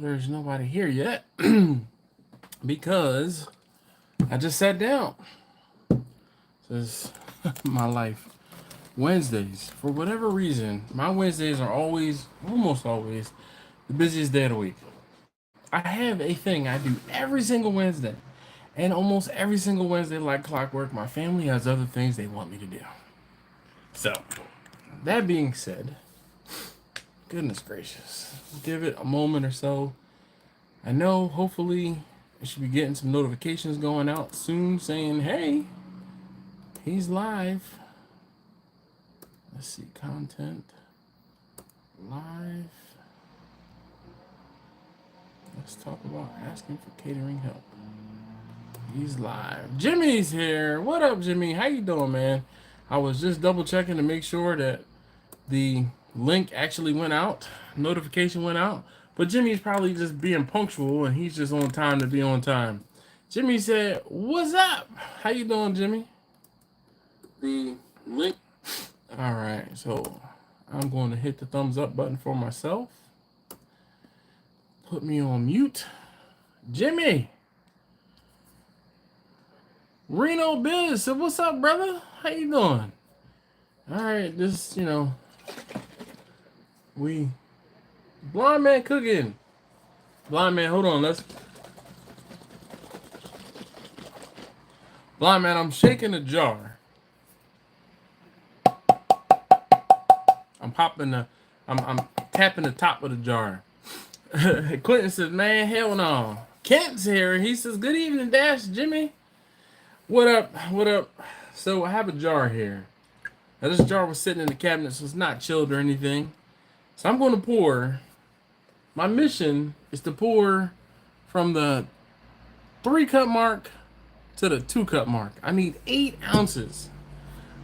there's nobody here yet because I just sat down. This is my life. Wednesdays, for whatever reason, my Wednesdays are always, almost always, the busiest day of the week. I have a thing I do every single Wednesday. And almost every single Wednesday, like clockwork, my family has other things they want me to do. So, that being said, goodness gracious, give it a moment or so. I know, hopefully, I should be getting some notifications going out soon saying, hey, he's live. Let's see, content, live. Let's talk about asking for catering help. He's live. Jimmy's here. What up, Jimmy? How you doing, man? I was just double checking to make sure that the link actually went out, notification went out. But Jimmy's probably just being punctual, and he's just on time to be on time. Jimmy said, "What's up? How you doing, Jimmy?" The link. All right, so I'm going to hit the thumbs up button for myself. Put me on mute. Jimmy. Reno Biz said, "What's up, brother? How you doing?" All right, just, we blind man cooking. Blind man, hold on, blind man, I'm shaking a jar. I'm tapping the top of the jar. Quentin says, "Man, hell no." Kent's here. He says, "Good evening, Dash Jimmy." What up? What up? So I have a jar here. Now this jar was sitting in the cabinet, so it's not chilled or anything. So I'm going to pour. My mission is to pour from the 3-cup mark to the 2-cup mark. I need 8 ounces.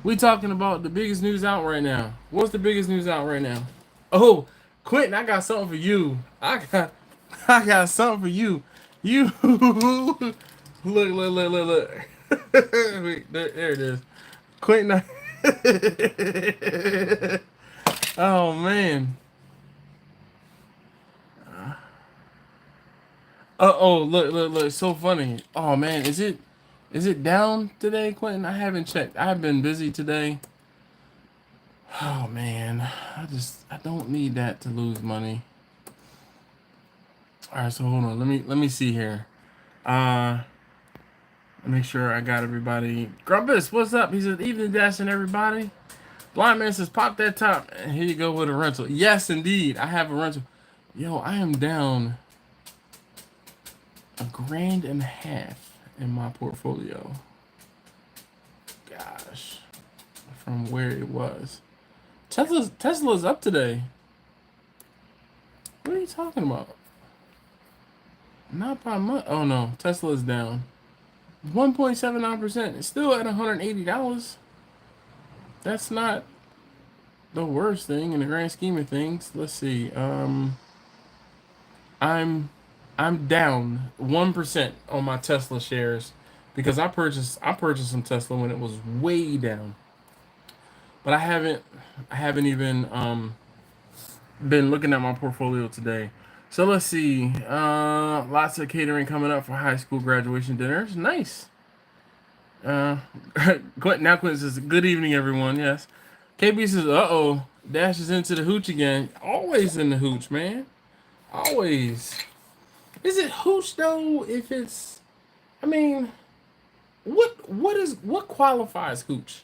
We talking about the biggest news out right now. What's the biggest news out right now? Oh, Quentin, I got something for you. I got something for you. You look. Wait, there it is. Quentin. Oh man. Look, so funny. Oh man, is it down today, Quentin? I haven't checked. I've been busy today. Oh man, I don't need that to lose money. All right, so hold on. Let me see here. Make sure I got everybody. Grumpus, what's up? He says, "Evening, Dash and everybody." Blind man says, "Pop that top." And here you go with a rental. Yes, indeed, I have a rental. Yo, I am down $1.50 in my portfolio. Gosh, from where it was. Tesla's up today. What are you talking about? Not by much. Oh no, Tesla's down 1.79%. It's still at $180. That's not the worst thing in the grand scheme of things. Let's see. I'm down 1% on my Tesla shares because I purchased some Tesla when it was way down. But I haven't even been looking at my portfolio today. So let's see. Lots of catering coming up for high school graduation dinners. Nice. Now Quentin says, "Good evening, everyone." Yes. KB says, "Uh-oh, Dash is into the hooch again." Always in the hooch, man. Always. Is it hooch though? If it's, I mean, what qualifies hooch,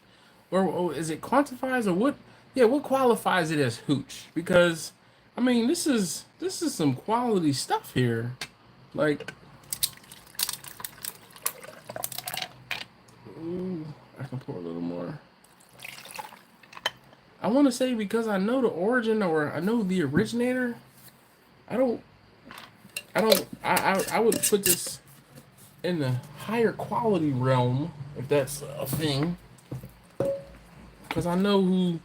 or is it quantifies, or what? Yeah, what qualifies it as hooch? Because I mean, this is some quality stuff here. Like, ooh, I can pour a little more. I want to say because I know the origin or I know the originator. I would put this in the higher quality realm, if that's a thing. Because I know who,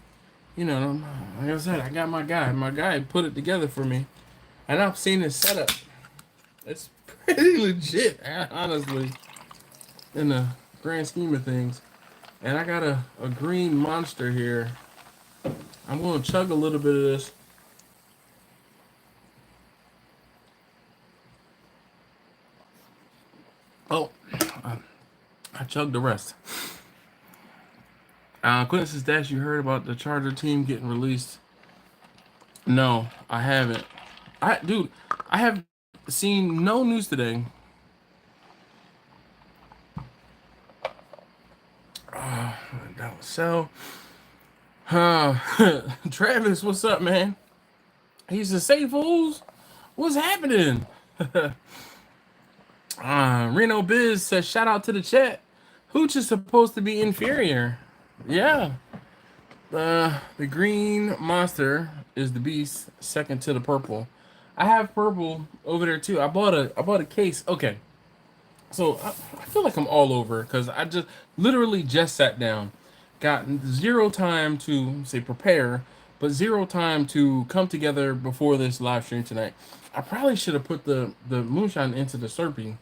like I said, I got my guy. My guy put it together for me. And I've seen his setup. It's pretty legit, honestly, in the grand scheme of things. And I got a green monster here. I'm going to chug a little bit of this. chug the rest. Quentin says, Dash, you heard about the Charger team getting released? No, I haven't. Dude, I have seen no news today. That was so. Travis, what's up, man? He said, say fools, what's happening? Reno Biz says, shout out to the chat. Hooch is supposed to be inferior. Yeah. The green monster is the beast, second to the purple. I have purple over there too. I bought a case. Okay. So I feel like I'm all over because I just literally just sat down, got zero time to say prepare, but zero time to come together before this live stream tonight. I probably should have put the moonshine into the Slurpee.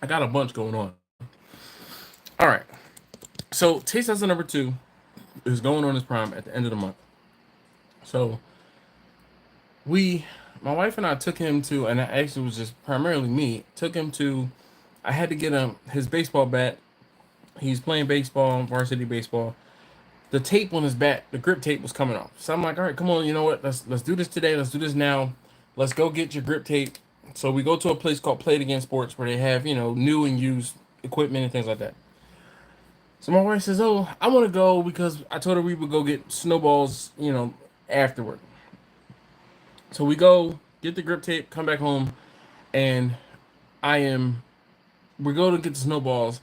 I got a bunch going on. All right. So taste tester number 2 is going on its prime at the end of the month. So my wife and I took him to, and it actually was just primarily me, took him to, I had to get him his baseball bat. He's playing baseball, varsity baseball. The tape on his bat, the grip tape was coming off. So I'm like, all right, come on, you know what? Let's do this today. Let's do this now. Let's go get your grip tape. So we go to a place called Play It Again Sports where they have, new and used equipment and things like that. So my wife says, oh, I want to go because I told her we would go get snowballs, afterward. So we go get the grip tape, come back home, and we go to get the snowballs,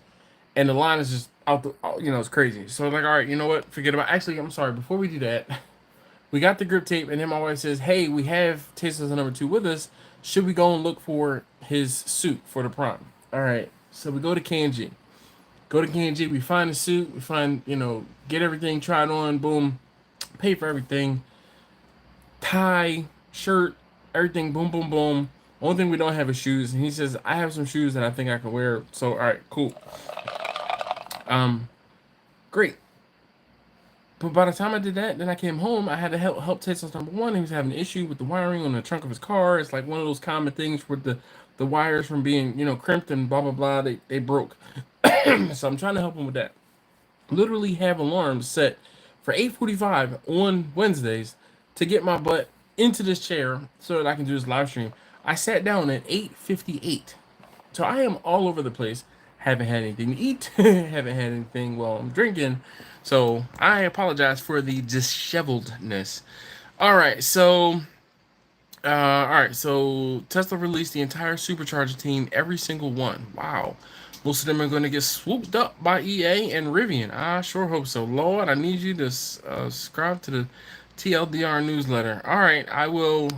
and the line is just out it's crazy. So I'm like, all right, you know what? Forget about. Actually, I'm sorry. Before we do that, we got the grip tape, and then my wife says, hey, we have taste tester number 2 with us. Should we go and look for his suit for the prom? All right. So we go to K&G. Go to K&G. We find the suit. We find, get everything tried on. Boom. Pay for everything. Tie, shirt, everything. Boom, boom, boom. Only thing we don't have is shoes. And he says, I have some shoes that I think I can wear. So, all right, cool. Great. But by the time I did that, then I came home. I had to help taste test number 1. He was having an issue with the wiring on the trunk of his car. It's like one of those common things with the wires from being, crimped and blah, blah, blah. They broke. So I'm trying to help him with that. Literally have alarms set for 8:45 on Wednesdays to get my butt into this chair so that I can do this live stream. I sat down at 8:58. So I am all over the place. Haven't had anything to eat. Haven't had anything while I'm drinking. So I apologize for the disheveledness. All right, so Tesla released the entire Supercharger team, every single one. Wow. Most of them are going to get swooped up by EA and Rivian. I sure hope so. Lord, I need you to subscribe to the TLDR newsletter. All right, I will.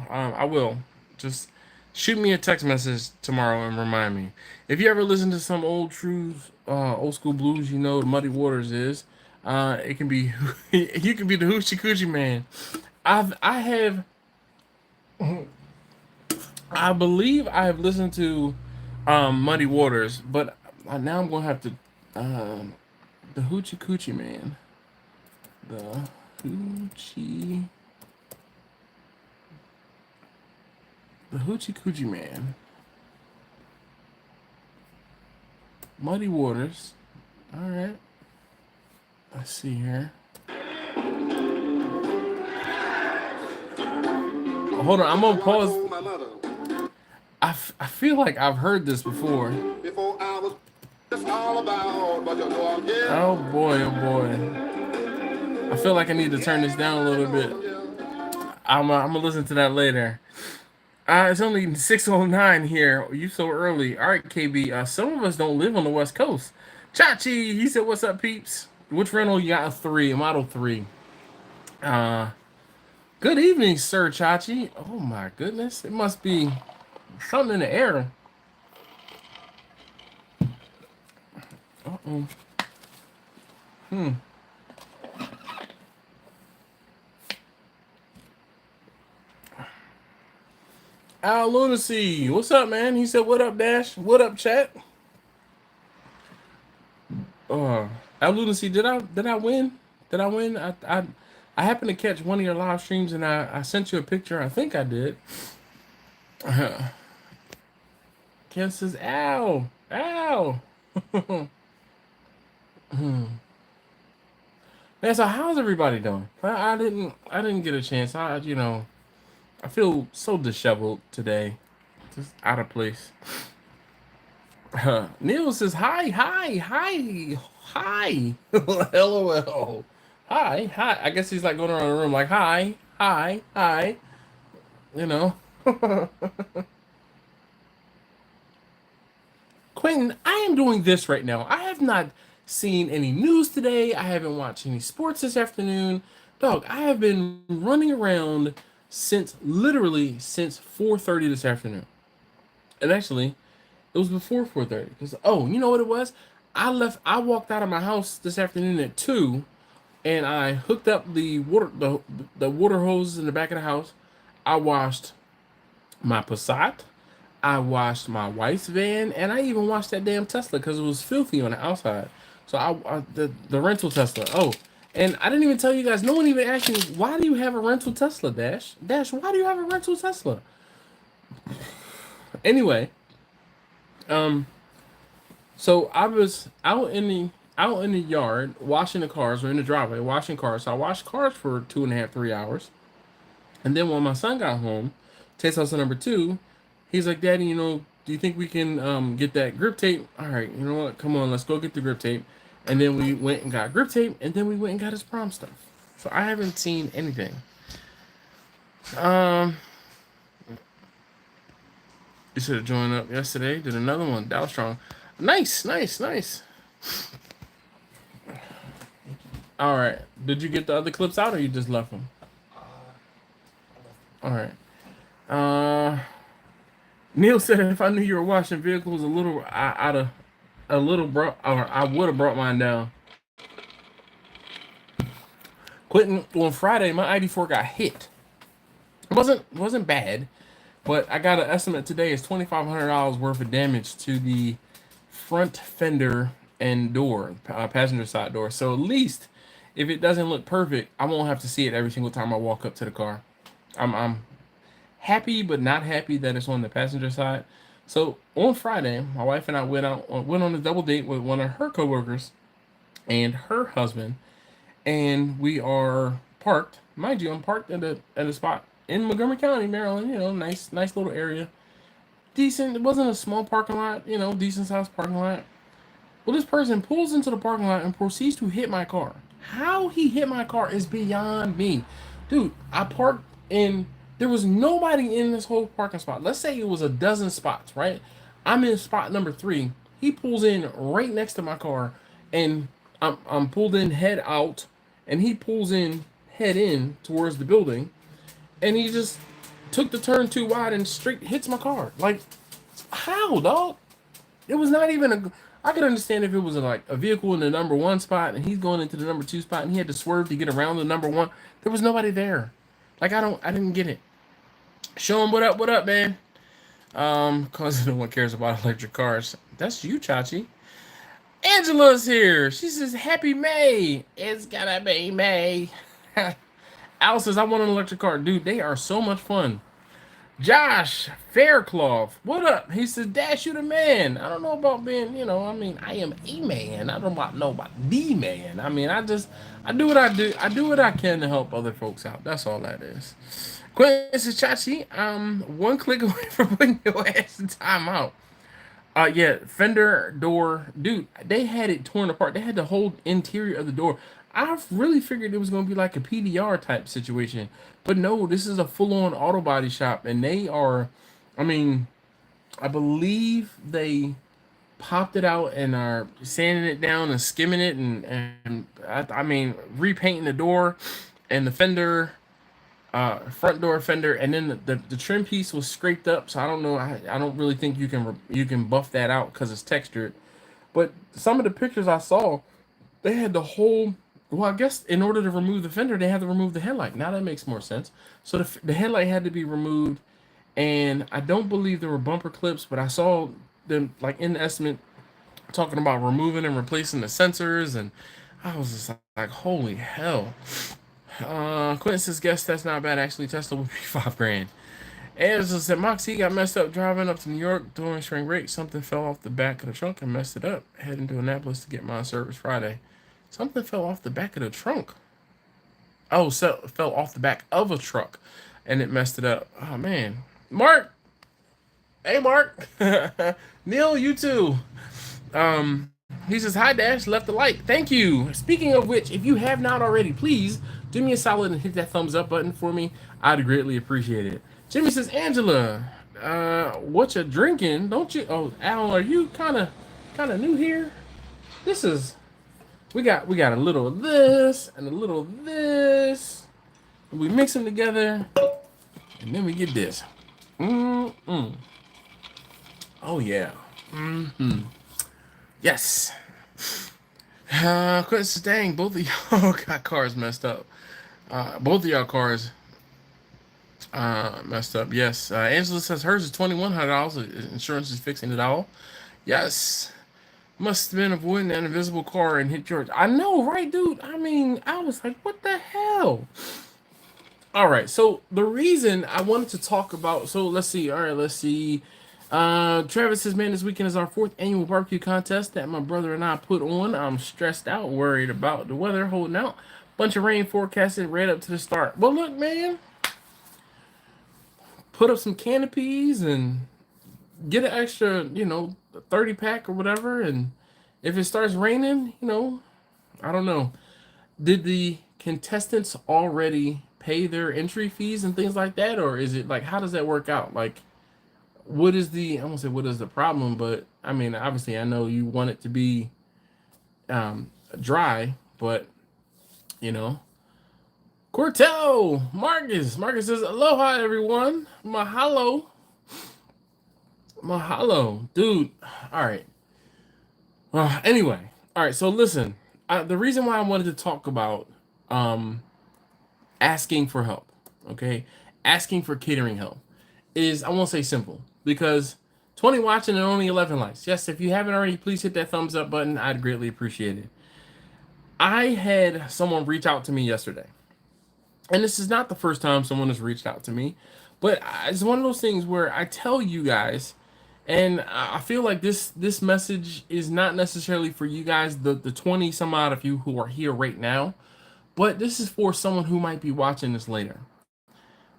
Just shoot me a text message tomorrow and remind me. If you ever listen to some old school blues, you know the Muddy Waters is. It can be you can be the Hoochie Coochie Man. I believe I have listened to Muddy Waters, but now I'm gonna have to the Hoochie Coochie Man. The Hoochie Coochie Man. Muddy Waters. All right. Let's see here. Hold on, I'm gonna pause. I feel like I've heard this before. Oh boy, oh boy. I feel like I need to turn this down a little bit. I'm gonna listen to that later. It's only 6:09 here. You so early. All right, KB. Some of us don't live on the West Coast. Chachi, he said, "What's up, peeps? Which rental you got? A 3, a Model 3." Good evening, Sir Chachi. Oh my goodness, it must be something in the air. Uh-oh. Al Lunacy, what's up, man? He said, "What up, Dash? What up, chat?" Al Lunacy, did I win? Did I win? I happened to catch one of your live streams, and I sent you a picture. I think I did. Ken says, ow, ow. Man, so how's everybody doing? I didn't get a chance. I feel so disheveled today. Just out of place. Neil says, hi, hi, hi, hi. LOL. Hi, hi. I guess he's like going around the room like, hi, hi, hi. You know. Quentin, I am doing this right now. I have not seen any news today. I haven't watched any sports this afternoon. Dog, I have been running around since 4:30 this afternoon. And actually, it was before 4:30. Because, oh, you know what it was? I walked out of my house this afternoon at 2, and I hooked up the water hoses in the back of the house. I washed my Passat. I washed my wife's van, and I even washed that damn Tesla because it was filthy on the outside. So the rental Tesla. Oh, and I didn't even tell you guys. No one even asked me, why do you have a rental Tesla, Dash? Dash, why do you have a rental Tesla? Anyway, um, so I was out in the yard washing the cars, or in the driveway washing cars. So I washed cars for 2.5, 3 hours, and then when my son got home, taste house number 2, he's like, Daddy, do you think we can get that grip tape? All right, you know what? Come on, let's go get the grip tape. And then we went and got grip tape, and then we went and got his prom stuff. So I haven't seen anything. You should have joined up yesterday. Did another one. That was strong. Nice, nice, nice. All right. Did you get the other clips out, or you just left them? All right. Neil said, if I knew you were washing vehicles I would have brought mine down. Quentin, on Friday, my ID4 got hit. It wasn't bad, but I got an estimate today. It's $2,500 worth of damage to the front fender and door, passenger side door. So at least if it doesn't look perfect, I won't have to see it every single time I walk up to the car. I'm happy but not happy that it's on the passenger side. So on Friday, my wife and I went on a double date with one of her coworkers and her husband, and we are parked. Mind you, I'm parked at a spot in Montgomery County, Maryland. Nice little area, decent. It wasn't a small parking lot. Decent sized parking lot. Well, this person pulls into the parking lot and proceeds to hit my car. How he hit my car is beyond me, dude. I parked in. There was nobody in this whole parking spot. Let's say it was a dozen spots, right? I'm in spot number 3. He pulls in right next to my car, and I'm pulled in head out, and he pulls in head in towards the building, and he just took the turn too wide and straight hits my car. Like, how, dog? It was not even a. I could understand if it was like a vehicle in the number 1 spot and he's going into the number 2 spot and he had to swerve to get around the number 1. There was nobody there. Like, I didn't get it. Show him what up, man. Cause no one cares about electric cars. That's you, Chachi. Angela's here. She says, Happy May. It's gonna be May. Al says, I want an electric car. Dude, they are so much fun. Josh Faircloth, what up? He says, Dash, you the man. I don't know about being, I am a man. I don't know about the man. I do what I do. I do what I can to help other folks out. That's all that is. Quentin says, Chachi, one click away from putting your ass in timeout. Yeah, fender door, dude, they had it torn apart. They had the whole interior of the door. I really figured it was going to be like a PDR type situation. But no, this is a full-on auto body shop. And they are, I believe they popped it out and are sanding it down and skimming it. And repainting the door and the fender, front door fender. And then the trim piece was scraped up. So I don't know. I don't really think you can buff that out because it's textured. But some of the pictures I saw, they had the whole. Well, I guess in order to remove the fender, they had to remove the headlight. Now that makes more sense. So the headlight had to be removed, and I don't believe there were bumper clips, but I saw them like in the estimate talking about removing and replacing the sensors, and I was just like, holy hell. Quentin says, guess that's not bad. Actually, Tesla would be $5,000. Angela said, Moxie got messed up driving up to New York during spring break. Something fell off the back of the trunk and messed it up. Heading to Annapolis to get my service Friday. Something fell off the back of the trunk. Oh, so fell off the back of a truck and it messed it up. Oh, man. Mark! Hey, Mark! Neil, you too. He says, hi, Dash, left a like. Thank you. Speaking of which, if you have not already, please do me a solid and hit that thumbs up button for me. I'd greatly appreciate it. Jimmy says, Angela, what you drinking? Don't you? Oh, Al, are you kind of new here? This is we got a little of this and a little of this. And we mix them together, and then we get this. Mm-mm. Oh yeah. Mm-hmm. Yes. Quit staying. Both of y'all got cars messed up. Both of y'all cars messed up. Yes. Angela says hers is $2,100. Insurance is fixing it all. Yes. Must have been avoiding that invisible car and hit yours. I know, right, dude? I mean, I was like, what the hell? All right. So the reason I wanted to talk about. So let's see. All right. Let's see. Travis says, man, this weekend is our 4th annual barbecue contest that my brother and I put on. I'm stressed out, worried about the weather, holding out. Bunch of rain forecasted right up to the start. Well, look, man, put up some canopies and get an extra, 30 pack or whatever. And if it starts raining, I don't know. Did the contestants already pay their entry fees and things like that? Or is it like, how does that work out? Like, what is the, I won't say what is the problem, but I mean, obviously I know you want it to be dry, but you know, Cortel, Marcus says, aloha everyone, mahalo, dude. All right. Anyway, all right. So listen, the reason why I wanted to talk about asking for help, okay, asking for catering help, is I won't say simple because 20 watching and only 11 likes. Yes, if you haven't already, please hit that thumbs up button. I'd greatly appreciate it. I had someone reach out to me yesterday, and this is not the first time someone has reached out to me, but it's one of those things where I tell you guys, and I feel like this message is not necessarily for you guys, the 20 some odd of you who are here right now, but this is for someone who might be watching this later.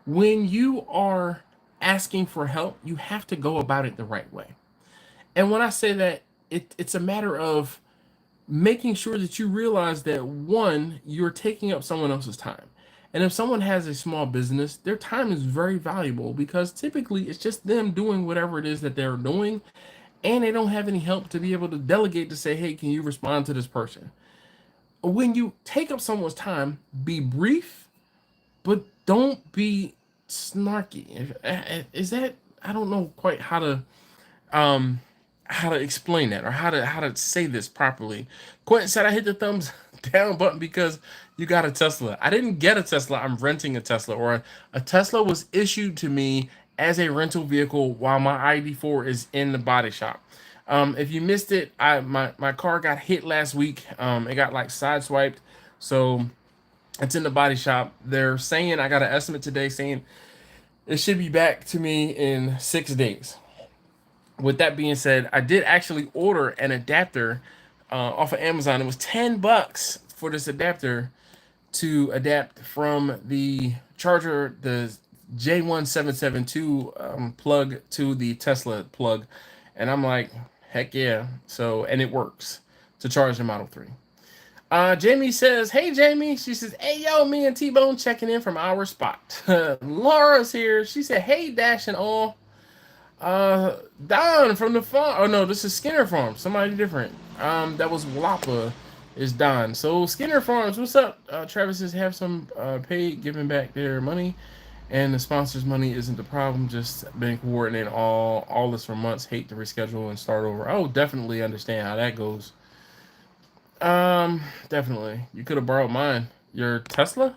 When you are asking for help, you have to go about it the right way. And when I say that, it's a matter of making sure that you realize that one, you're taking up someone else's time. And if someone has a small business, their time is very valuable because typically it's just them doing whatever it is that they're doing, and they don't have any help to be able to delegate to say, hey, can you respond to this person? When you take up someone's time, be brief, but don't be snarky. Is that, I don't know quite how to explain that or how to say this properly. Quentin said I hit the thumbs down button because you got a Tesla. I didn't get a Tesla. I'm renting a Tesla, or a Tesla was issued to me as a rental vehicle while my ID4 is in the body shop. If you missed it, my car got hit last week. It got like sideswiped, so it's in the body shop. They're saying, I got an estimate today saying it should be back to me in 6 days. With that being said, I did actually order an adapter off of Amazon. It was $10 for this adapter to adapt from the charger, the J1772 plug to the Tesla plug. And I'm like, heck yeah. So, and it works to charge the Model 3. Jamie says, hey, Jamie. She says, hey, yo, me and T-Bone checking in from our spot. Laura's here. She said, hey, Dash and all. Don from the farm. Oh, no, this is Skinner Farm. Somebody different. That was Wappa is Don. So, Skinner Farms, what's up? Travis says, have some paid, giving back their money. And the sponsor's money isn't the problem. Just been coordinating all this for months. Hate to reschedule and start over. Oh, definitely understand how that goes. Definitely. You could have borrowed mine. Your Tesla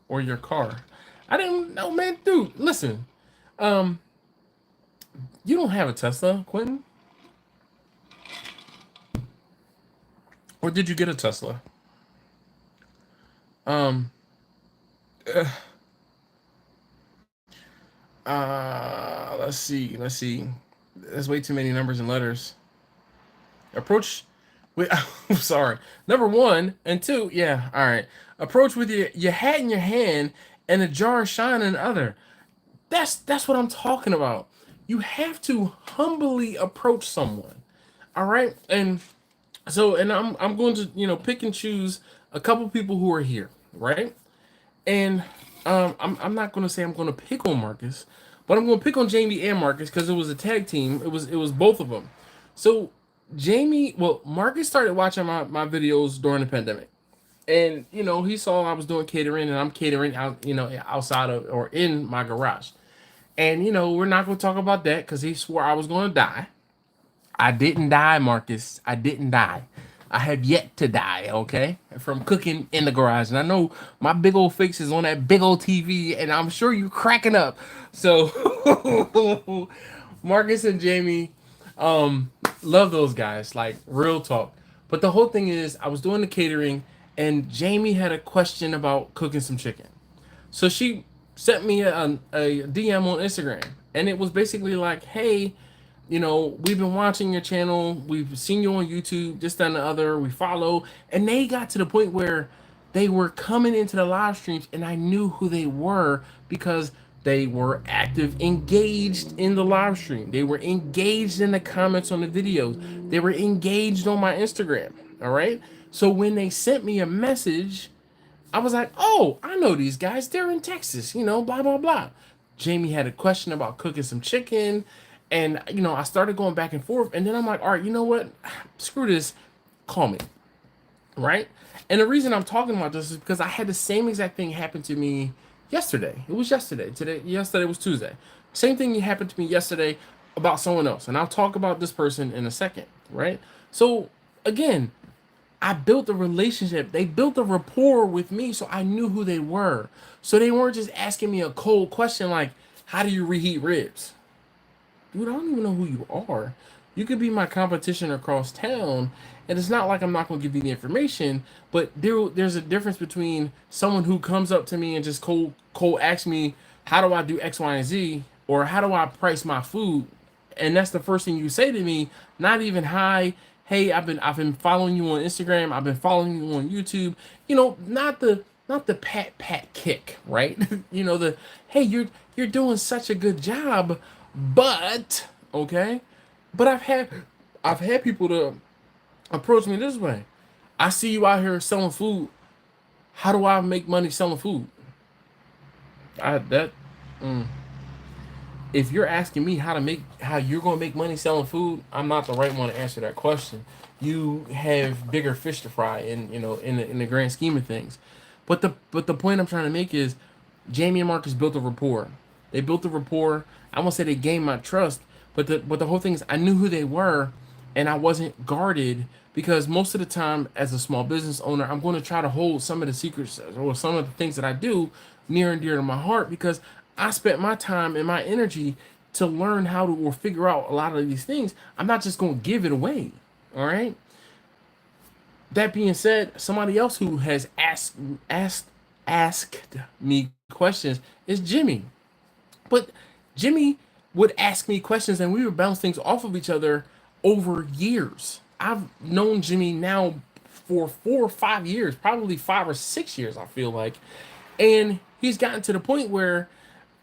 or your car? I didn't know, man. Dude, listen. You don't have a Tesla, Quentin? Or did you get a Tesla? Let's see. Let's see. There's way too many numbers and letters. Approach. Wait, I'm sorry. Number one and two. Yeah. All right. Approach with your hat in your hand and a jar of shine in the other. That's what I'm talking about. You have to humbly approach someone. All right. And I'm going to pick and choose a couple people who are here, right? And I'm not going to say I'm going to pick on Marcus, but I'm going to pick on Jamie and Marcus because it was a tag team. It was both of them. So Marcus started watching my videos during the pandemic, and he saw I was doing catering, and I'm catering out outside of or in my garage. And we're not going to talk about that because he swore I was going to die. I didn't die, Marcus. I didn't die. I have yet to die, okay? From cooking in the garage. And I know my big old face is on that big old TV, and I'm sure you're cracking up. So, Marcus and Jamie, love those guys, like real talk. But the whole thing is, I was doing the catering, and Jamie had a question about cooking some chicken. So she sent me a DM on Instagram, and it was basically like, hey, we've been watching your channel. We've seen you on YouTube, this, that, and the other. We follow. And they got to the point where they were coming into the live streams, and I knew who they were because they were active, engaged in the live stream. They were engaged in the comments on the videos. They were engaged on my Instagram. All right. So when they sent me a message, I was like, oh, I know these guys. They're in Texas, blah, blah, blah. Jamie had a question about cooking some chicken. And, I started going back and forth. And then I'm like, all right, you know what? Screw this. Call me. Right? And the reason I'm talking about this is because I had the same exact thing happen to me yesterday. It was yesterday. Yesterday was Tuesday. Same thing happened to me yesterday about someone else. And I'll talk about this person in a second. Right? So, again, I built a relationship. They built a rapport with me, so I knew who they were. So they weren't just asking me a cold question like, how do you reheat ribs? Dude, I don't even know who you are. You could be my competition across town, and it's not like I'm not going to give you the information, but there's a difference between someone who comes up to me and just cold asks me, how do I do X, Y, and Z, or how do I price my food? And that's the first thing you say to me, not even hi, hey, I've been following you on Instagram, I've been following you on YouTube. Not the pat kick, right? The hey, you're doing such a good job, but okay. But I've had people to approach me this way. I see you out here selling food. How do I make money selling food? I that mm. If you're asking me how you're gonna make money selling food, I'm not the right one to answer that question. You have bigger fish to fry, in the grand scheme of things. But the point I'm trying to make is, Jamie and Marcus built a rapport. They built a rapport. I won't say they gained my trust, but the whole thing is I knew who they were, and I wasn't guarded because most of the time as a small business owner, I'm going to try to hold some of the secrets or some of the things that I do near and dear to my heart because I spent my time and my energy to learn how to or figure out a lot of these things. I'm not just going to give it away. All right. That being said, somebody else who has asked me questions is Jimmy. But Jimmy would ask me questions and we would bounce things off of each other over years. I've known Jimmy now for 4 or 5 years, probably 5 or 6 years, I feel like. And he's gotten to the point where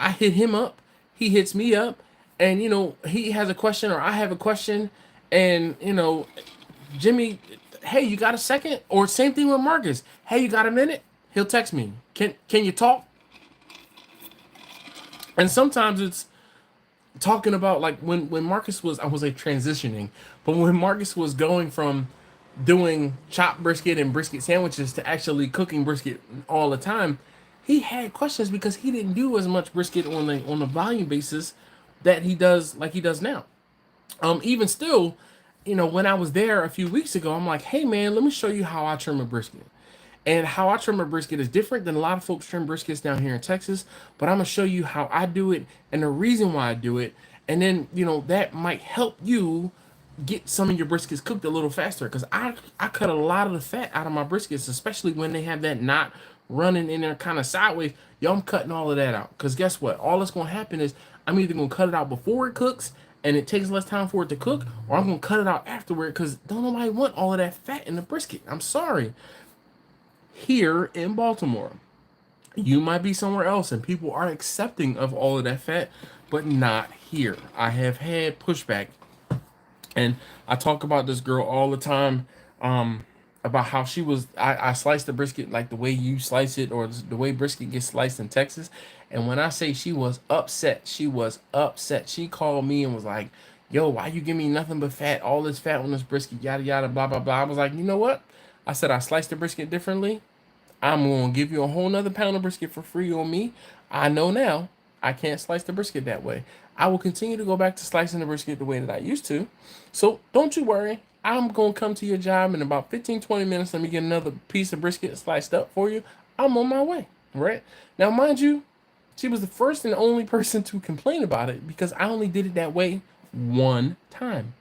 I hit him up, he hits me up, and he has a question or I have a question, and Jimmy, hey, you got a second? Or same thing with Marcus. Hey, you got a minute? He'll text me. Can you talk? And sometimes it's talking about like when Marcus was, I was like transitioning, but when Marcus was going from doing chopped brisket and brisket sandwiches to actually cooking brisket all the time, he had questions because he didn't do as much brisket on the volume basis that he does like he does now. Even still, when I was there a few weeks ago, I'm like, hey man, let me show you how I trim a brisket. And how I trim a brisket is different than a lot of folks trim briskets down here in Texas, but I'm gonna show you how I do it and the reason why I do it. And then, that might help you get some of your briskets cooked a little faster. Because I cut a lot of the fat out of my briskets, especially when they have that knot running in there kind of sideways. Yo, I'm cutting all of that out. Because guess what? All that's gonna happen is I'm either gonna cut it out before it cooks and it takes less time for it to cook, or I'm gonna cut it out afterward because don't nobody want all of that fat in the brisket. I'm sorry. Here in Baltimore, you might be somewhere else and people are accepting of all of that fat, but not here. I have had pushback, and I talk about this girl all the time, about how she was. I sliced the brisket like the way you slice it, or the way brisket gets sliced in Texas. And when I say she was upset, she was upset. She called me and was like, "Yo, why you give me nothing but fat? All this fat on this brisket, yada yada, blah blah blah." I was like, you know what? I said I sliced the brisket differently. I'm gonna give you a whole nother pound of brisket for free on me. I know now I can't slice the brisket that way. I will continue to go back to slicing the brisket the way that I used to. So don't you worry. I'm gonna come to your job in about 15, 20 minutes. Let me get another piece of brisket sliced up for you. I'm on my way. Right? Now, mind you, she was the first and only person to complain about it because I only did it that way one time.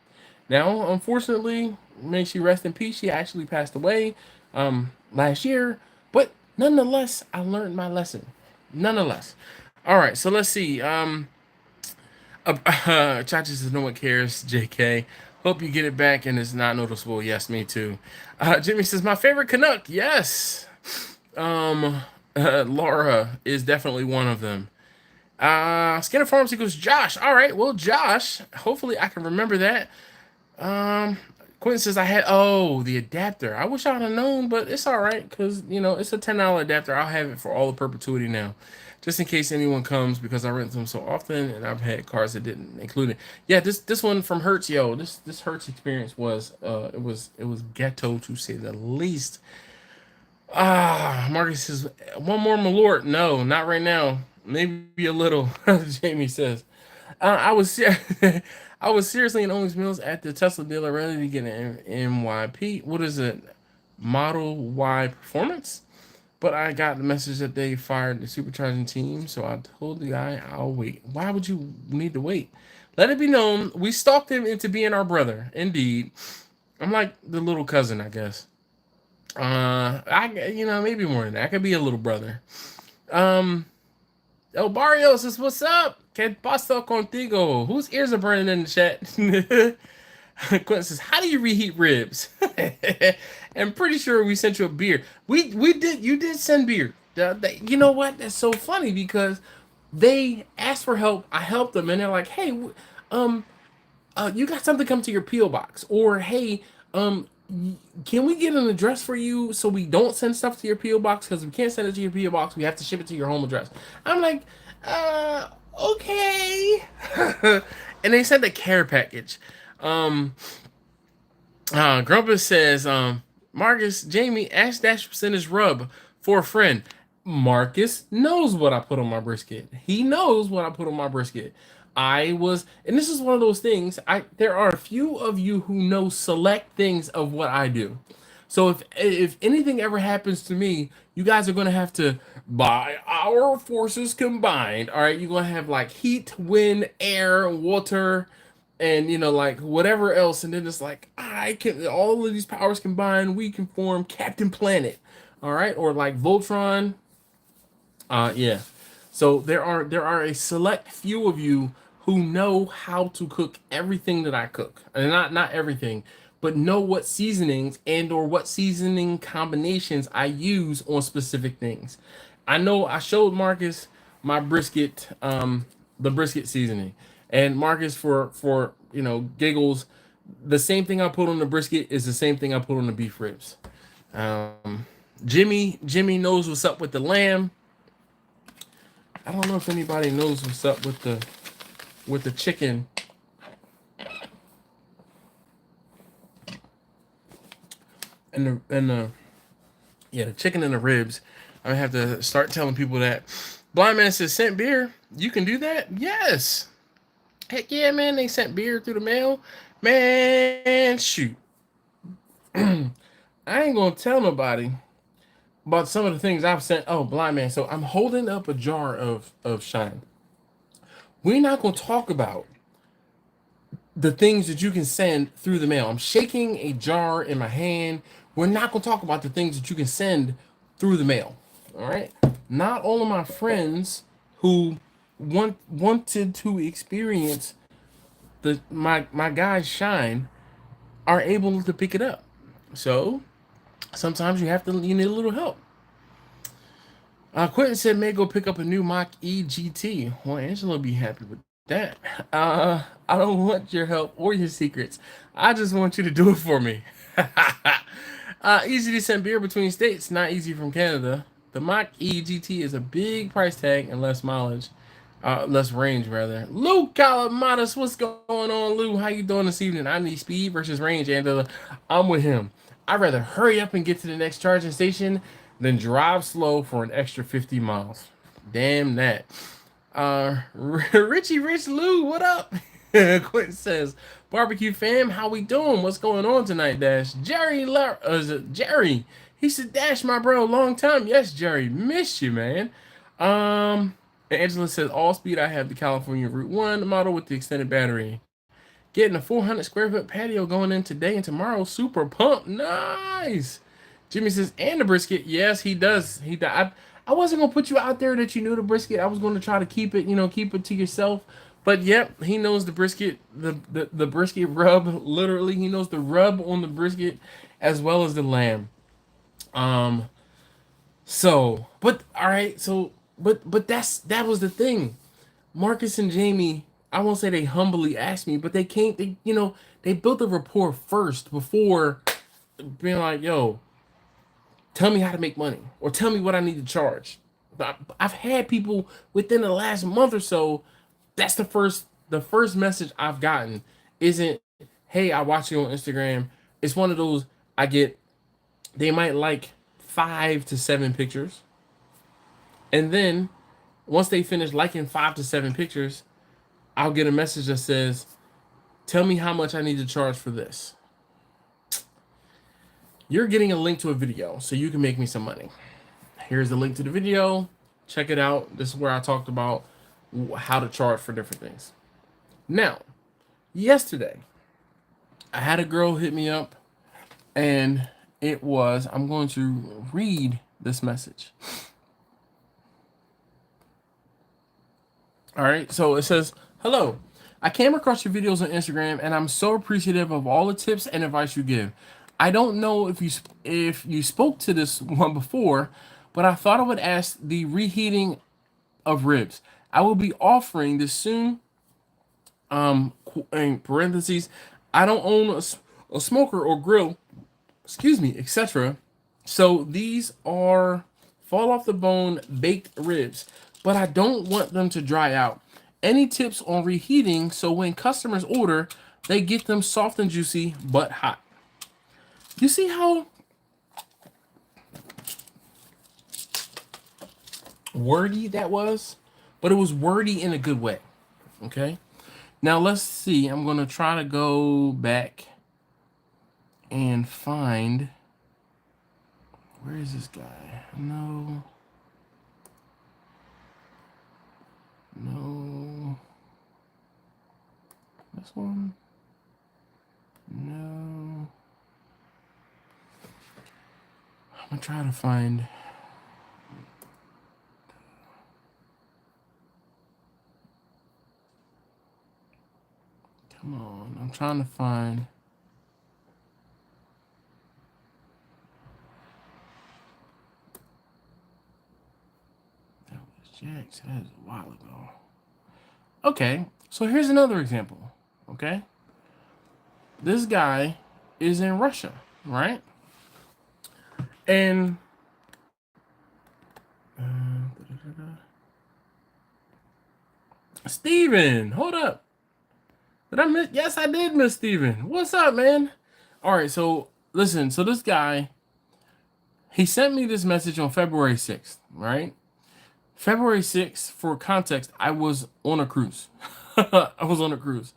Now, unfortunately, may she rest in peace. She actually passed away last year, but nonetheless, I learned my lesson. Nonetheless, all right. So let's see. Chachi says no one cares. Jk, hope you get it back and it's not noticeable. Yes, me too. Jimmy says my favorite Canuck. Yes. Laura is definitely one of them. Skinner Farms equals Josh. All right, well, Josh. Hopefully, I can remember that. Um, Quentin says I had the adapter. I wish I would have known, but it's all right because it's a $10 adapter. I'll have it for all of perpetuity now, just in case anyone comes because I rent them so often, and I've had cars that didn't include it. Yeah, this one from Hertz, yo. This Hertz experience was it was ghetto to say the least. Marcus says one more Malort. No, not right now. Maybe a little. Jamie says. I was I was seriously in Owens Mills at the Tesla dealer ready to get an MYP. What is it? Model Y Performance? But I got the message that they fired the supercharging team, so I told the guy I'll wait. Why would you need to wait? Let it be known, we stalked him into being our brother. Indeed. I'm like the little cousin, I guess. Maybe more than that. I could be a little brother. El Barrio says, what's up? Que pasa contigo? Whose ears are burning in the chat? Quentin says, how do you reheat ribs? I'm pretty sure we sent you a beer. We did. You did send beer. You know what? That's so funny because they asked for help. I helped them, and they're like, hey, you got something come to your PO box, or hey, can we get an address for you so we don't send stuff to your PO box because we can't send it to your PO box. We have to ship it to your home address. I'm like, okay. And they sent a care package. Grumpus says, Marcus, Jamie, ash dash percentage rub for a friend. Marcus knows what I put on my brisket. He knows what I put on my brisket. And this is one of those things. There are a few of you who know select things of what I do. So if anything ever happens to me, you guys are gonna have to, by our forces combined, all right, you're gonna have like heat, wind, air, water, and like whatever else, and then it's like I can all of these powers combined, we can form Captain Planet, all right, or like Voltron. Yeah. So there are a select few of you who know how to cook everything that I cook, and not everything, but know what seasonings and or what seasoning combinations I use on specific things. I know I showed Marcus my brisket, the brisket seasoning, and Marcus for giggles, the same thing I put on the brisket is the same thing I put on the beef ribs. Jimmy knows what's up with the lamb. I don't know if anybody knows what's up with the chicken. And the chicken and the ribs. I'm gonna have to start telling people that. Blind Man says sent beer. You can do that? Yes. Heck yeah, man. They sent beer through the mail. Man, shoot. I ain't gonna tell nobody about some of the things I've sent. Oh, Blind Man. So I'm holding up a jar of Shine. We're not gonna talk about the things that you can send through the mail. I'm shaking a jar in my hand. We're not going to talk about the things that you can send through the mail. All right. Not all of my friends who wanted to experience my guys shine are able to pick it up. So sometimes you need a little help. Quentin said, "May go pick up a new Mach E GT." Well, Angela be happy with that. I don't want your help or your secrets. I just want you to do it for me. Easy to send beer between states, not easy from Canada. The Mach E GT is a big price tag and less mileage, less range rather. Lou Calamadas, what's going on, Lou? How you doing this evening? I need speed versus range, and I'm with him. I'd rather hurry up and get to the next charging station than drive slow for an extra 50 miles. Damn that. Richie Rich Lou, what up? Quentin says, "Barbecue fam, how we doing? What's going on tonight, Dash?" Is it Jerry? He said, "Dash, my bro, long time." Yes, Jerry, missed you, man. Angela says, "All speed. I have the California Route 1 model with the extended battery. Getting a 400 square foot patio going in today and tomorrow. Super pumped. Nice." Jimmy says, "And the brisket." Yes, he does. I wasn't gonna put you out there that you knew the brisket. I was gonna try to keep it, keep it to yourself. But yep, he knows the brisket, the brisket rub. Literally, he knows the rub on the brisket as well as the lamb. So, but all right, so but that was the thing. Marcus and Jamie, I won't say they humbly asked me, but they built a rapport first before being like, "Yo, tell me how to make money or tell me what I need to charge." I've had people within the last month or so. That's the first message I've gotten isn't, "Hey, I watch you on Instagram." It's one of those I get. They might like 5 to 7 pictures, and then once they finish liking 5 to 7 pictures, I'll get a message that says, "Tell me how much I need to charge for this." You're getting a link to a video so you can make me some money. Here's the link to the video. Check it out. This is where I talked about how to charge for different things. Now, yesterday, I had a girl hit me up, and I'm going to read this message. All right, so it says, "Hello. I came across your videos on Instagram, and I'm so appreciative of all the tips and advice you give. I don't know if you spoke to this one before, but I thought I would ask the reheating of ribs. I will be offering this soon. In parentheses, I don't own a smoker or grill, etc. So these are fall off the bone baked ribs, but I don't want them to dry out. Any tips on reheating so when customers order, they get them soft and juicy but hot?" You see how wordy that was? But it was wordy in a good way. Okay? Now let's see. I'm going to try to go back and find. Where is this guy? No. This one? No. I'm going to try to find. Come on. I'm trying to find. That was Jax. That was a while ago. Okay. So here's another example. Okay. This guy is in Russia, right? And Steven, hold up. Did I miss? Yes, I did miss Steven. What's up, man? All right, so listen. So this guy, he sent me this message on February 6th, right? February 6th, for context, I was on a cruise. I was on a cruise.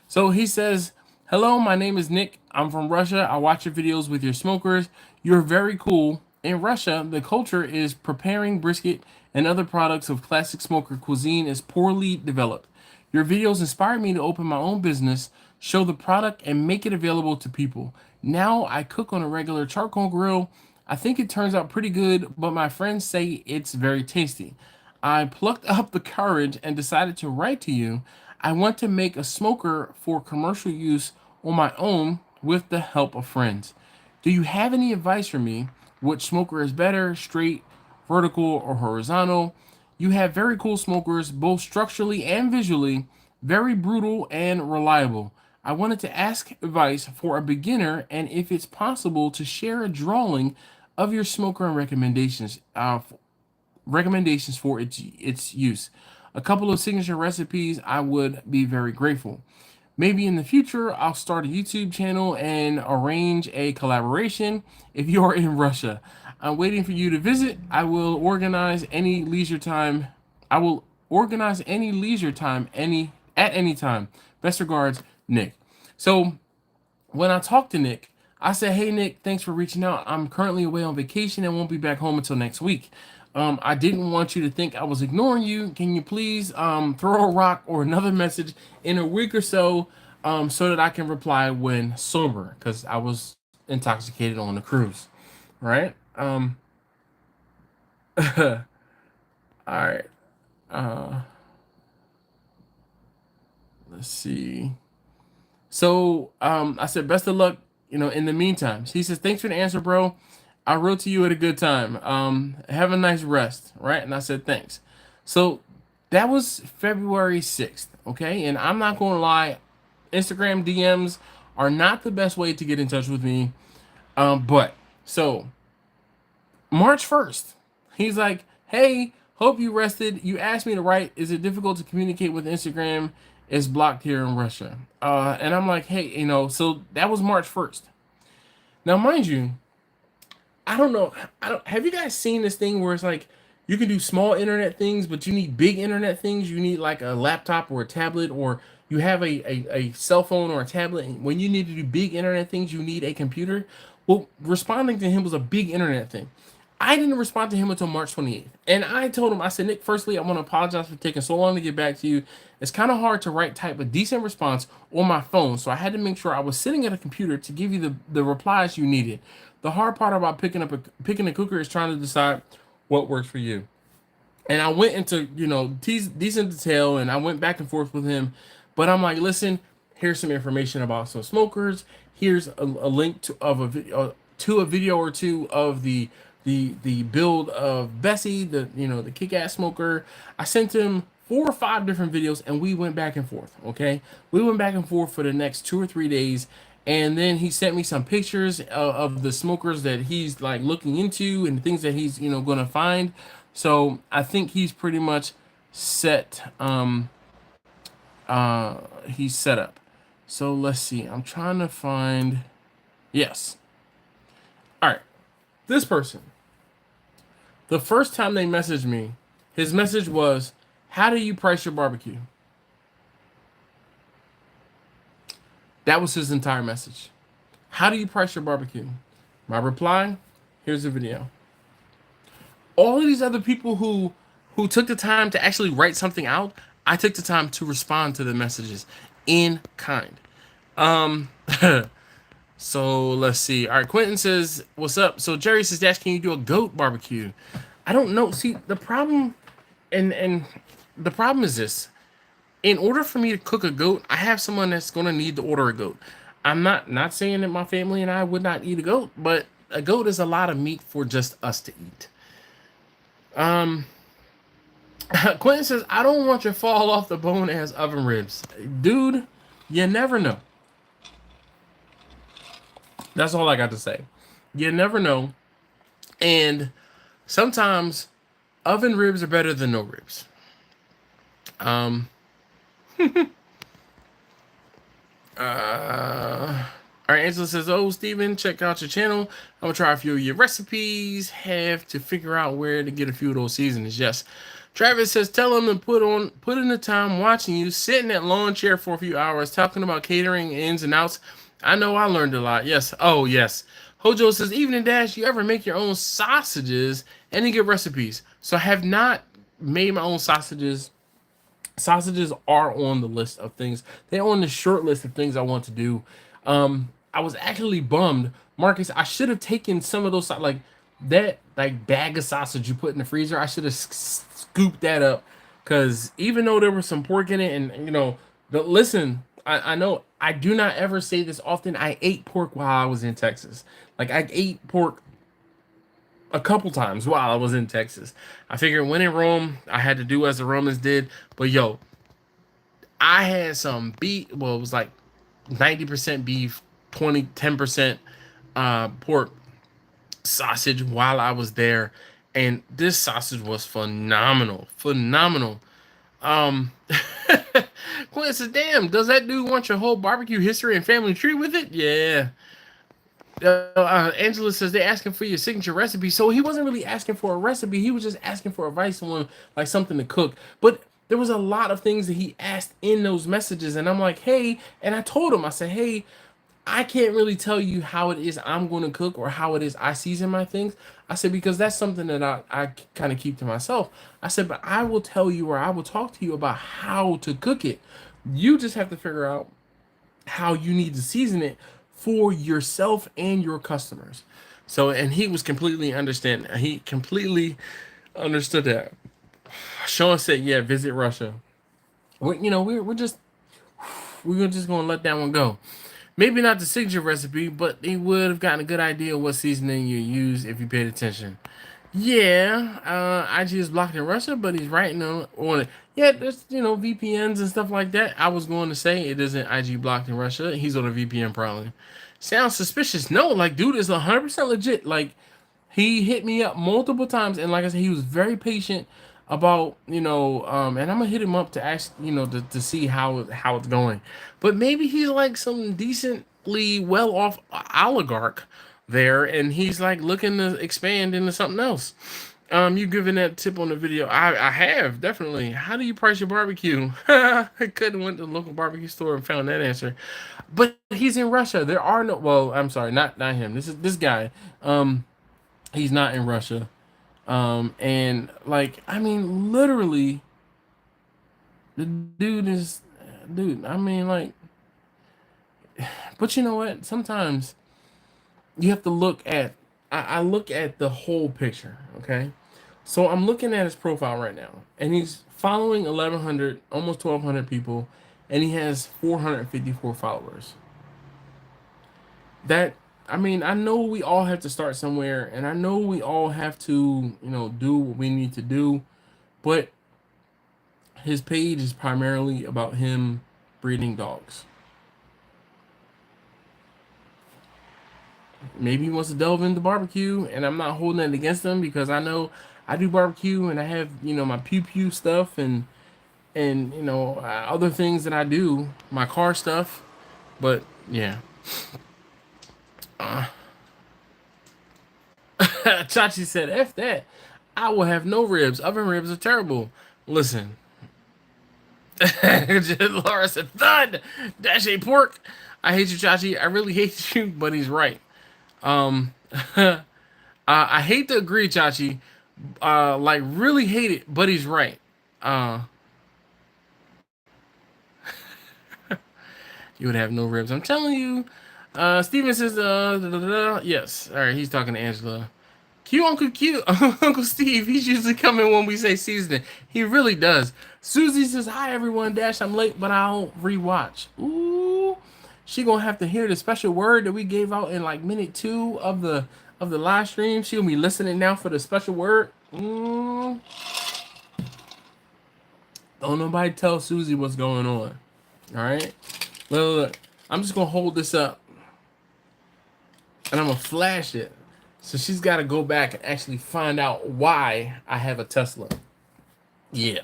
So he says, "Hello, my name is Nick. I'm from Russia. I watch your videos with your smokers. You're very cool. In Russia, the culture is preparing brisket and other products of classic smoker cuisine is poorly developed. Your videos inspired me to open my own business, show the product, and make it available to people. Now I cook on a regular charcoal grill. I think it turns out pretty good, but my friends say it's very tasty. I plucked up the courage and decided to write to you. I want to make a smoker for commercial use on my own with the help of friends. Do you have any advice for me? Which smoker is better, straight, vertical, or horizontal? You have very cool smokers, both structurally and visually, very brutal and reliable. I wanted to ask advice for a beginner and if it's possible to share a drawing of your smoker and recommendations for its use. A couple of signature recipes, I would be very grateful. Maybe in the future, I'll start a YouTube channel and arrange a collaboration if you are in Russia. I'm waiting for you to visit. I will organize any leisure time. I will organize any leisure time at any time. Best regards, Nick. So when I talked to Nick, I said, "Hey Nick, thanks for reaching out. I'm currently away on vacation and won't be back home until next week. I didn't want you to think I was ignoring you. Can you please throw a rock or another message in a week or so that I can reply when sober? Because I was intoxicated on the cruise, right? All right. Uh, let's see. So I said, best of luck, in the meantime. He says, thanks for the answer, bro. I wrote to you at a good time. Have a nice rest, right? And I said, thanks. So that was February 6th, okay? And I'm not going to lie, Instagram DMs are not the best way to get in touch with me. But so March 1st, he's like, hey, hope you rested. You asked me to write. Is it difficult to communicate with Instagram? It's blocked here in Russia. And I'm like, hey, so that was March 1st. Now, mind you, I don't know. Have you guys seen this thing where it's like you can do small internet things, but you need big internet things? You need like a laptop or a tablet, or you have a cell phone or a tablet. And when you need to do big internet things, you need a computer. Well, responding to him was a big internet thing. I didn't respond to him until March 28th. And I told him, I said, Nick, firstly, I want to apologize for taking so long to get back to you. It's kind of hard to type a decent response on my phone. So I had to make sure I was sitting at a computer to give you the replies you needed. The hard part about picking a cooker is trying to decide what works for you. And I went into, decent detail and I went back and forth with him. But I'm like, listen, here's some information about some smokers. Here's a link to a video or two of the build of Bessie, the kick-ass smoker. I sent him 4 or 5 different videos and we went back and forth. Okay, we went back and forth for the next 2 or 3 days, and then he sent me some pictures of the smokers that he's like looking into and things that he's going to find. So I think he's pretty much set. He's set up. So let's see. I'm trying to find. Yes. All right. This person. The first time they messaged me, his message was, how do you price your barbecue? That was his entire message. How do you price your barbecue? My reply, here's the video. All of these other people who took the time to actually write something out, I took the time to respond to the messages in kind. So let's see. All right, Quentin says, what's up? So Jerry says, Dash, can you do a goat barbecue? I don't know. See, the problem, and the problem is this. In order for me to cook a goat, I have someone that's going to need to order a goat. I'm not saying that my family and I would not eat a goat, but a goat is a lot of meat for just us to eat. Quentin says, I don't want your fall off the bone as oven ribs. Dude, you never know. That's all I got to say. You never know. And sometimes oven ribs are better than no ribs. All right, Angela says, oh, Steven, check out your channel. I'm going to try a few of your recipes. Have to figure out where to get a few of those seasonings. Yes. Travis says, tell him to put in the time watching you, sit in that lawn chair for a few hours, talking about catering ins and outs. I know I learned a lot. Yes. Oh, yes. Hojo says, evening Dash, you ever make your own sausages? Any good recipes? So I have not made my own sausages. Sausages are on the list of things. They're on the short list of things I want to do. I was actually bummed, Marcus. I should have taken some of those, like that like bag of sausage you put in the freezer. I should have scooped that up, because even though there was some pork in it, and listen, I know I do not ever say this often. I ate pork while I was in Texas. Like, I ate pork a couple times while I was in Texas. I figured when in Rome, I had to do as the Romans did. But yo, I had some beef. Well, it was like 90% beef, 10% pork sausage while I was there, and this sausage was phenomenal, phenomenal. Um, Quinn says, "Damn, does that dude want your whole barbecue history and family tree with it?" Yeah. Angela says they're asking for your signature recipe, so he wasn't really asking for a recipe. He was just asking for advice on like something to cook. But there was a lot of things that he asked in those messages, and I'm like, hey, and I told him, I said, hey, I can't really tell you how it is I'm going to cook or how it is I season my things. I said, because that's something that I kind of keep to myself. I said, but I will tell you, or I will talk to you about how to cook it. You just have to figure out how you need to season it for yourself and your customers. So, and he was completely understand. He completely understood that. Sean said, yeah, visit Russia. We're just gonna let that one go. Maybe not the signature recipe, but they would have gotten a good idea of what seasoning you use if you paid attention. Yeah, IG is blocked in Russia, but he's writing on it. Yeah, there's VPNs and stuff like that. I was going to say it isn't IG blocked in Russia. He's on a VPN probably. Sounds suspicious. No, like, dude is 100% legit. Like, he hit me up multiple times, and like I said, he was very patient about and I'm gonna hit him up to ask to see how it's going. But maybe he's like some decently well off oligarch there, and he's like looking to expand into something else. You giving that tip on the video? I have, definitely. How do you price your barbecue? I couldn't went to the local barbecue store and found that answer. But he's in Russia. There are no. Well, I'm sorry, not him. This guy. He's not in Russia. And like, I mean, literally, the dude. I mean, like, but you know what? Sometimes you have to look at. I look at the whole picture. Okay, so I'm looking at his profile right now, and he's following 1,100, almost 1,200 people, and he has 454 followers. That, I mean, I know we all have to start somewhere, and I know we all have to, do what we need to do, but his page is primarily about him breeding dogs. Maybe he wants to delve into barbecue, and I'm not holding it against him, because I know I do barbecue, and I have, my pew pew stuff, and other things that I do, my car stuff, but yeah. Chachi said, F that. I will have no ribs. Oven ribs are terrible. Listen. Laura said, thud! Dash a pork. I hate you, Chachi. I really hate you, but he's right. I hate to agree, Chachi. Like, really hate it, but he's right. You would have no ribs. I'm telling you. Steven says, yes. All right, he's talking to Angela. Uncle Q, Uncle Steve, he's usually coming when we say seasoning. He really does. Susie says, hi, everyone. Dash, I'm late, but I'll rewatch. Ooh. She gonna have to hear the special word that we gave out in like minute 2 of the live stream. She'll be listening now for the special word. Don't nobody tell Susie what's going on. All right? Look. I'm just gonna hold this up, and I'm gonna flash it. So she's got to go back and actually find out why I have a Tesla. Yeah.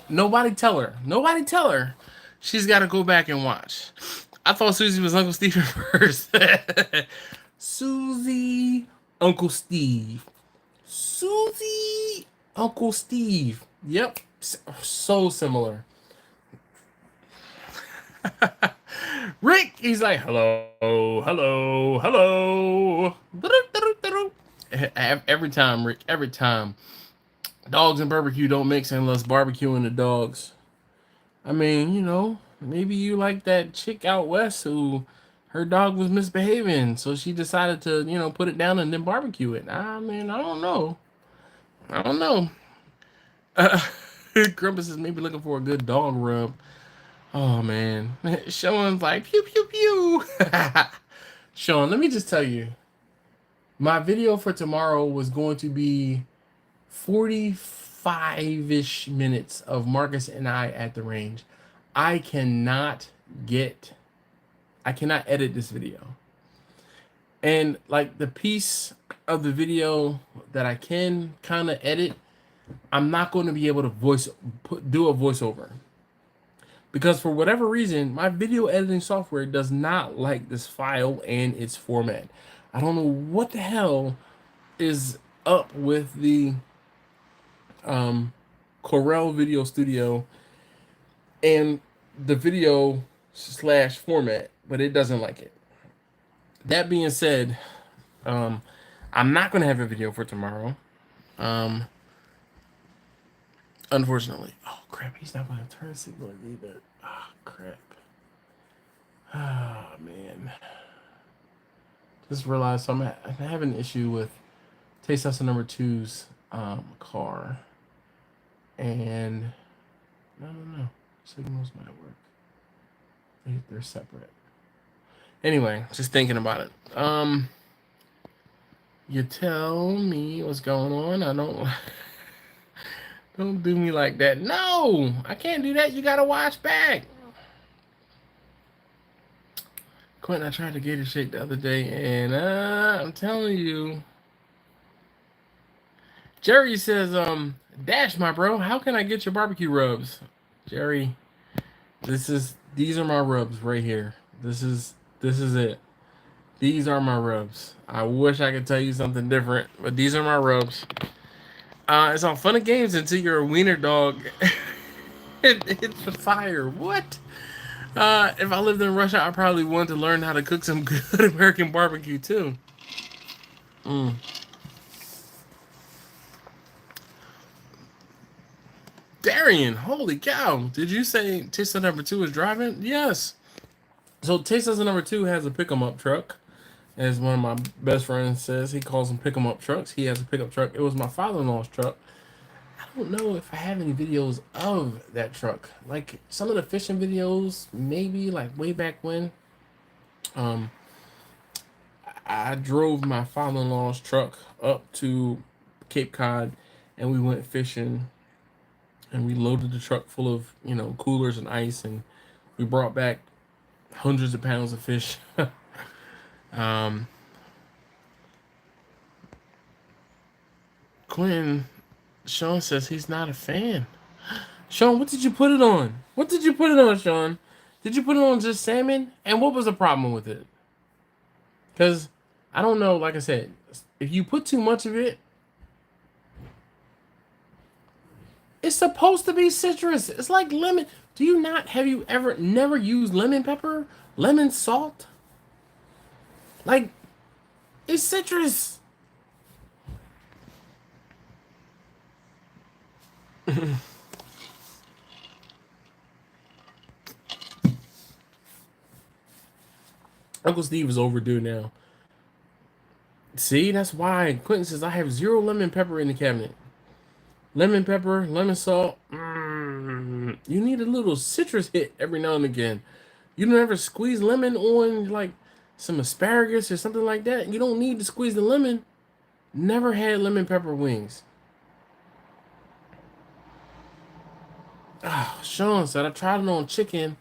Nobody tell her. Nobody tell her. She's got to go back and watch. I thought Susie was Uncle Steve first. Susie, Uncle Steve. Susie, Uncle Steve. Yep. So similar. Rick, he's like, hello, hello, hello. Every time, Rick, every time. Dogs and barbecue don't mix unless barbecuing the dogs. I mean, maybe you like that chick out west who her dog was misbehaving, so she decided to, you know, put it down and then barbecue it. I mean, I don't know. I don't know. Uh, Grumpus is maybe looking for a good dog rub. Oh man, Sean's like pew pew pew. Sean, let me just tell you, my video for tomorrow was going to be 45-ish minutes of Marcus and I at the range. I cannot edit this video. And like the piece of the video that I can kind of edit, I'm not going to be able to do a voiceover. Because for whatever reason, my video editing software does not like this file and its format. I don't know what the hell is up with the Corel Video Studio and the video / format, but it doesn't like it. That being said, I'm not going to have a video for tomorrow. Unfortunately. Oh, crap. He's not going to turn signal either. Ah, crap. Ah, man. Just realized I'm having an issue with Taste Tester number 2's car. And no. Signals might work. They're separate. Anyway, just thinking about it. You tell me what's going on. I don't don't do me like that. No, I can't do that. You gotta watch back. Quentin, I tried to get a shake the other day, and I'm telling you. Jerry says, Dash, my bro, how can I get your barbecue rubs? Jerry, these are my rubs right here. This is it. These are my rubs. I wish I could tell you something different, but these are my rubs. It's all fun and games until you're a wiener dog. It's the fire. What? If I lived in Russia, I probably wanted to learn how to cook some good American barbecue too. Darian, holy cow. Did you say Tista number 2 is driving? Yes. So Tista number 2 has a pick-em-up truck. As one of my best friends says, he calls them pick-em-up trucks. He has a pickup truck. It was my father-in-law's truck. I don't know if I have any videos of that truck. Like some of the fishing videos, maybe like way back when. I drove my father-in-law's truck up to Cape Cod and we went fishing. And we loaded the truck full of, you know, coolers and ice, and we brought back hundreds of pounds of fish. Quinn, Sean says he's not a fan. Sean, what did you put it on? What did you put it on, Sean? Did you put it on just salmon? And what was the problem with it? Because, I don't know, like I said, if you put too much of it, it's supposed to be citrus. It's like lemon. Have you ever never used lemon pepper? Lemon salt? Like, it's citrus. Uncle Steve is overdue now. See, that's why Quentin says I have 0 lemon pepper in the cabinet. Lemon pepper, lemon salt. You need a little citrus hit every now and again. You don't ever squeeze lemon on like some asparagus or something like that. You don't need to squeeze the lemon. Never had lemon pepper wings. Oh, Sean said I tried it on chicken.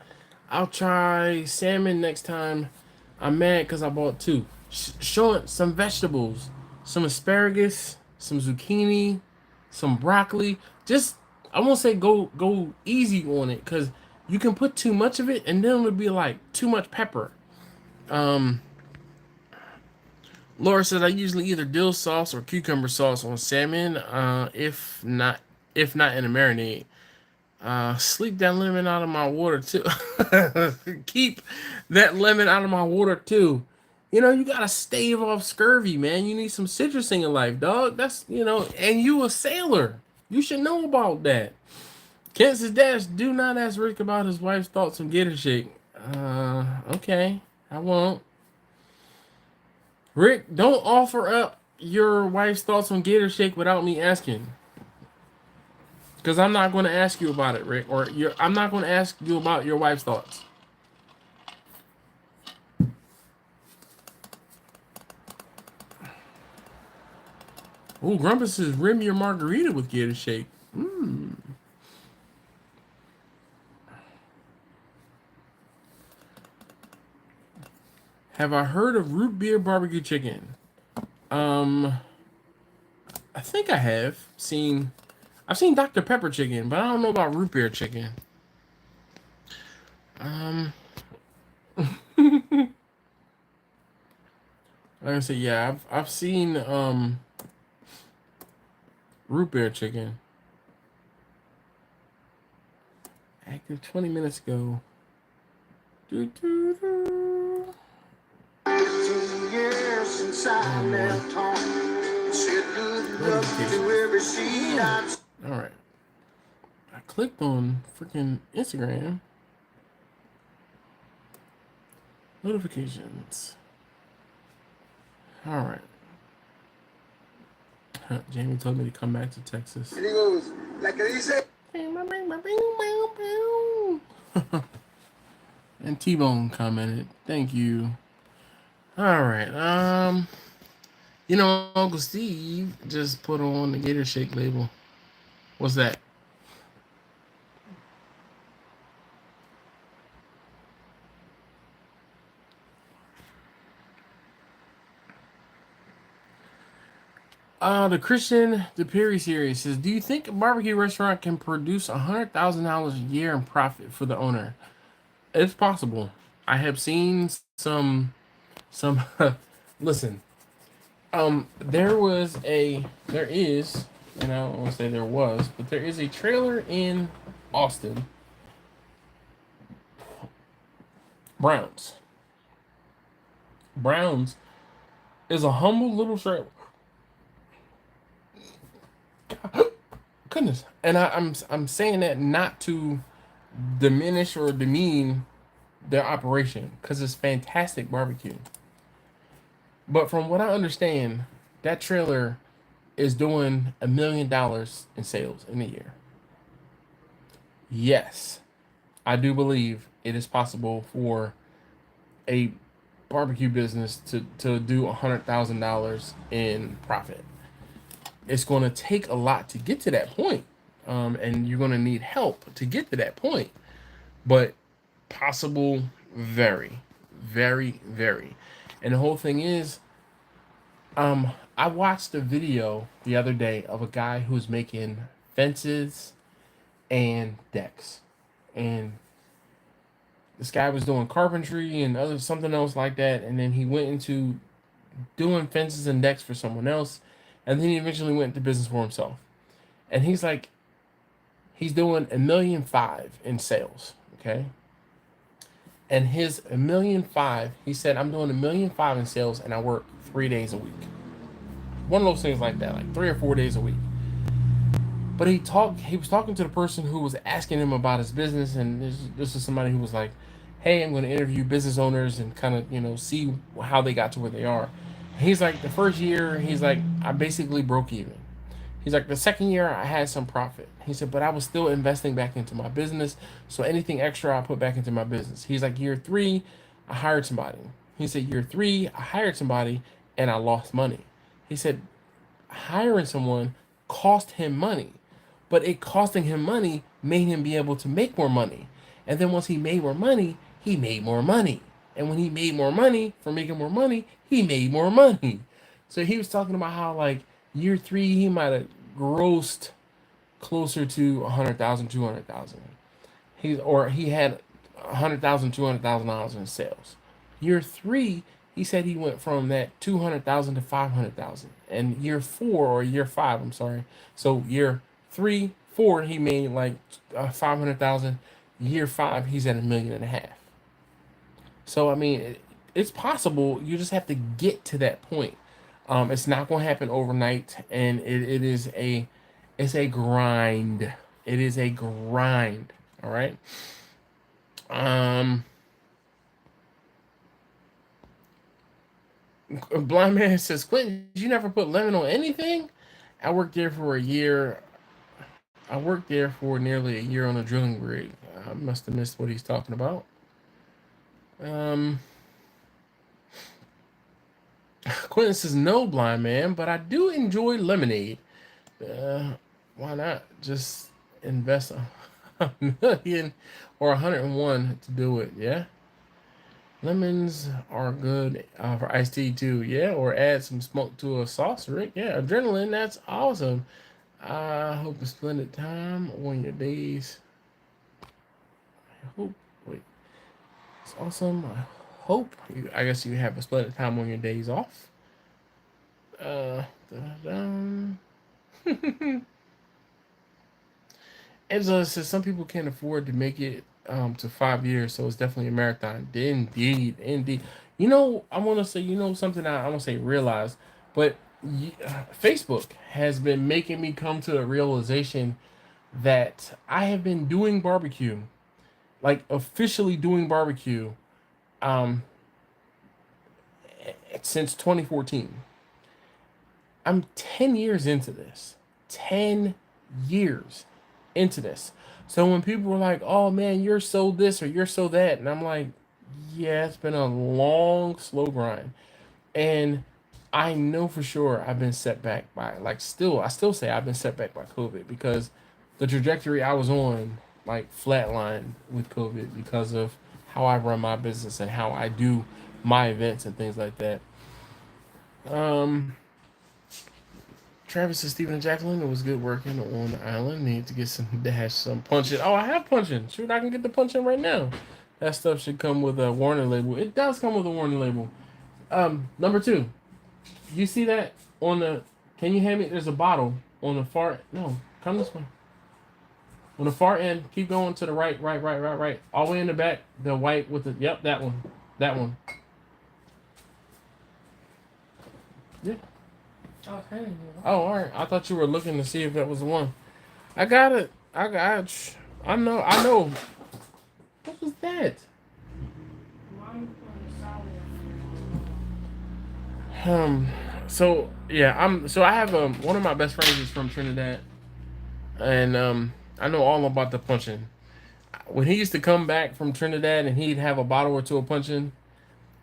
I'll try salmon next time. I'm mad because I bought 2. Sean, some vegetables, some asparagus, some zucchini, some broccoli. Just, I won't say go easy on it because you can put too much of it and then it'll be like too much pepper. Laura said I usually either dill sauce or cucumber sauce on salmon. If not in a marinade. Sleep that lemon out of my water too. Keep that lemon out of my water too. You know, you gotta stave off scurvy, man. You need some citrus in your life, dog. That's, you know, and you a sailor. You should know about that. Kent says, Dash, do not ask Rick about his wife's thoughts on Gator Shake. Okay. I won't. Rick, don't offer up your wife's thoughts on Gator Shake without me asking. Because I'm not going to ask you about it, Rick. I'm not going to ask you about your wife's thoughts. Oh, Grumpus says rim your margarita with Gator Shake. Mmm. Have I heard of root beer barbecue chicken? I think I have seen. I've seen Dr. Pepper chicken, but I don't know about root beer chicken. Like I said, yeah, I've seen root beer chicken. Active 20 minutes ago. Doo, doo, doo. 15 years since I left home. Said good luck to every seed I've... All right. I clicked on freaking Instagram. Notifications. All right. Jamie told me to come back to Texas. And he goes, like he said. And T-Bone commented, "Thank you." All right. You know, Uncle Steve just put on the Gator Shake label. What's that? The Christian DePerry series says, "Do you think a barbecue restaurant can produce $100,000 a year in profit for the owner?" It's possible. I have seen some. Listen, there is, and I don't want to say there was, but there is a trailer in Austin. Browns is a humble little trailer. Goodness, and I'm saying that not to diminish or demean their operation, because it's fantastic barbecue. But from what I understand, that trailer is doing $1 million in sales in a year. Yes, I do believe it is possible for a barbecue business to do $100,000 in profit. It's going to take a lot to get to that point, and you're going to need help to get to that point. But possible, very, very, very. And the whole thing is, I watched a video the other day of a guy who's making fences and decks, and this guy was doing carpentry and other something else like that, and then he went into doing fences and decks for someone else, and then he eventually went into business for himself. And he's like, he's doing $1.5 million in sales, okay? And his $1.5 million, he said, "I'm doing $1.5 million in sales, and I work 3 days a week." One of those things like that, like 3 or 4 days a week. But he was talking to the person who was asking him about his business, and this is somebody who was like, "Hey, I'm going to interview business owners and kind of, see how they got to where they are." And he's like, the first year, he's like, "I basically broke even." He's like, the second year, I had some profit. He said, "But I was still investing back into my business, so anything extra I put back into my business." He's like, "Year 3, I hired somebody." He said, "Year 3, I hired somebody, and I lost money." He said, hiring someone cost him money, but it costing him money made him be able to make more money. And then once he made more money, he made more money. And when he made more money from making more money, he made more money. So he was talking about how, like, year 3, he might have grossed closer to 100,000, 200,000. He had 100,000, 200,000 dollars in sales. Year 3, he said he went from that 200,000 to 500,000. And year 4 or year 5, I'm sorry. So year 3, 4, he made like 500,000. Year 5, he's at $1.5 million. So I mean, it's possible. You just have to get to that point. It's not going to happen overnight, and it's a grind. It is a grind. All right. Blind man says, Quentin, you never put lemon on anything? I worked there for a year. I worked there for nearly a year on a drilling rig. I must have missed what he's talking about. Um, Quentin says, no, blind man, but I do enjoy lemonade. Uh, why not just invest a million or 101 to do it? Yeah. Lemons are good for iced tea too. Yeah, or add some smoke to a sauce, Rick. Yeah, adrenaline. That's awesome. I hope a splendid time on your days. I hope. Wait, it's awesome. I hope. I guess you have a splendid time on your days off. Da-da-dum. Angela says some people can't afford to make it to 5 years, so it's definitely a marathon. Indeed, indeed. I want to say, something I want to say realize, but Facebook has been making me come to a realization that I have been doing barbecue, like officially doing barbecue, um, since 2014. I'm 10 years into this. 10 years into this. So when people were like, "Oh man, you're so this or you're so that," and I'm like, "Yeah, it's been a long, slow grind." And I know for sure I've been set back by I still say I've been set back by COVID because the trajectory I was on like flatlined with COVID because of how I run my business and how I do my events and things like that. Um, Travis and Stephen and Jacqueline, it was good working on the island. Need to get some punching. Oh, I have punching. Shoot, I can get the punching right now. That stuff should come with a warning label. It does come with a warning label. Number two, you see that on the? Can you hand me? There's a bottle on the far. No, come this way. On the far end, keep going to the right, right. All the way in the back, the white with the. Yep, that one. That one. Yeah. Okay. Oh, all right. I thought you were looking to see if that was the one. I got it. I got. I know. I know. What was that? Um. So yeah, I'm. So I have one of my best friends is from Trinidad, and I know all about the punching. When he used to come back from Trinidad and he'd have a bottle or two of punching,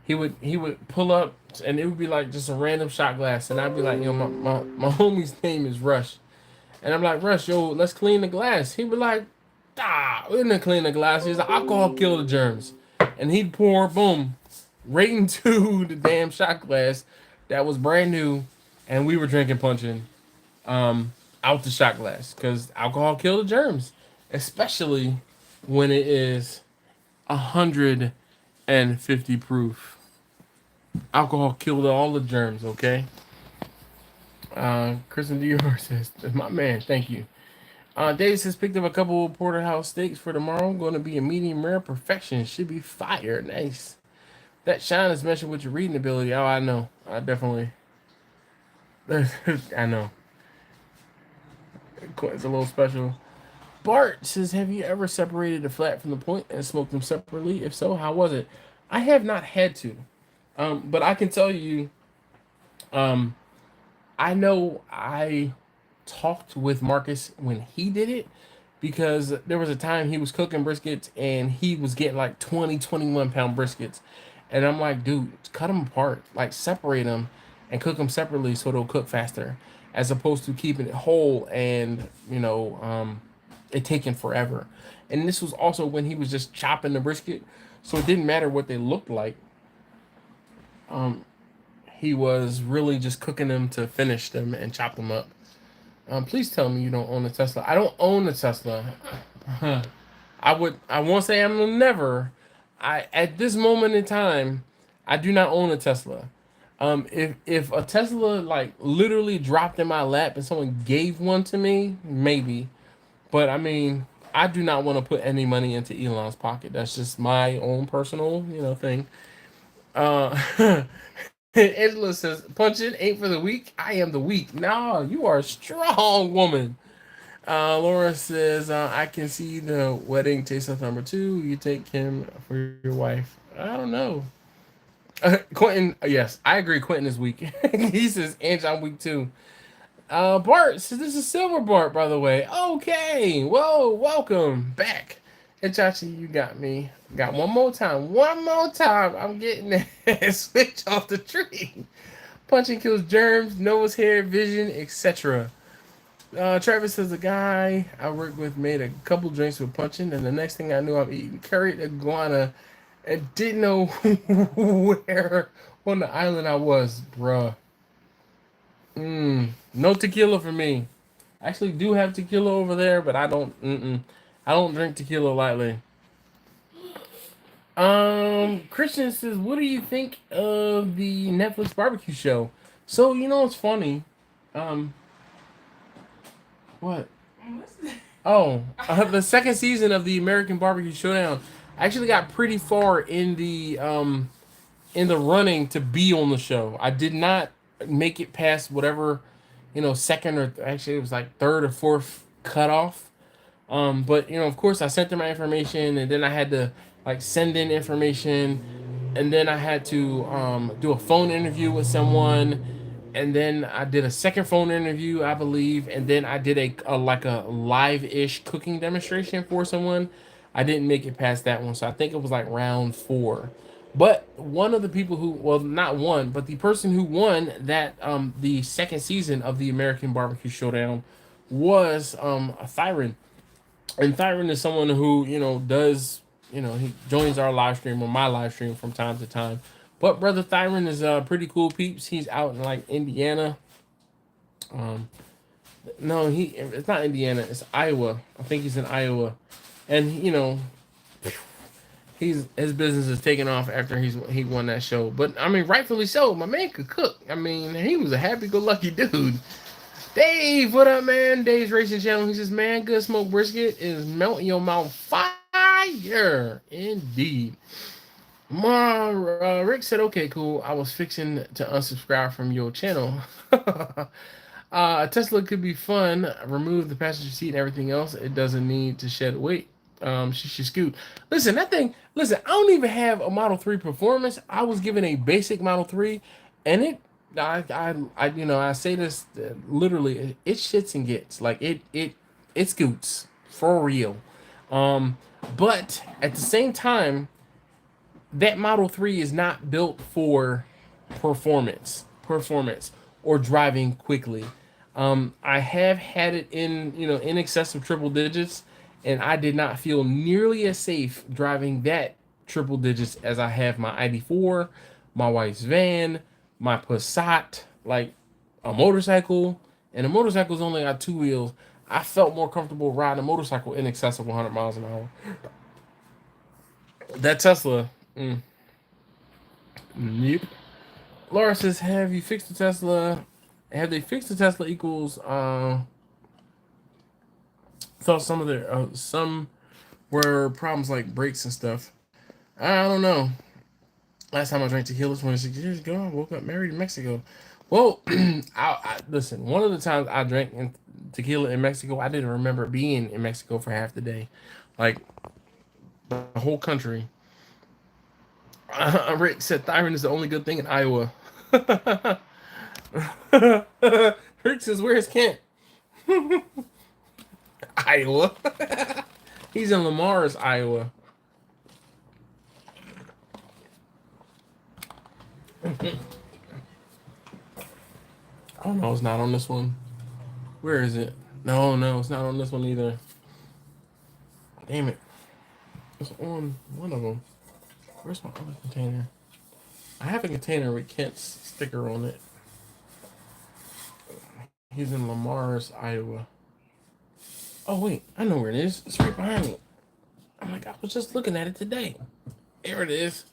he would pull up and it would be like just a random shot glass, and I'd be like, my homie's name is Rush, and I'm like, Rush, yo, let's clean the glass. He'd be like, we're gonna clean the glass. He's like, alcohol kill the germs, and he'd pour, boom, right into the damn shot glass that was brand new, and we were drinking punching, out the shot glass because alcohol kill the germs, especially when it is 150 proof. Alcohol killed all the germs. Okay. Kristen Dior says, "My man, thank you." Davis has picked up a couple of porterhouse steaks for tomorrow. Going to be a medium rare perfection. Should be fire. Nice. That shine is mentioned with your reading ability. Oh, I know. I definitely. I know. It's a little special. Bart says, "Have you ever separated the flat from the point and smoked them separately? If so, how was it?" I have not had to, but I can tell you, um, I know I talked with Marcus when he did it because there was a time he was cooking briskets and he was getting like 20, 21 pound briskets. And I'm like, dude, cut them apart, like separate them and cook them separately so they'll cook faster as opposed to keeping it whole and, it taking forever. And this was also when he was just chopping the brisket. So it didn't matter what they looked like. Um, he was really just cooking them to finish them and chop them up. Please tell me you don't own a Tesla. I don't own a Tesla. I won't say I'm never. At this moment in time, I do not own a Tesla. If a Tesla like literally dropped in my lap and someone gave one to me, maybe. But I mean, I do not want to put any money into Elon's pocket. That's just my own personal, thing. Uh, Angela says, "Punching ain't for the weak. I am the weak." No, you are a strong woman. Laura says, "I can see the wedding taste of number two. You take him for your wife." I don't know. Quentin, yes, I agree. Quentin is weak. He says, "Ange, I'm weak too." Bart says, "This is Silver Bart, by the way." Okay, whoa, welcome back. And Chachi, you got me. Got one more time. One more time. I'm getting that switch off the tree. Punching kills germs, nose hair, vision, etc. Travis says, "The guy I worked with made a couple drinks with punching, and the next thing I knew, I'm eating curried iguana and didn't know where on the island I was, bruh. No tequila for me. I actually do have tequila over there, but I don't. I don't drink tequila lightly. Christian says, "What do you think of the Netflix barbecue show?" So you know, it's funny. Um, what? Oh, the second season of the American Barbecue Showdown. I actually got pretty far in the running to be on the show. I did not make it past whatever, second or actually it was like third or fourth cutoff. But of course, I sent them my information, and then I had to like send in information, and then I had to do a phone interview with someone, and then I did a second phone interview, I believe, and then I did a like a live-ish cooking demonstration for someone. I didn't make it past that one, so I think it was like round four. But one of the people who, well, not one, but the person who won that the second season of the American Barbecue Showdown was a Thyron. And Thyron is someone who does he joins our live stream or my live stream from time to time. But brother Thyron is pretty cool peeps. He's out in like Indiana. Um, no, it's not Indiana. It's Iowa. I think he's in Iowa, and his business is taking off after he won that show. But I mean, rightfully so. My man could cook. I mean, he was a happy-go-lucky dude. Dave, what up, man? Dave's Racing Channel. He says, "Man, good smoked brisket is melting your mouth fire." Indeed. Rick said, "Okay, cool. I was fixing to unsubscribe from your channel." Tesla could be fun. Remove the passenger seat and everything else. It doesn't need to shed weight. She should scoot. Listen, that thing. Listen, I don't even have a Model 3 Performance. I was given a basic Model 3, and I say this literally. It shits and gets like it scoots for real. Um, but at the same time, that Model 3 is not built for performance or driving quickly. I have had it in excess of triple digits, and I did not feel nearly as safe driving that triple digits as I have my ID4, my wife's van, my Passat, like a motorcycle, and a motorcycle's only got two wheels. I felt more comfortable riding a motorcycle in excess of 100 miles an hour. That Tesla, yep. Laura says, "Have you fixed the Tesla? Have they fixed the Tesla equals?" Thought some were problems like brakes and stuff. I don't know. Last time I drank tequila was 26 years ago. I woke up married in Mexico. Well, listen. One of the times I drank tequila in Mexico, I didn't remember being in Mexico for half the day, like the whole country. Rick said Thyron is the only good thing in Iowa. Rick says, "Where's Kent?" Iowa. He's in Lamar's, Iowa. Oh no, it's not on this one. Where is it? No, it's not on this one either. Damn it. It's on one of them. Where's my other container? I have a container with Kent's sticker on it. He's in Lamar's, Iowa. Oh wait, I know where it is. It's right behind me. I'm like, I was just looking at it today. There it is.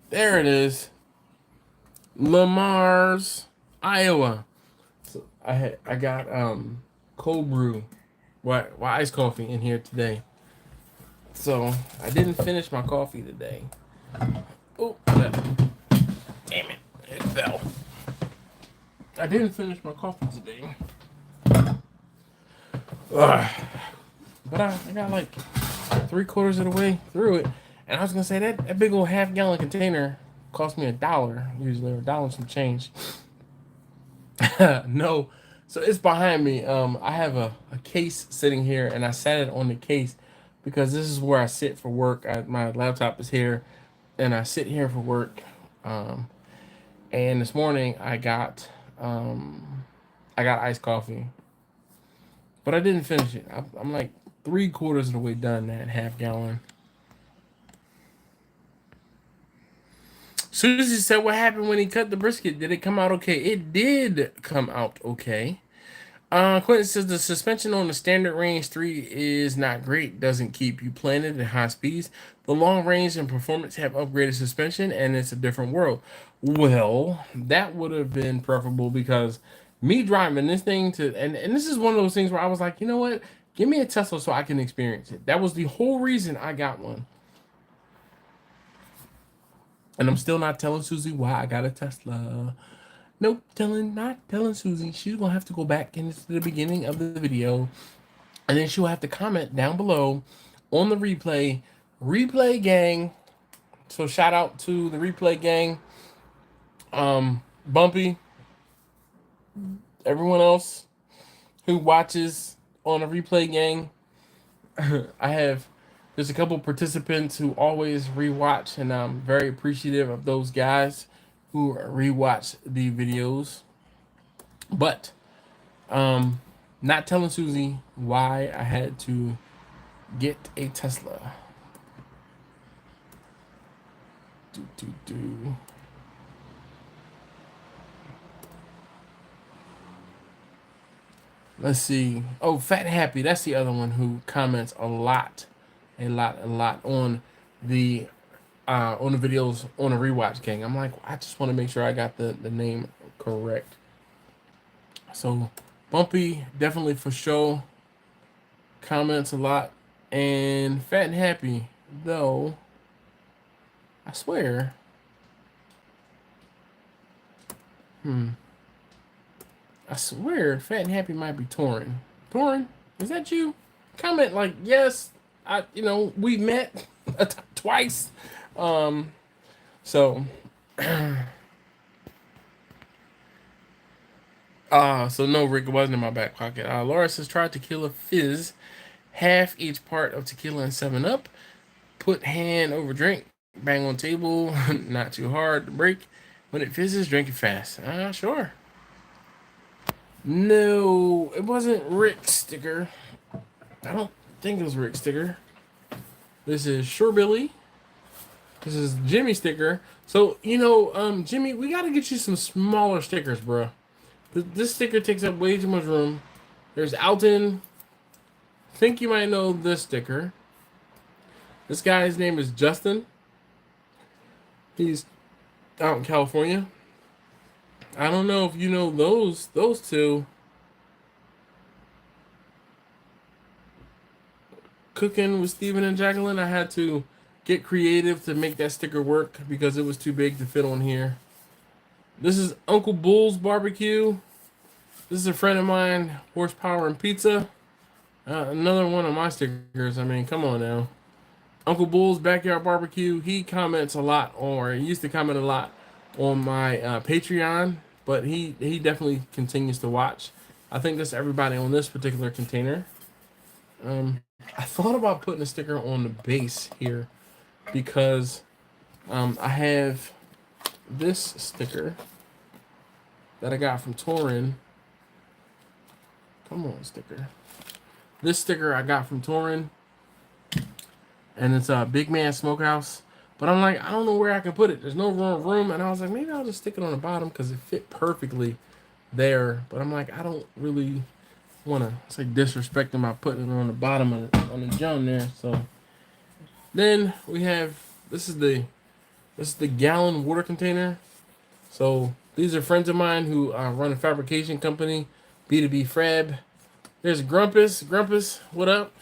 There it is. Lamar's, Iowa. So I got cold brew, iced coffee in here today. So I didn't finish my coffee today. Oh, damn it! It fell. I didn't finish my coffee today. But I got like 3/4 of the way through it. And I was gonna say that big old half-gallon container cost me $1 usually, or $1 and some change. No, so it's behind me. I have a case sitting here, and I sat it on the case because this is where I sit for work. My laptop is here, and I sit here for work. Um, and this morning I got iced coffee, but I didn't finish it. I'm like 3/4 of the way done that half-gallon. Susie said, "What happened when he cut the brisket? Did it come out okay?" It did come out okay. Quentin says the suspension on the standard range 3 is not great. Doesn't keep you planted at high speeds. The long range and performance have upgraded suspension, and it's a different world. Well, that would have been preferable because me driving this thing and this is one of those things where I was like, you know what? Give me a Tesla so I can experience it. That was the whole reason I got one. And I'm still not telling Susie why I got a Tesla. Nope, not telling Susie. She's gonna have to go back into the beginning of the video, and then she'll have to comment down below on the replay. Replay gang. So shout out to the replay gang. Bumpy. Everyone else who watches on the replay gang. There's a couple participants who always rewatch, and I'm very appreciative of those guys who rewatch the videos. But not telling Susie why I had to get a Tesla. Let's see. Oh, Fat Happy. That's the other one who comments a lot on the videos on the rewatch gang. I'm like, I just want to make sure I got the name correct. So Bumpy definitely for sure comments a lot, and Fat and Happy though, I swear. I swear Fat and Happy might be Torin. Torin, is that you? Comment like yes. We met twice. So so no, Rick, it wasn't in my back pocket. Laura says try tequila fizz. Half each part of tequila and 7-Up. Put hand over drink. Bang on table. Not too hard to break. When it fizzes, drink it fast. Sure. No, it wasn't Rick's sticker. I don't think it was Rick's sticker. This is Sure Billy. This is Jimmy's sticker. So, Jimmy, we got to get you some smaller stickers, bro. This sticker takes up way too much room. There's Alton. I think you might know this sticker. This guy's name is Justin. He's out in California. I don't know if you know those two. Cooking with Steven and Jacqueline. I had to get creative to make that sticker work because it was too big to fit on here. This is Uncle Bull's Barbecue. This is a friend of mine, Horsepower and Pizza. Another one of my stickers. I mean, come on now. Uncle Bull's Backyard Barbecue. He comments a lot, or he used to comment a lot on my Patreon, but he definitely continues to watch. I think that's everybody on this particular container. I thought about putting a sticker on the base here because I have this sticker that I got from Torin. Come on, sticker. This sticker I got from Torin, and it's a Big Man Smokehouse. But I'm like, I don't know where I can put it. There's no room, and I was like, maybe I'll just stick it on the bottom because it fit perfectly there. But I'm like, I don't really want to say disrespecting by putting it on the bottom of on the jump there. So then we have this is the gallon water container. So these are friends of mine who run a fabrication company, B2B Frab. There's Grumpus, what up?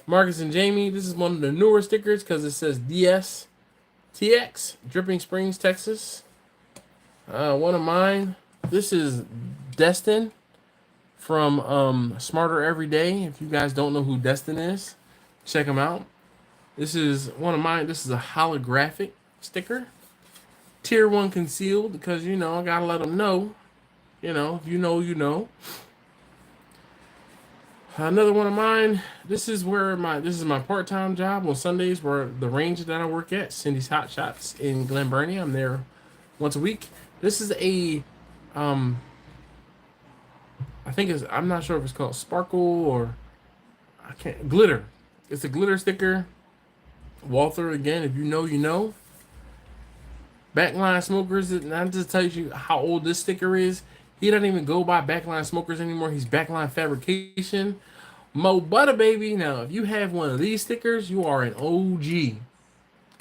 Marcus and Jamie. This is one of the newer stickers because it says DSTX, Dripping Springs, Texas. One of mine. This is Destin from Smarter Every Day. If you guys don't know who Destin is, check him out. This is one of mine. This is a holographic sticker. Tier 1 concealed because, you know, I gotta let them know. You know, you know, you know. Another one of mine. This is my part-time job on Sundays, where the range that I work at, Cindy's Hot Shots in Glen Burnie. I'm there once a week. This is a, I think I'm not sure if it's called sparkle or glitter. It's a glitter sticker. Walther again. If you know, you know. Backline Smokers. And I just tell you how old this sticker is. He doesn't even go by Backline Smokers anymore. He's Backline Fabrication. Mo Butter Baby. Now, if you have one of these stickers, you are an OG.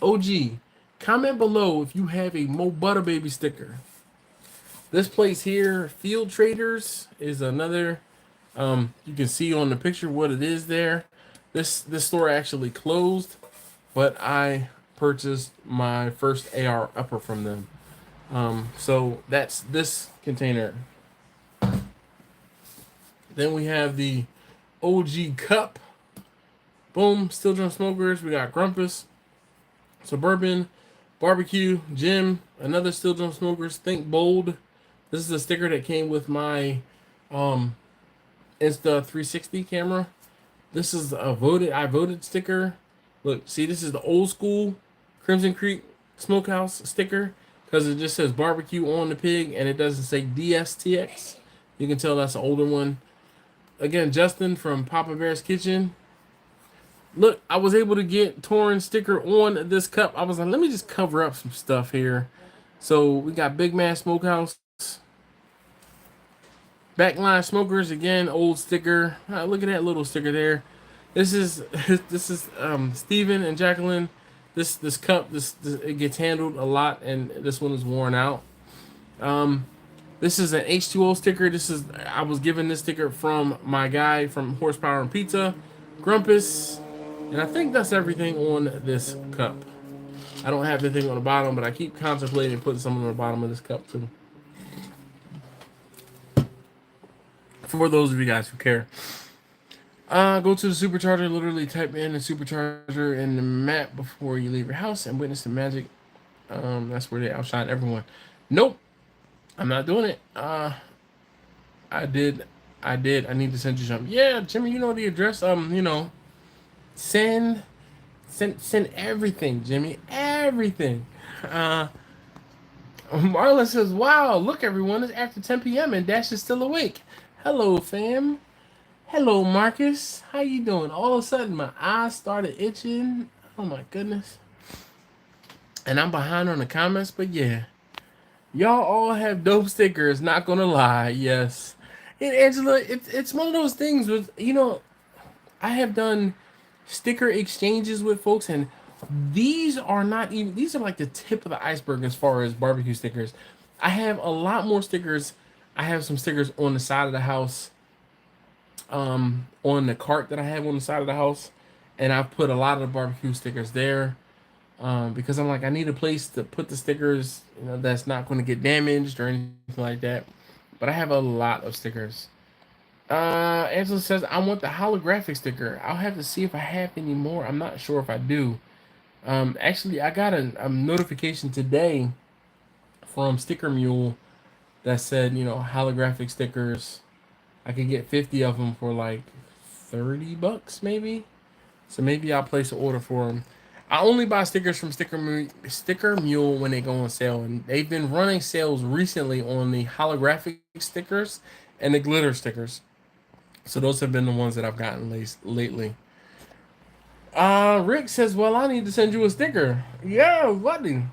OG. Comment below if you have a Mo Butter Baby sticker. This place here, Field Traders, is another. You can see on the picture what it is there. This store actually closed, but I purchased my first AR upper from them. So that's this container. Then we have the OG cup. Boom, Steel Drum Smokers. We got Grumpus, Suburban, Barbecue, Jim, another Steel Drum Smokers. Think Bold. This is a sticker that came with my Insta 360 camera. This is a voted sticker. Look, see, this is the old school Crimson Creek Smokehouse sticker because it just says barbecue on the pig and it doesn't say DSTX. You can tell that's an older one. Again, Justin from Papa Bear's Kitchen. Look, I was able to get Torrance sticker on this cup. I was like, let me just cover up some stuff here. So we got Big Man Smokehouse. Backline Smokers, again, old sticker. Look at that little sticker there. This is Steven and Jacqueline. This cup, it gets handled a lot, and this one is worn out. This is an H2O sticker. I was given this sticker from my guy from Horsepower and Pizza, Grumpus, and I think that's everything on this cup. I don't have anything on the bottom, but I keep contemplating putting something on the bottom of this cup too. For those of you guys who care. Go to the supercharger, literally type in the supercharger in the map before you leave your house and witness the magic. That's where they outshine everyone. Nope, I'm not doing it. I did. I need to send you something. Yeah, Jimmy, you know the address. You know, send everything, Jimmy, everything. Marlon says, wow, look everyone, it's after 10 p.m. and Dash is still awake. Hello, fam. Hello, Marcus. How you doing? All of a sudden, my eyes started itching. Oh, my goodness. And I'm behind on the comments, but yeah. Y'all all have dope stickers, not gonna lie. Yes. And Angela, it's one of those things with, you know, I have done sticker exchanges with folks, and these are like the tip of the iceberg as far as barbecue stickers. I have a lot more stickers. I have some stickers on the side of the house, on the cart that I have on the side of the house, and I've put a lot of the barbecue stickers there, because I'm like, I need a place to put the stickers, you know, that's not going to get damaged or anything like that. But I have a lot of stickers. Angela says, I want the holographic sticker. I'll have to see if I have any more. I'm not sure if I do. Actually, I got a notification today from Sticker Mule that said, you know, holographic stickers. I could get 50 of them for like $30 maybe. So maybe I'll place an order for them. I only buy stickers from Sticker Mule when they go on sale, and they've been running sales recently on the holographic stickers and the glitter stickers. So those have been the ones that I've gotten lately. Rick says, well, I need to send you a sticker. Yeah, buddy.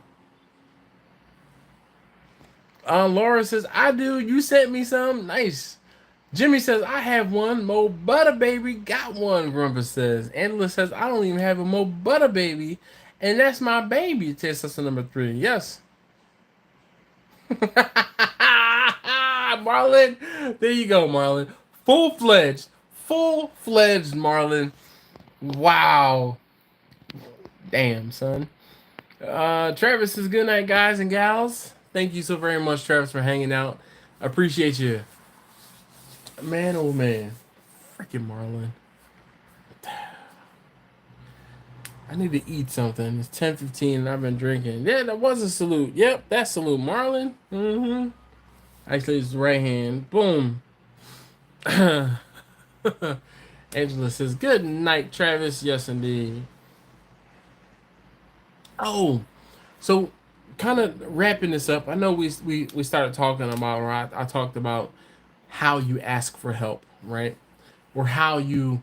Laura says, I do. You sent me some. Nice. Jimmy says, I have one. Mo Butter Baby got one, Grumpus says. Angela says, I don't even have a Mo Butter Baby, and that's my baby. Test lesson number 3. Yes. Marlon. There you go, Marlon. Full-fledged Marlon. Wow. Damn, son. Travis says, good night, guys and gals. Thank you so very much, Travis, for hanging out. I appreciate you. Man, oh man. Freaking Marlon. I need to eat something. It's 10:15 and I've been drinking. Yeah, that was a salute. Yep, that's salute. Marlon. Mm-hmm. Actually, it's the right hand. Boom. Angela says, good night, Travis. Yes, indeed. Oh, so kind of wrapping this up. I know we started talking about, or I talked about how you ask for help, right? Or how you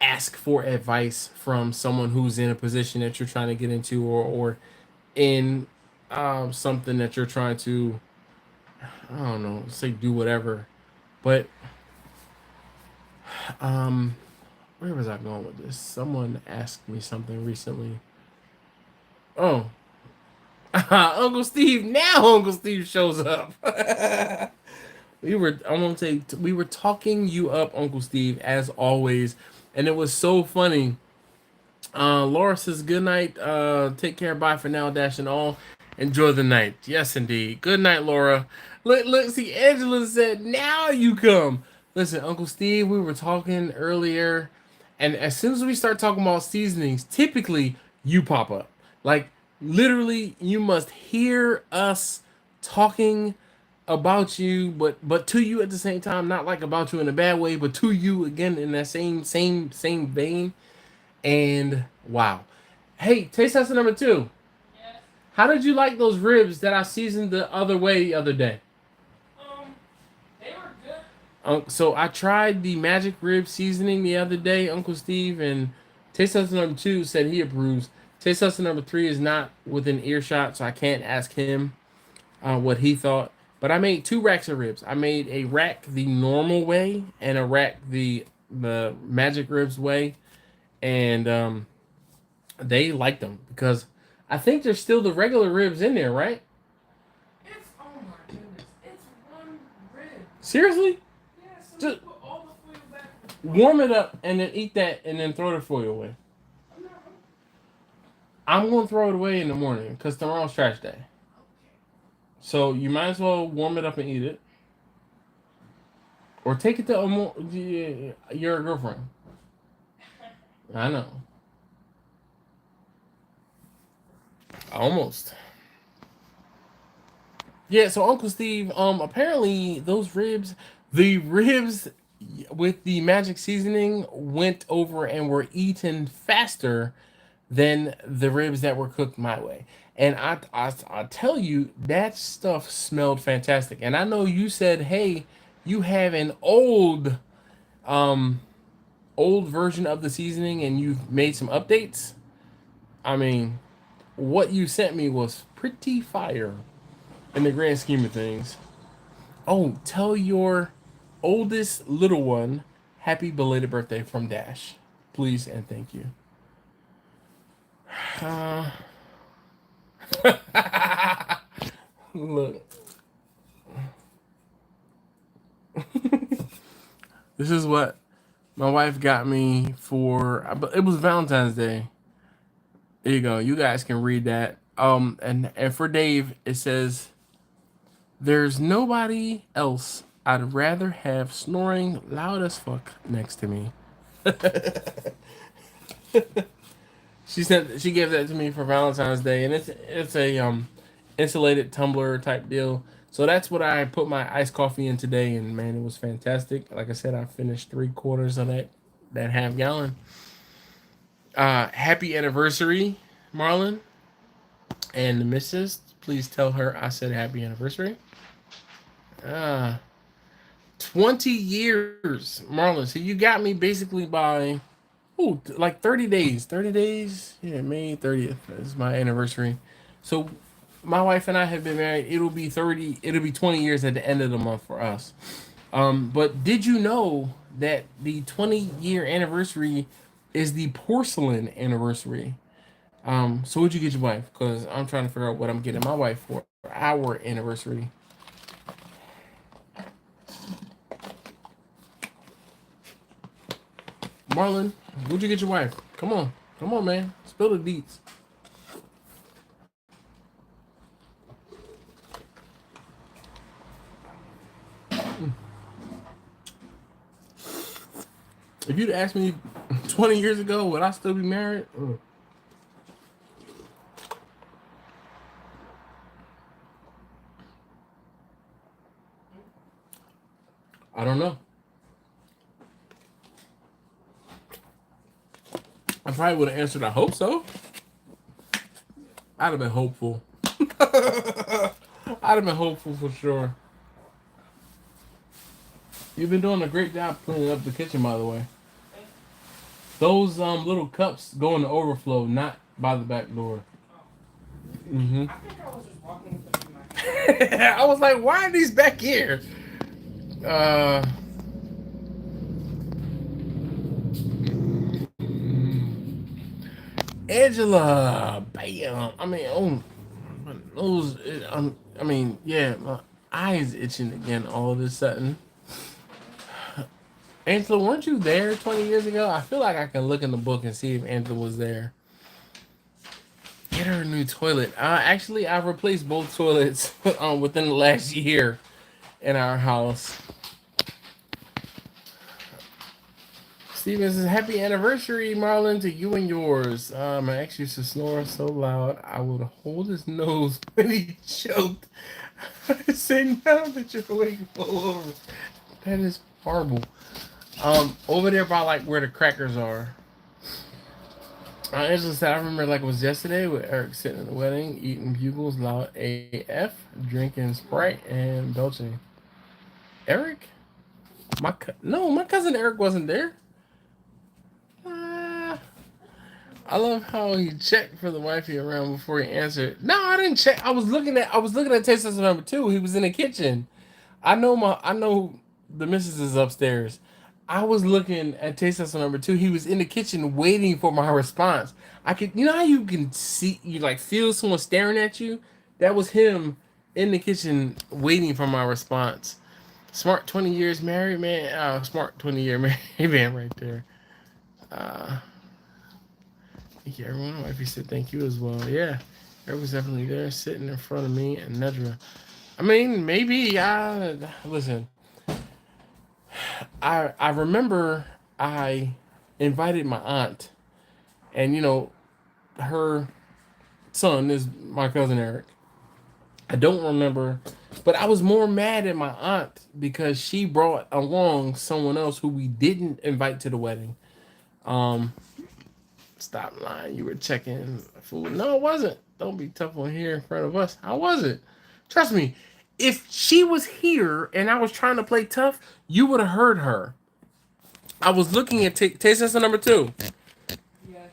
ask for advice from someone who's in a position that you're trying to get into, or in something that you're trying to, I don't know, say do whatever. But um, where was I going with this? Someone asked me something recently. Oh, Uncle Steve. Now Uncle Steve shows up. I won't say, we were talking you up, Uncle Steve, as always. And it was so funny. Laura says, good night. Take care. Bye for now. Dash and all. Enjoy the night. Yes, indeed. Good night, Laura. Look, see, Angela said, now you come. Listen, Uncle Steve, we were talking earlier, and as soon as we start talking about seasonings, typically you pop up. Like, literally, you must hear us talking about you, but to you at the same time, not like about you in a bad way, but to you again in that same vein. And wow. Hey, taste testing number 2. Yes. How did you like those ribs that I seasoned the other way the other day? They were good. So I tried the magic rib seasoning the other day, Uncle Steve, and taste testing number 2 said he approves. Taste testing number 3 is not within earshot, so I can't ask him what he thought. But I made 2 racks of ribs. I made a rack the normal way and a rack the magic ribs way, and they liked them because I think there's still the regular ribs in there, right? It's, oh my goodness, it's one rib. Seriously? Yes, so Just put all the foil back. warm it up and then eat that and then throw the foil away. I'm not, I'm gonna throw it away in the morning because tomorrow's trash day. okay. So you might as well warm it up and eat it, or take it to your girlfriend. I know. Almost. Yeah, so Uncle Steve, apparently the ribs with the magic seasoning went over and were eaten faster than the ribs that were cooked my way. And I tell you, that stuff smelled fantastic. And I know you said, hey, you have an um, old version of the seasoning and you've made some updates. I mean, what you sent me was pretty fire in the grand scheme of things. Oh, tell your oldest little one happy belated birthday from Dash, please and thank you. Uh, look, this is what my wife got me for. It was Valentine's Day. There you go. You guys can read that. And for Dave, it says, there's nobody else I'd rather have snoring loud as fuck next to me. She gave that to me for Valentine's Day, and it's a insulated tumbler type deal. So that's what I put my iced coffee in today, and man, it was fantastic. Like I said, I finished 3/4 of that half gallon. Happy anniversary, Marlon and the missus. Please tell her I said happy anniversary. Uh 20 years, Marlon. So you got me basically by, like 30 days. 30 days? Yeah, May 30th is my anniversary. So my wife and I have been married. It'll be 20 years at the end of the month for us. But did you know that the 20-year anniversary is the porcelain anniversary? So what'd you get your wife? Because I'm trying to figure out what I'm getting my wife for our anniversary. Marlon, what'd you get your wife? Come on. Come on, man. Spill the deets. If you'd asked me 20 years ago, would I still be married? don't know. I probably would have answered, I hope so. I'd have been hopeful. I'd have been hopeful for sure. You've been doing a great job cleaning up the kitchen, by the way. Those little cups go in the overflow, not by the back door. I think I was just walking through my head. I was like, why are these back here? Angela, bam. I mean, oh, my nose. I mean, yeah, my eyes itching again all of a sudden. Angela, weren't you there 20 years ago? I feel like I can look in the book and see if Angela was there. Get her a new toilet. Actually, I've replaced both toilets within the last year in our house. Steven says, happy anniversary, Marlon, to you and yours. My ex used to snore so loud, I would hold his nose when he choked. I say, now that you're awake, pull over. That is horrible. Over there by like where the crackers are. Angela said, I remember like it was yesterday with Eric sitting at the wedding, eating bugles loud AF, drinking Sprite, and belching. Eric? No, my cousin Eric wasn't there. I love how he checked for the wifey around before he answered. No, I didn't check. I was looking at taste tester number 2. He was in the kitchen. I know the missus is upstairs. I was looking at taste tester number 2. He was in the kitchen waiting for my response. You know how you can see, you like feel someone staring at you? That was him in the kitchen waiting for my response. Smart 20 years married man. Smart 20-year married man right there. Thank you, everyone. Wifey said thank you as well. Yeah, everyone's definitely there, sitting in front of me and Nedra. I mean, maybe. Listen. I remember I invited my aunt, and you know, her son is my cousin Eric. I don't remember, but I was more mad at my aunt because she brought along someone else who we didn't invite to the wedding. Stop lying. You were checking food. No, it wasn't. Don't be tough on here in front of us. I wasn't. Trust me. If she was here and I was trying to play tough, you would have heard her. I was looking at taste tester number 2. Yes.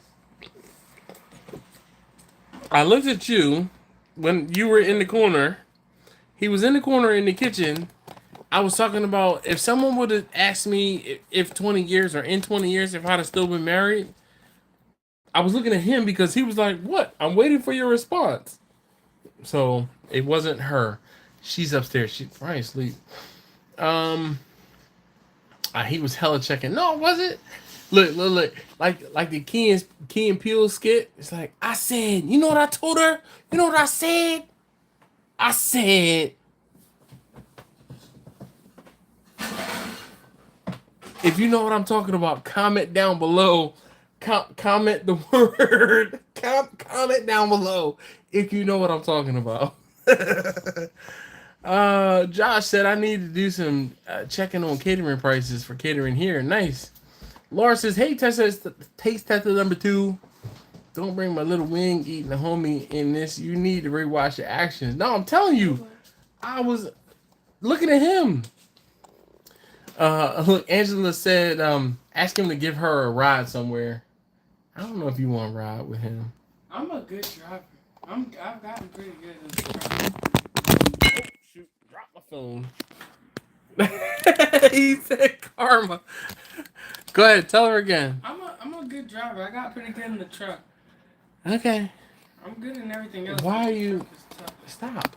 I looked at you when you were in the corner. He was in the corner in the kitchen. I was talking about if someone would have asked me if 20 years or in 20 years if I'd have still been married. I was looking at him because he was like, what? I'm waiting for your response. So it wasn't her. She's upstairs. She's probably asleep. He was hella checking. No, it wasn't. Look. Like the Key and Peele skit. It's like, I said, you know what I told her? You know what I said? I said, if you know what I'm talking about, comment down below. Comment the word. Comment down below if you know what I'm talking about. Josh said I need to do some checking on catering prices for catering here. Nice. Laura says, hey, taste tester number 2. Don't bring my little wing eating the homie in this. You need to rewatch your actions. No, I'm telling you. I was looking at him. Look, Angela said, ask him to give her a ride somewhere. I don't know if you want to ride with him. I'm a good driver. I've gotten pretty good at this driver. Oh, shoot. Drop my phone. He said karma. Go ahead. Tell her again. I'm a good driver. I got pretty good in the truck. Okay. I'm good in everything else. Why are you... Stop.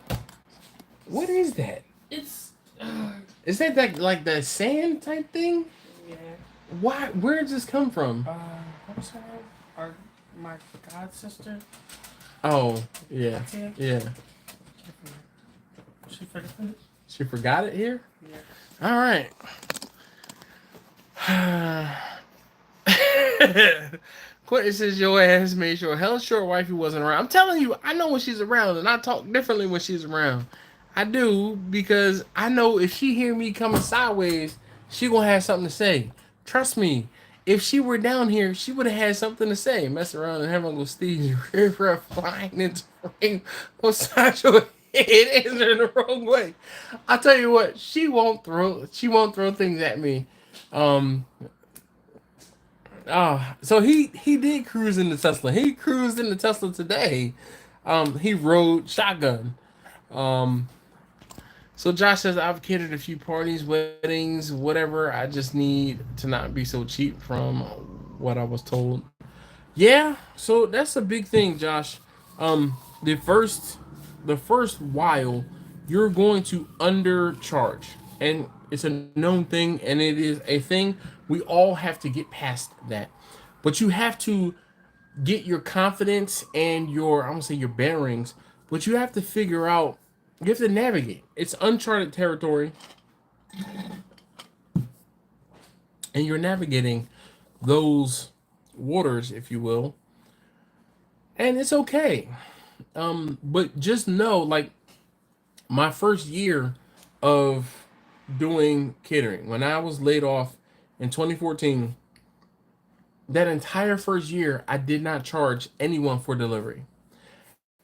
What is that? It's... Is that like the sand type thing? Yeah. Why? Where does this come from? What's her name? My god sister. Oh, yeah. Yeah. She forgot it? She forgot it here? Yeah. All right. Quentin says your ass made sure hell sure wifey wasn't around. I'm telling you, I know when she's around, and I talk differently when she's around. I do, because I know if she hear me coming sideways, she gonna have something to say. Trust me. If she were down here, she would have had something to say. Mess around and have Uncle Steve's river flying into frame beside your head, answering the wrong way. I tell you what, she won't throw things at me. Um, so he did cruise in the Tesla. He cruised in the Tesla today. He rode shotgun. Um, so Josh says I've catered a few parties, weddings, whatever. I just need to not be so cheap from what I was told. Yeah, so that's a big thing, Josh. The first while you're going to undercharge, and it's a known thing, and it is a thing we all have to get past that. But you have to get your confidence and your I'm gonna say your bearings, but you have to figure out you have to navigate. It's uncharted territory, and you're navigating those waters, if you will, and it's okay. But just know, like my first year of doing catering, when I was laid off in 2014, that entire first year, I did not charge anyone for delivery.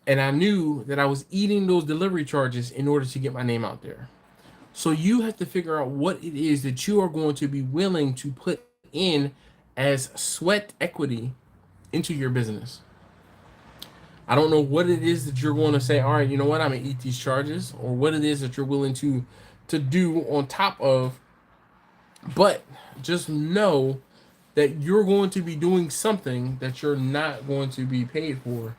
And I knew that I was eating those delivery charges in order to get my name out there. So you have to figure out what it is that you are going to be willing to put in as sweat equity into your business. I don't know what it is that you're going to say, all right, you know what, I'm going to eat these charges, or what it is that you're willing to do on top of, but just know that you're going to be doing something that you're not going to be paid for.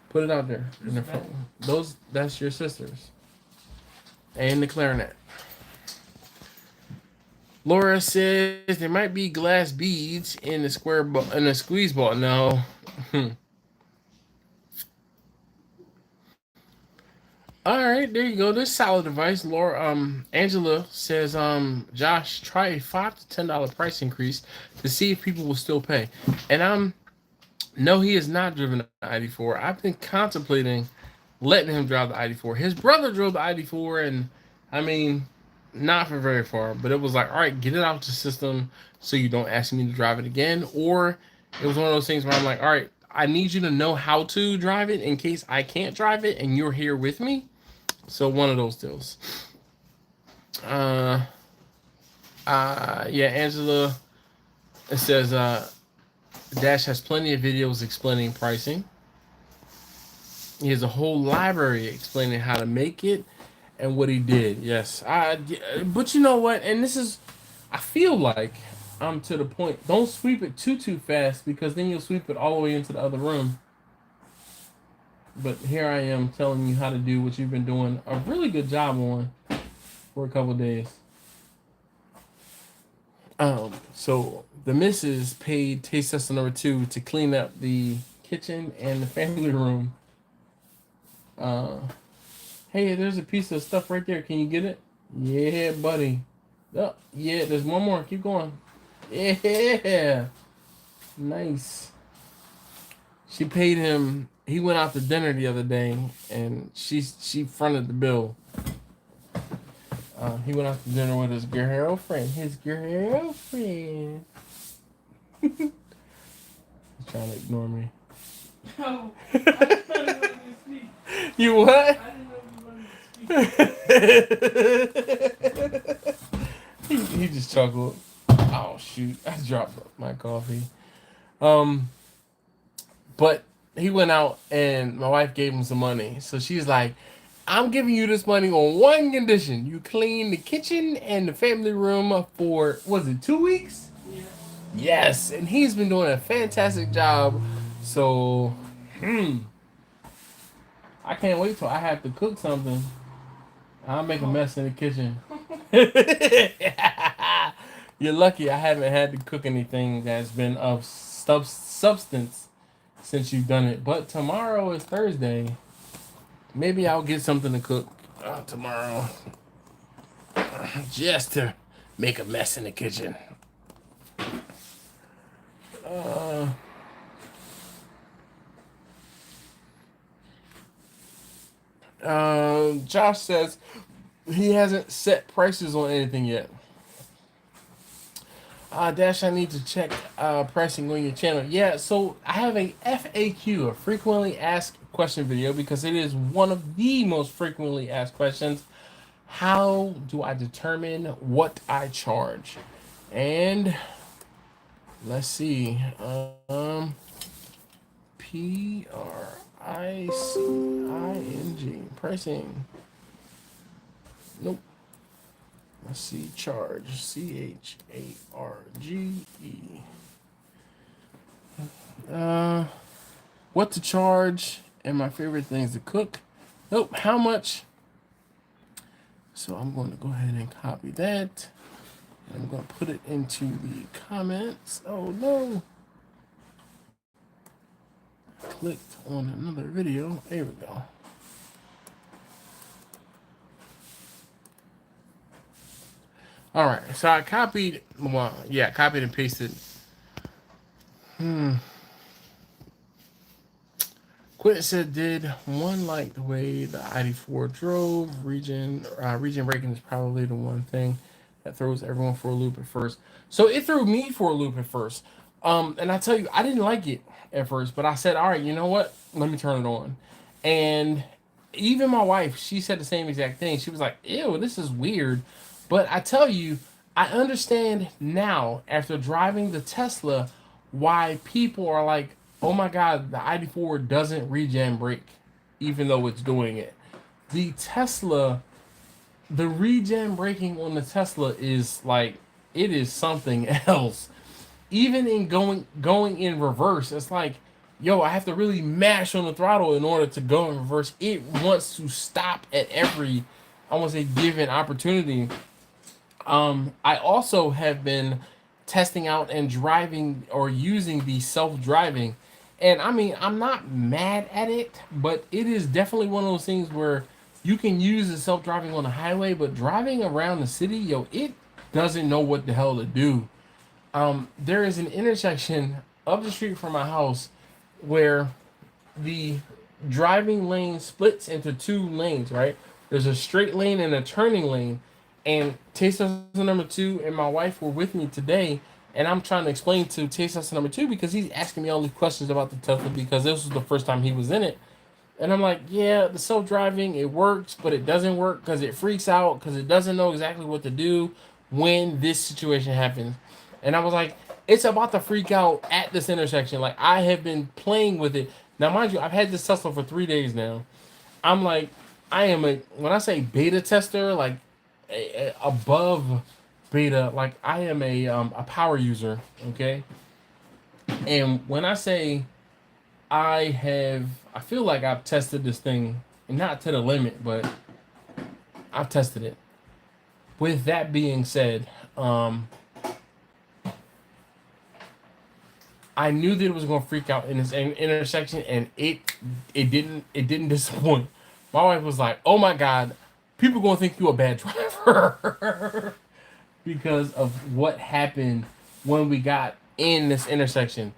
Put it out there in the front. That's your sisters. And the clarinet. Laura says there might be glass beads in the square ball in the squeeze ball. No. All right, there you go. This solid advice. Laura Angela says Josh, try a $5 to $10 price increase to see if people will still pay. And no, he has not driven the ID4. I've been contemplating letting him drive the ID4. His brother drove the ID4, and I mean, not for very far, but it was like, all right, get it out the system so you don't ask me to drive it again. Or it was one of those things where I'm like, all right, I need you to know how to drive it in case I can't drive it and you're here with me. So one of those deals. Uh, yeah, Angela. It says Dash has plenty of videos explaining pricing. He has a whole library explaining how to make it and what he did. Yes, but you know what? And this is, I feel like I'm to the point. Don't sweep it too fast because then you'll sweep it all the way into the other room. But here I am telling you how to do what you've been doing a really good job on for a couple days. So the missus paid taste tester number 2 to clean up the kitchen and the family room. Hey, there's a piece of stuff right there. Can you get it? Yeah, buddy. Oh, yeah, there's one more. Keep going. Yeah. Nice. She paid him. He went out to dinner the other day, and she fronted the bill. He went out to dinner with his girlfriend. He's trying to ignore me. No. I didn't know you wanted to speak. You what? I didn't know you wanted to speak. he just chuckled. Oh shoot! I dropped my coffee. But he went out and my wife gave him some money. So she's like, I'm giving you this money on one condition. You clean the kitchen and the family room for, was it 2 weeks? Yeah. Yes. And he's been doing a fantastic job. So, I can't wait till I have to cook something. I'll make a mess in the kitchen. You're lucky I haven't had to cook anything that's been of substance since you've done it. But tomorrow is Thursday. Maybe I'll get something to cook tomorrow. Just to make a mess in the kitchen. Josh says he hasn't set prices on anything yet. Dash, I need to check pricing on your channel. Yeah, so I have a FAQ, a frequently asked question video, because it is one of the most frequently asked questions. How do I determine what I charge? And let's see. PRICING. Pricing. Nope. Let's see. Charge. CHARGE. What to charge and my favorite things to cook. Nope. How much? So I'm going to go ahead and copy that. I'm going to put it into the comments. Oh no. Clicked on another video. There we go. All right. So I copied. Well, yeah, copied and pasted. Quentin said, did one like the way the ID4 drove? Region braking is probably the one thing that throws everyone for a loop at first. So it threw me for a loop at first. And I tell you, I didn't like it at first, but I said, all right, you know what? Let me turn it on. And even my wife, she said the same exact thing. She was like, ew, this is weird. But I tell you, I understand now, after driving the Tesla, why people are like, oh my God, the ID4 doesn't regen brake, even though it's doing it. The Tesla, the regen braking on the Tesla is like, it is something else. Even in going in reverse, it's like, yo, I have to really mash on the throttle in order to go in reverse. It wants to stop at every, I want to say, given opportunity. I also have been testing out and driving or using the self-driving. And I mean, I'm not mad at it, but it is definitely one of those things where you can use the self-driving on the highway, but driving around the city, yo, it doesn't know what the hell to do. There is an intersection up the street from my house where the driving lane splits into two lanes, right? There's a straight lane and a turning lane. And taste tester number 2 and my wife were with me today, and I'm trying to explain to taste tester number 2 because he's asking me all these questions about the Tesla because this was the first time he was in it. And I'm like, yeah, the self-driving, it works, but it doesn't work because it freaks out because it doesn't know exactly what to do when this situation happens. And I was like, it's about to freak out at this intersection. Like, I have been playing with it. Now, mind you, I've had this Tesla for 3 days now. I'm like, I am when I say beta tester, like, above beta, like I am a power user, okay? And when I say I feel like I've tested this thing, not to the limit, but I've tested it. With that being said, I knew that it was going to freak out in this intersection, and it didn't disappoint. My wife was like, "Oh my God, people going to think you're a bad driver," because of what happened when we got in this intersection.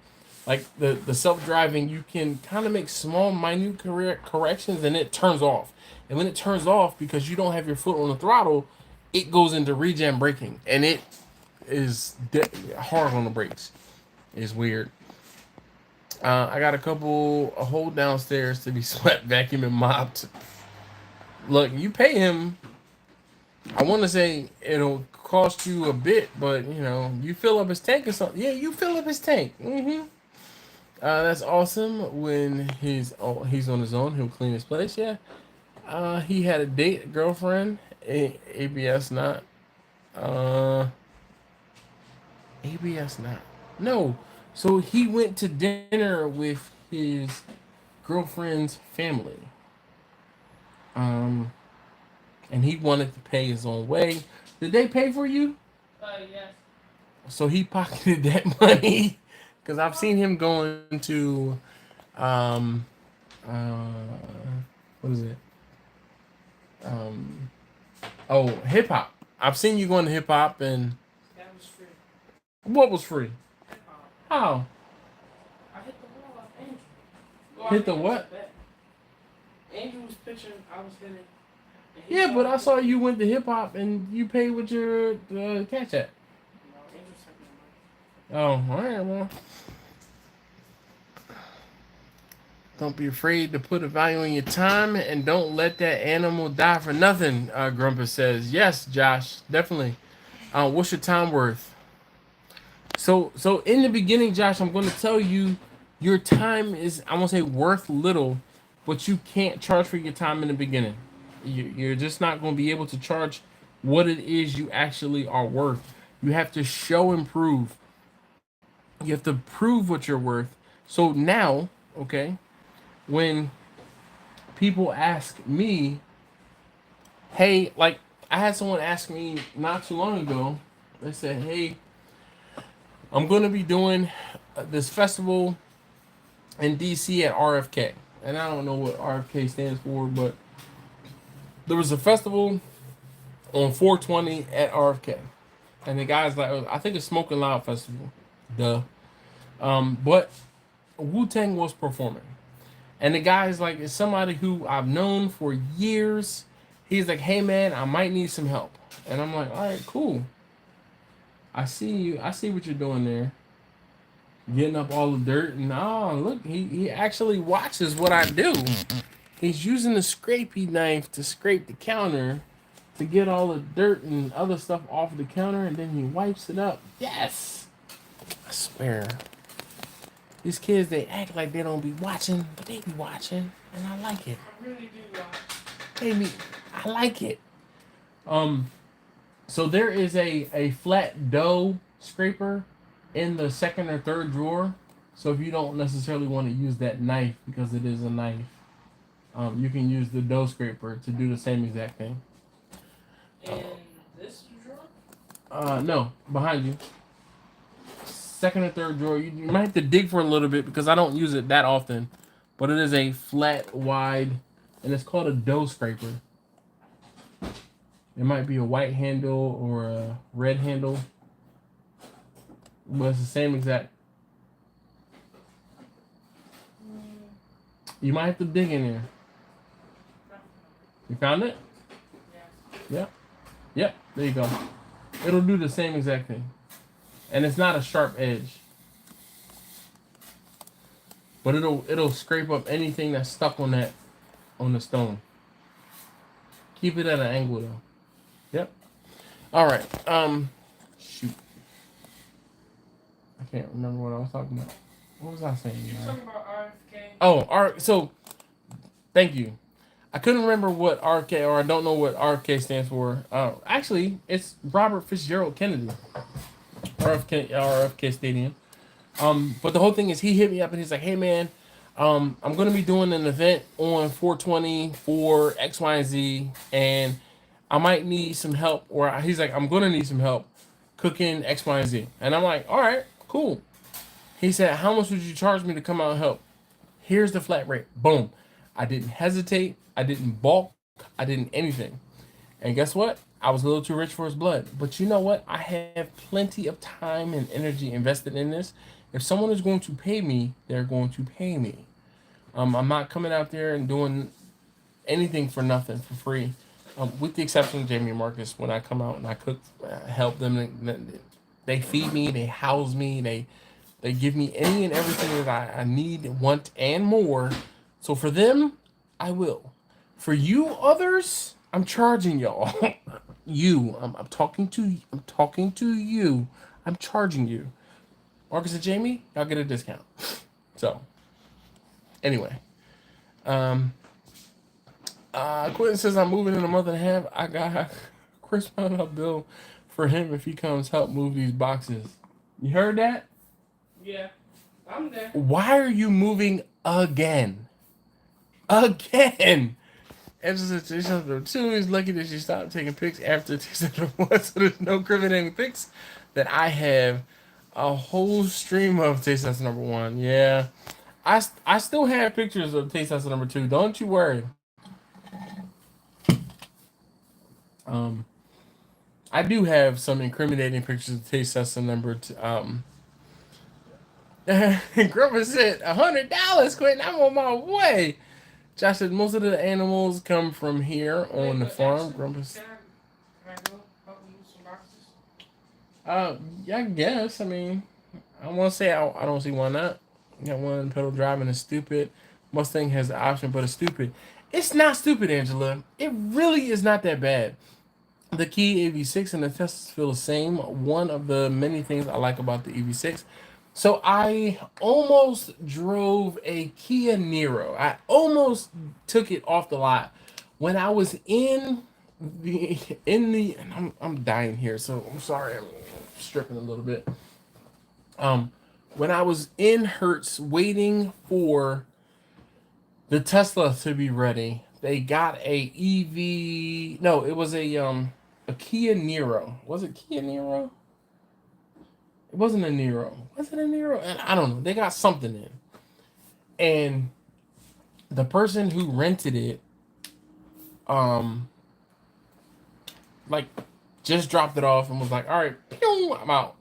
Like the self-driving, you can kind of make small, minute corrections, and it turns off. And when it turns off, because you don't have your foot on the throttle, it goes into regen braking, and it is hard on the brakes. It's weird. I got a hole downstairs to be swept, vacuumed, and mopped. Look, you pay him. I want to say it'll cost you a bit, but you know, you fill up his tank or something. Yeah, you fill up his tank. That's awesome. When he's on his own, he'll clean his place. Yeah. He had a date, a girlfriend. ABS not. ABS not. No. So he went to dinner with his girlfriend's family. And he wanted to pay his own way. Did they pay for you? Yes. So he pocketed that money because I've seen him going to, what is it? Hip hop. I've seen you going to hip hop, and That was free. what was free? How? I hit the wall off Angel. Well, Hit the what? Angel was pitching, I was hitting. Yeah, but I saw you went to hip hop and you paid with your CashApp. No, Angel sent me Oh, all right, well. Don't be afraid to put a value in your time and don't let that animal die for nothing, Grumpus says. Yes, Josh, definitely. What's your time worth? So in the beginning, Josh, I'm going to tell you your time is, I won't say worth little, but you can't charge for your time in the beginning. You're just not going to be able to charge what it is you actually are worth. You have to show and prove. You have to prove what you're worth. So now, okay, when people ask me, hey, like I had someone ask me not too long ago, they said, hey, I'm going to be doing this festival in DC at RFK. And I don't know what RFK stands for, but there was a festival on 420 at RFK. And the guy's like, I think it's Smoking Loud Festival. Duh. But Wu Tang was performing. And the guy's like, it's somebody who I've known for years. He's like, hey man, I might need some help. And I'm like, all right, cool. I see you. I see what you're doing there. Getting up all the dirt. And oh, look, he actually watches what I do. He's using the scrapey knife to scrape the counter to get all the dirt and other stuff off the counter, and then he wipes it up. Yes! I swear. These kids, they act like they don't be watching, but they be watching, and I like it. I really do watch. I like it. So there is a flat dough scraper in the second or third drawer. So if you don't necessarily want to use that knife because it is a knife, you can use the dough scraper to do the same exact thing. In this drawer? No, behind you. Second or third drawer. You might have to dig for a little bit because I don't use it that often. But it is a flat, wide, and it's called a dough scraper. It might be a white handle or a red handle. But it's the same exact. You might have to dig in there. You found it? Yeah. Yep. Yep. There you go. It'll do the same exact thing. And it's not a sharp edge. But it'll scrape up anything that's stuck on the stone. Keep it at an angle though. Yep. All right. Shoot. I can't remember what I was talking about. What was I saying? You were talking about RFK. Oh, so thank you. I couldn't remember what RFK, or I don't know what RFK stands for. Actually, it's Robert Fitzgerald Kennedy. RFK Stadium. But the whole thing is he hit me up and he's like, hey man, I'm gonna be doing an event on 420 for X, Y, and Z, and I might need some help, or he's like, I'm gonna need some help cooking X, Y, and Z. And I'm like, all right, cool. He said, how much would you charge me to come out and help? Here's the flat rate. Boom. I didn't hesitate. I didn't balk. I didn't anything. And guess what? I was a little too rich for his blood. But you know what? I have plenty of time and energy invested in this. If someone is going to pay me, they're going to pay me. I'm not coming out there and doing anything for nothing, for free. With the exception of Jamie and Marcus, when I come out and I cook, help them. They feed me, they house me, they give me any and everything that I need, want, and more. So for them, I will. For you others, I'm charging y'all. I'm talking to you. I'm charging you. Marcus and Jamie, y'all get a discount. So, anyway. Quentin says I'm moving in a month and a half. I got Chris found a bill for him if he comes help move these boxes. You heard that? Yeah. I'm there. Why are you moving again? Again! Episode 2 is lucky that she stopped taking pics after Taste Number 1, so there's no criminating pics that I have a whole stream of Taste Test Number 1. Yeah. I still have pictures of Taste Test Number 2. Don't you worry. I do have some incriminating pictures of Taste Test Number 2. Grandpa said, $100, Quentin. I'm on my way. Josh said most of the animals come from here on the farm. Grandpa's. Can I go help move some boxes? Yeah, I guess. I mean, I want to say I don't see why not. You got one pedal driving is stupid. Mustang has the option, but it's stupid. It's not stupid, Angela. It really is not that bad. The Kia EV6 and the Teslas feel the same. One of the many things I like about the EV6. So I almost drove a Kia Niro. I almost took it off the lot when I was and I'm dying here, so I'm sorry, I'm stripping a little bit. Um, when I was in Hertz waiting for the Tesla to be ready, they got a EV. No, it was a Kia Niro. Was it Kia Niro? It wasn't a Niro. Was it a Niro? And I don't know. They got something in, and the person who rented it, um, like, just dropped it off and was like, "All right, pew, I'm out."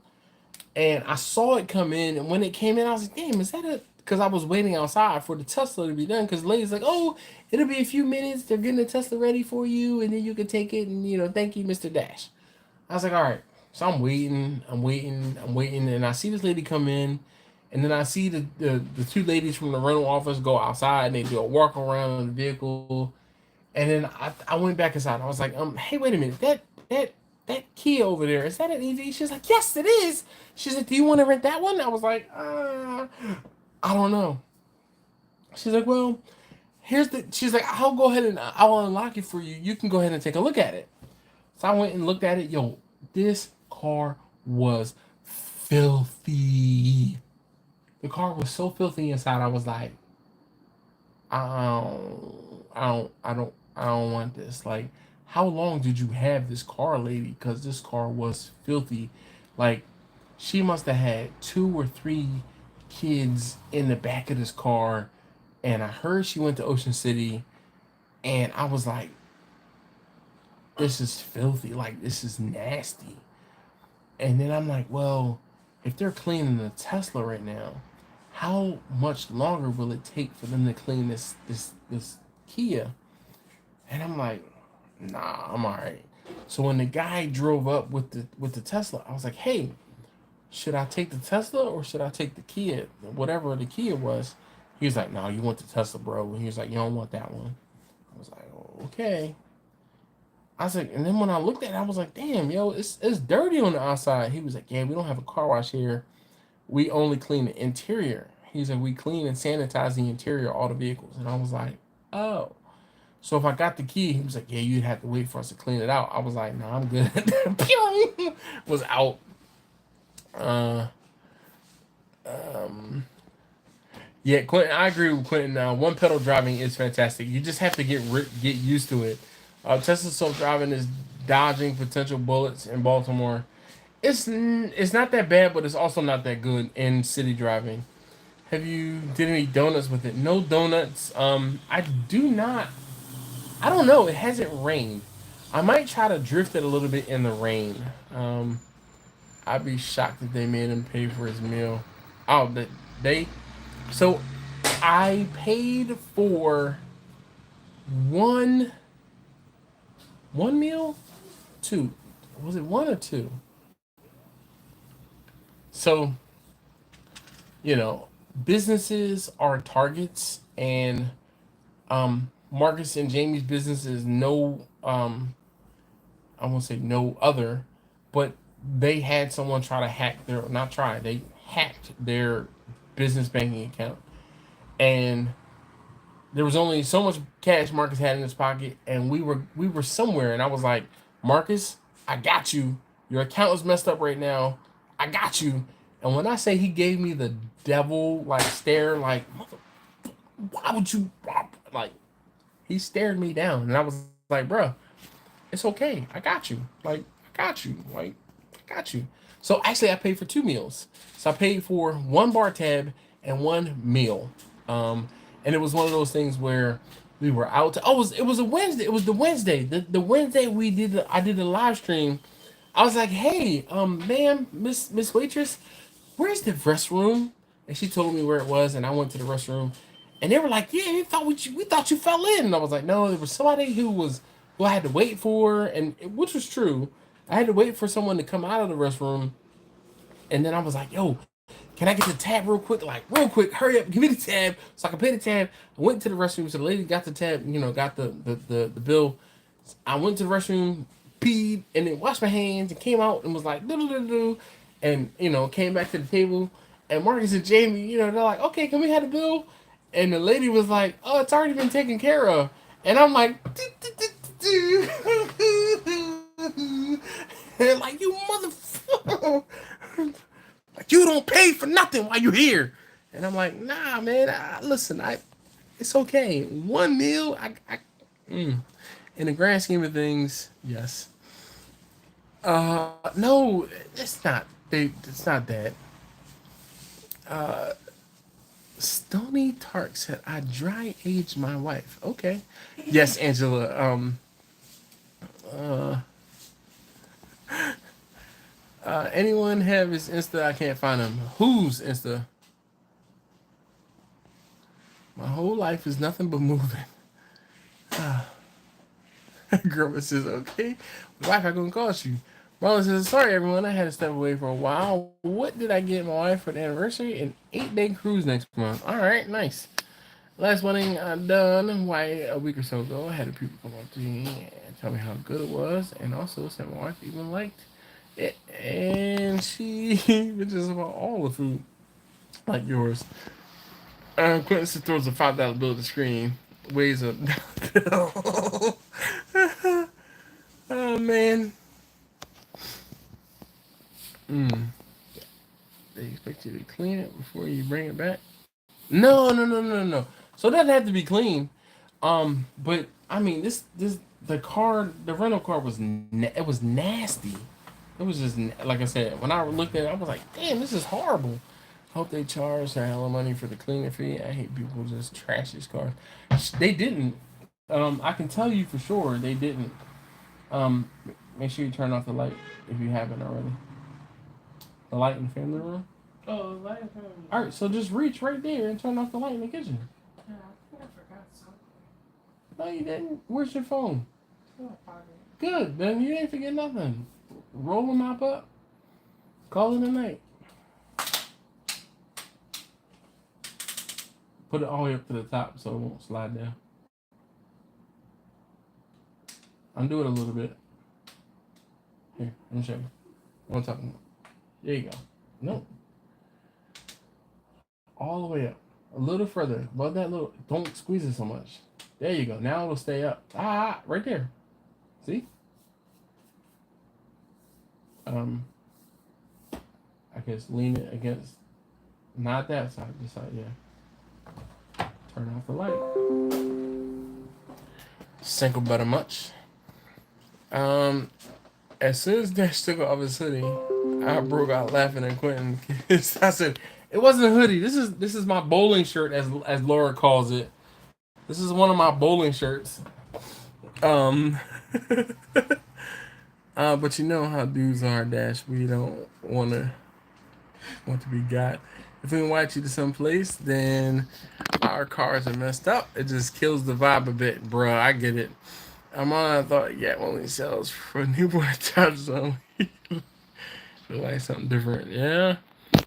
And I saw it come in, and when it came in, I was like, "Damn, is that a?" Because I was waiting outside for the Tesla to be done. Because the lady's like, "Oh, it'll be a few minutes. They're getting the Tesla ready for you, and then you can take it, and thank you, Mr. Dash." I was like, "All right." So I'm waiting, and I see this lady come in, and then I see the two ladies from the rental office go outside, and they do a walk around the vehicle, and then I went back inside. I was like, hey, wait a minute, that Kia over there, is that an EV? She's like, yes, it is. She's like, do you want to rent that one? I was like, I don't know. She's like, well, she's like, I'll go ahead and I'll unlock it for you. You can go ahead and take a look at it. So I went and looked at it. Yo, this car was filthy. The car was so filthy inside. I was like, I don't want this. Like, how long did you have this car, lady? Because this car was filthy. Like, she must have had 2 or 3 kids in the back of this car. And I heard she went to Ocean City. And I was like, this is filthy. Like, this is nasty. And then I'm like, well, if they're cleaning the Tesla right now, how much longer will it take for them to clean this Kia? And I'm like, nah, I'm all right. So when the guy drove up with the Tesla, I was like, hey, should I take the Tesla or should I take the Kia? Whatever the Kia was. He was like, no, you want the Tesla, bro. And he was like, you don't want that one. I was like, oh, okay. I was like, and then when I looked at it, I was like, damn, yo, it's dirty on the outside. He was like, yeah, we don't have a car wash here. We only clean the interior. He's like, we clean and sanitize the interior of all the vehicles. And I was like, oh. So if I got the key, he was like, yeah, you'd have to wait for us to clean it out. I was like, nah, I'm good. Was out. Yeah, Quentin, I agree with Quentin. One pedal driving is fantastic. You just have to get used to it. Tesla self-driving is dodging potential bullets in Baltimore. It's not that bad, but it's also not that good in city driving. Have you did any donuts with it? No donuts. I do not. I don't know. It hasn't rained. I might try to drift it a little bit in the rain. I'd be shocked if they made him pay for his meal. Oh, they. So, I paid for one meal, two. Was it one or two? So, businesses are targets, and Marcus and Jamie's business is no, I won't say no other, but they had someone try to hack they hacked their business banking account, and there was only so much cash Marcus had in his pocket, and we were somewhere, and I was like, Marcus, I got you. Your account is messed up right now. I got you. And when I say he gave me the devil like stare, like, why would you like? He stared me down, and I was like, bruh, it's okay. I got you. Like, I got you. Like, I got you. So actually, I paid for 2 meals. So I paid for 1 bar tab and 1 meal. And it was one of those things where we were out. It was a Wednesday. It was the Wednesday. The Wednesday I did a live stream. I was like, hey, ma'am, Miss Waitress, where's the restroom? And she told me where it was, and I went to the restroom. And they were like, yeah, we thought you fell in. And I was like, no, there was somebody who I had to wait for, which was true. I had to wait for someone to come out of the restroom. And then I was like, yo, can I get the tab real quick? Like, real quick, hurry up, give me the tab so I can pay the tab. I went to the restroom, so the lady got the tab, you know, got the bill. I went to the restroom, peed, and then washed my hands and came out and was like, do, and, you know, came back to the table. And Marcus and Jamie, you know, they're like, okay, can we have the bill? And the lady was like, oh, it's already been taken care of. And I'm like, like, you motherfucker. Like, you don't pay for nothing while you're here. And I'm like, nah, man, listen, it's okay. One meal, in the grand scheme of things, yes. No, it's not. It's not that. Stony Tark said, I dry aged my wife. Okay. Yes, Angela. Anyone have his Insta? I can't find him. Whose Insta? My whole life is nothing but moving. Grandma says, okay. Wife, I'm gonna cost you. Marlon says, sorry everyone, I had to step away for a while. What did I get my wife for the anniversary? An 8-day cruise next month. Alright, nice. Last wedding I done a week or so ago. I had people come up to me and tell me how good it was, and also said my wife even liked it. And she bitches about all the food, like yours. Quentin throws a $5 bill at the screen, weighs a bill. Oh man. They expect you to clean it before you bring it back. No. So that had to be clean. But I mean, the rental car was it was nasty. It was just like I said. When I looked at it, I was like, damn, this is horrible. Hope they charge a hell of money for the cleaning fee. I hate people who just trash these cars. They didn't. I can tell you for sure they didn't. Make sure you turn off the light if you haven't already. The light in the family room? Oh, the light in the family room. Alright, so just reach right there and turn off the light in the kitchen. Yeah, I think I forgot something. No, you didn't. Where's your phone? It's in my pocket. Good, then you didn't forget nothing. Roll the mop up. Call it a night. Put it all the way up to the top so it won't slide down. Undo it a little bit. Here, let me show you. One top. There you go. No. All the way up. A little further. Above that little. Don't squeeze it so much. There you go. Now it'll stay up. Right there. See? I guess lean it against. Not that side. This side, yeah. Turn off the light. Single butter much. As soon as Dash took off his hoodie, I broke out laughing at Quentin. I said, "It wasn't a hoodie. This is my bowling shirt, as Laura calls it. This is one of my bowling shirts." But you know how dudes are, Dash. We don't want to be got. If we invite you to some place, then our cars are messed up. It just kills the vibe a bit, bruh. I get it. I thought, yeah, only sells for newborn touch only. Like something different, yeah.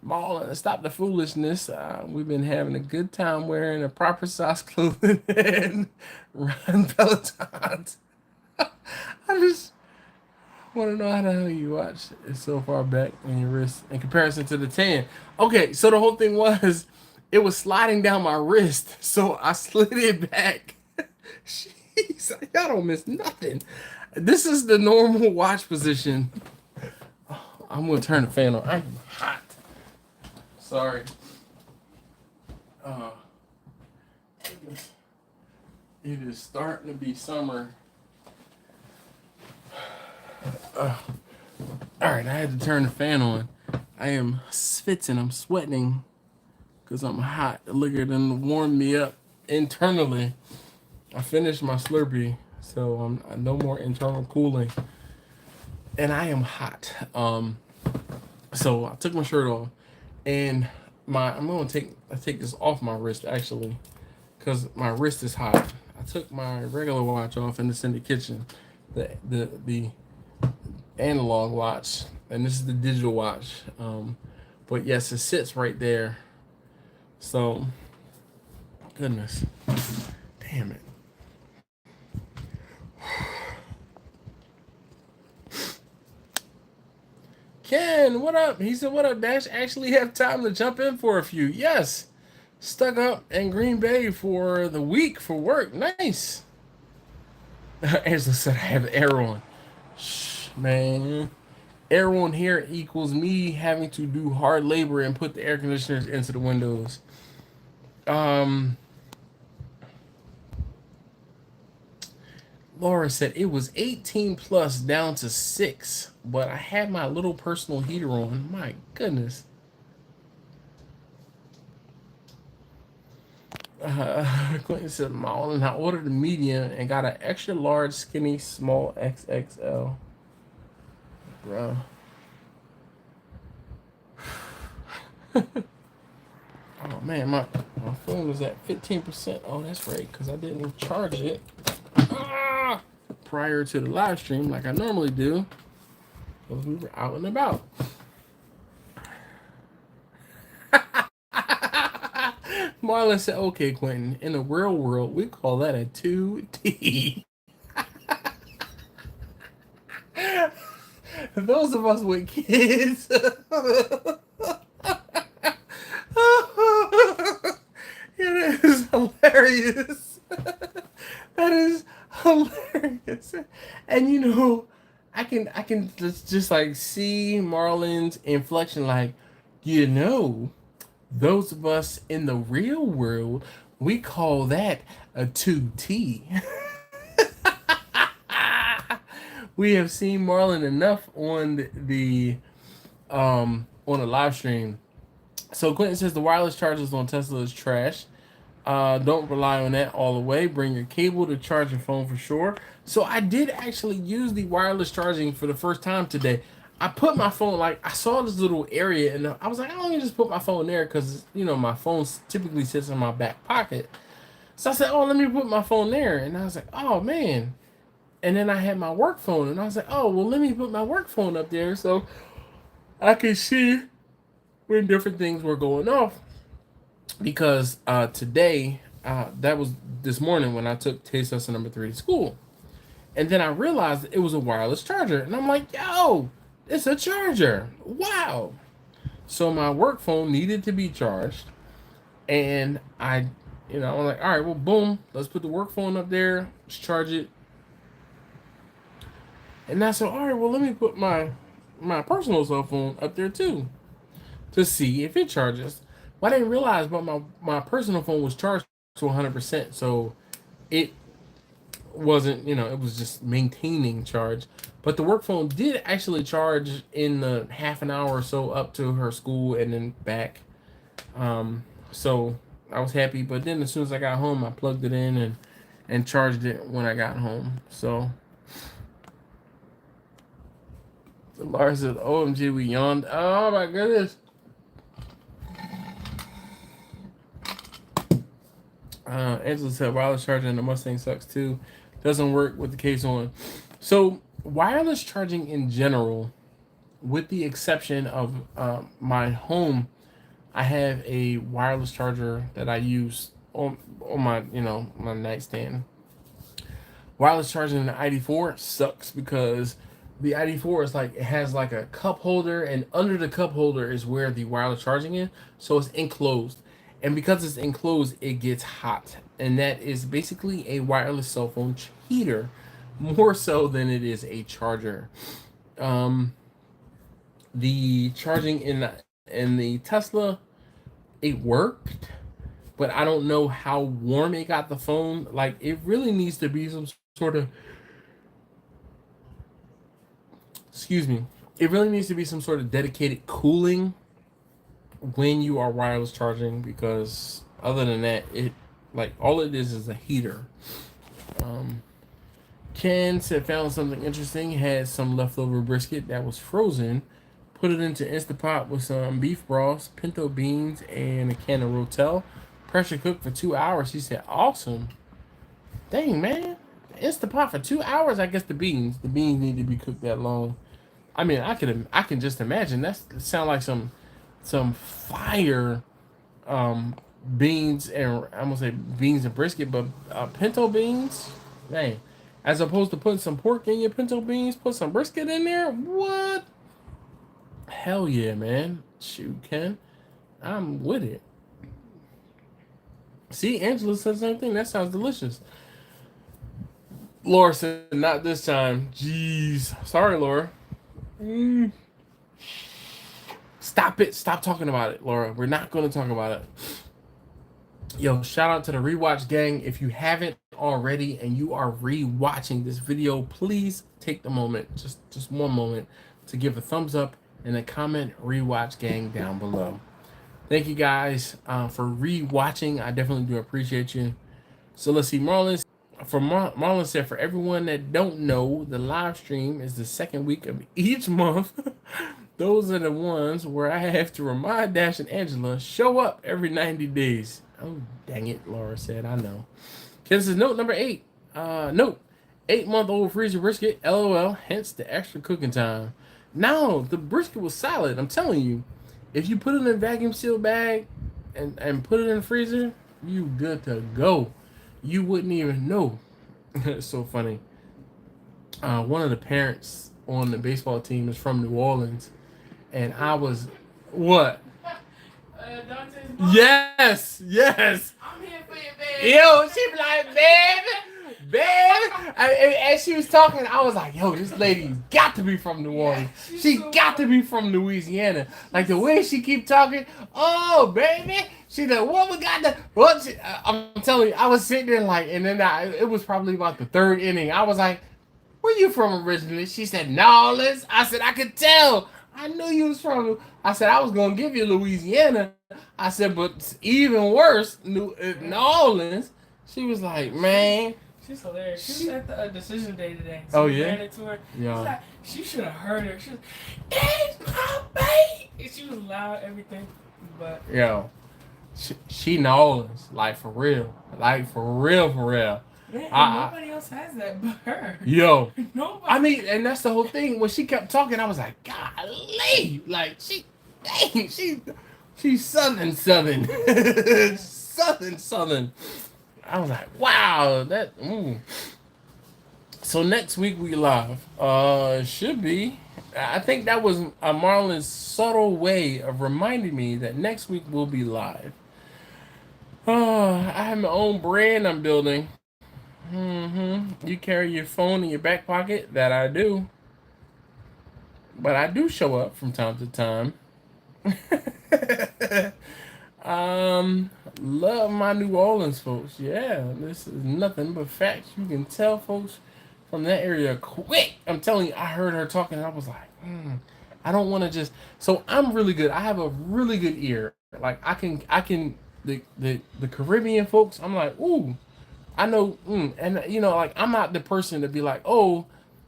Ball, stop the foolishness. We've been having a good time wearing a proper size clothing and riding Pelotons. I just want to know how the hell you watch it so far back in your wrist in comparison to the 10. Okay, so the whole thing was it was sliding down my wrist, so I slid it back. Jeez, y'all don't miss nothing. This is the normal watch position. I'm gonna turn the fan on. I'm hot. Sorry. It is starting to be summer. All right, I had to turn the fan on. I am schwitzing. I'm sweating because I'm hot. The liquor done warmed me up internally. I finished my Slurpee, so I'm no more internal cooling, and I am hot. So I took my shirt off, and I'm gonna take this off my wrist actually, because my wrist is hot. I took my regular watch off, and it's in the kitchen, the analog watch, and this is the digital watch. But yes, it sits right there. So, goodness. Damn it. Ken, what up? He said, what up, Dash? Actually have time to jump in for a few. Yes. Stuck up in Green Bay for the week for work. Nice. Angela said, I have air on. Shh, man. Air on here equals me having to do hard labor and put the air conditioners into the windows. Laura said it was 18 plus down to 6, but I had my little personal heater on. My goodness. Quentin said, Marlon, I ordered a medium and got an extra large, skinny, small XXL. Bro. Oh man, my phone was at 15%. Oh, that's right, because I didn't charge it prior to the live stream like I normally do. Because we were out and about. Marlon said, okay, Quentin, in the real world, we call that a 2T. Those of us with kids. It is hilarious. That is hilarious. And you know, I can just like see Marlon's inflection, like, you know, those of us in the real world, we call that a 2T. We have seen Marlon enough on the live stream. So Quentin says the wireless chargers on Tesla is trash. Don't rely on that all the way. Bring your cable to charge your phone for sure. So I did actually use the wireless charging for the first time today. I put my phone, like, I saw this little area and I was like, I don't just put my phone there because, you know, my phone typically sits in my back pocket. So I said, oh, let me put my phone there. And I was like, oh, man. And then I had my work phone and I was like, oh, well, let me put my work phone up there so I can see when different things were going off. Because today, that was this morning when I took taste tester number 3 to school. And then I realized it was a wireless charger. And I'm like, yo, it's a charger. Wow. So my work phone needed to be charged. And I'm like, all right, well, boom, let's put the work phone up there. Let's charge it. And I said, all right, well, let me put my personal cell phone up there too to see if it charges. Well, I didn't realize, but my personal phone was charged to 100%. So it wasn't, it was just maintaining charge. But the work phone did actually charge in the half an hour or so up to her school and then back. So I was happy. But then as soon as I got home, I plugged it in and charged it when I got home. So Lars said, OMG, we yawned. Oh my goodness. Angela said wireless charging in the Mustang sucks too. Doesn't work with the case on. So wireless charging in general, with the exception of my home, I have a wireless charger that I use on my my nightstand. Wireless charging in the ID4 sucks because the ID4 is like, it has like a cup holder, and under the cup holder is where the wireless charging is, so it's enclosed. And because it's enclosed, it gets hot. And that is basically a wireless cell phone heater, more so than it is a charger. The charging in the Tesla, it worked, but I don't know how warm it got the phone. Like, it really needs to be some sort of, it really needs to be some sort of dedicated cooling when you are wireless charging, because other than that, all it is a heater. Ken said found something interesting. Had some leftover brisket that was frozen. Put it into Instapot with some beef broth, pinto beans, and a can of Rotel. Pressure cooked for 2 hours. He said, awesome. Dang, man. Instapot for 2 hours. I guess the beans need to be cooked that long. I mean, I can just imagine. That sound like some some fire beans, and I'm gonna say beans and brisket, but pinto beans, man. As opposed to putting some pork in your pinto beans, put some brisket in there. What? Hell yeah, man. Shoot, Ken, I'm with it. See, Angela said the same thing. That sounds delicious. Laura said, not this time. Jeez. Sorry, Laura. Mm. Stop it. Stop talking about it, Laura. We're not going to talk about it. Yo, shout out to the rewatch gang. If you haven't already and you are rewatching this video, please take the moment, just one moment, to give a thumbs up and a comment rewatch gang down below. Thank you guys for rewatching. I definitely do appreciate you. So let's see, Marlon. Marlon said, for everyone that don't know, the live stream is the second week of each month. Those are the ones where I have to remind Dash and Angela, show up every 90 days. Oh, dang it, Laura said, I know. Ken says, note number 8. Note, 8-month-old freezer brisket, LOL, hence the extra cooking time. No, the brisket was solid, I'm telling you. If you put it in a vacuum sealed bag and put it in the freezer, you good to go. You wouldn't even know. It's so funny. One of the parents on the baseball team is from New Orleans, and I was what? Yes. I'm here for you, baby. Yo, she be like, babe. As she was talking, I was like, yo, this lady's got to be from New Orleans. She got to be from Louisiana. Like the way she keep talking, oh, baby. She the woman got the what? I'm telling you, I was sitting there like, and then it was probably about the 3rd inning. I was like, where you from originally? She said, New Orleans. I said, I could tell. I knew you was from. I said, I was gonna give you Louisiana. I said, but even worse, New Orleans. She was like, man. She's hilarious. She was at the decision day today. So oh yeah. Ran into her. Yeah. Like, she should have heard her. She was, it's my baby. And she was loud, everything. But yo, she New Orleans, like for real, for real. Man, nobody else has that but her. Yo, nobody. I mean, and that's the whole thing. When she kept talking, I was like, golly, like she's southern, southern. I was like, wow, that. So next week we live. Should be. I think that was Marlon's subtle way of reminding me that next week we'll be live. I have my own brand I'm building. You carry your phone in your back pocket? That I do. But I do show up from time to time. Love my New Orleans folks. Yeah, this is nothing but facts. You can tell folks from that area quick. I'm telling you, I heard her talking and I was like, I don't want to just. So I'm really good. I have a really good ear. Like I can the Caribbean folks. I'm like, ooh. I know, and you know, like I'm not the person to be like, oh,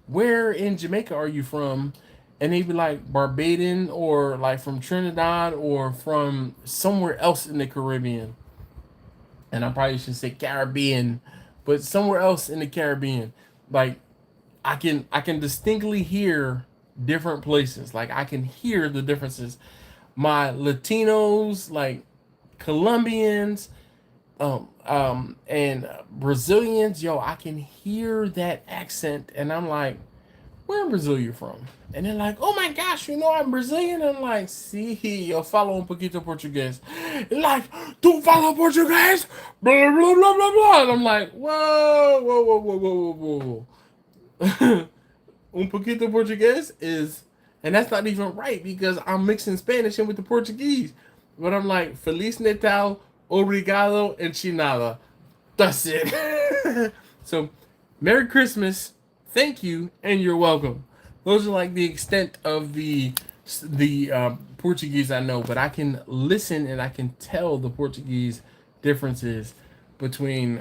where in Jamaica are you from? And they'd be like Barbadian or like from Trinidad or from somewhere else in the Caribbean. And I probably should say Caribbean, but somewhere else in the Caribbean. Like I can distinctly hear different places. Like I can hear the differences. My Latinos, like Colombians, and Brazilians, yo, I can hear that accent, and I'm like, where in Brazil you from? And they're like, oh my gosh, you know I'm Brazilian. I'm like, sí, yo falo un poquito portugués. Like, tu fala portugués? Blah, blah, blah, blah, blah. And I'm like, whoa. Un poquito portugués is, and that's not even right because I'm mixing Spanish in with the Portuguese. But I'm like, Feliz Natal, Obrigado, Enchinada. That's it. So, Merry Christmas, thank you, and you're welcome. Those are like the extent of the Portuguese I know, but I can listen and I can tell the Portuguese differences between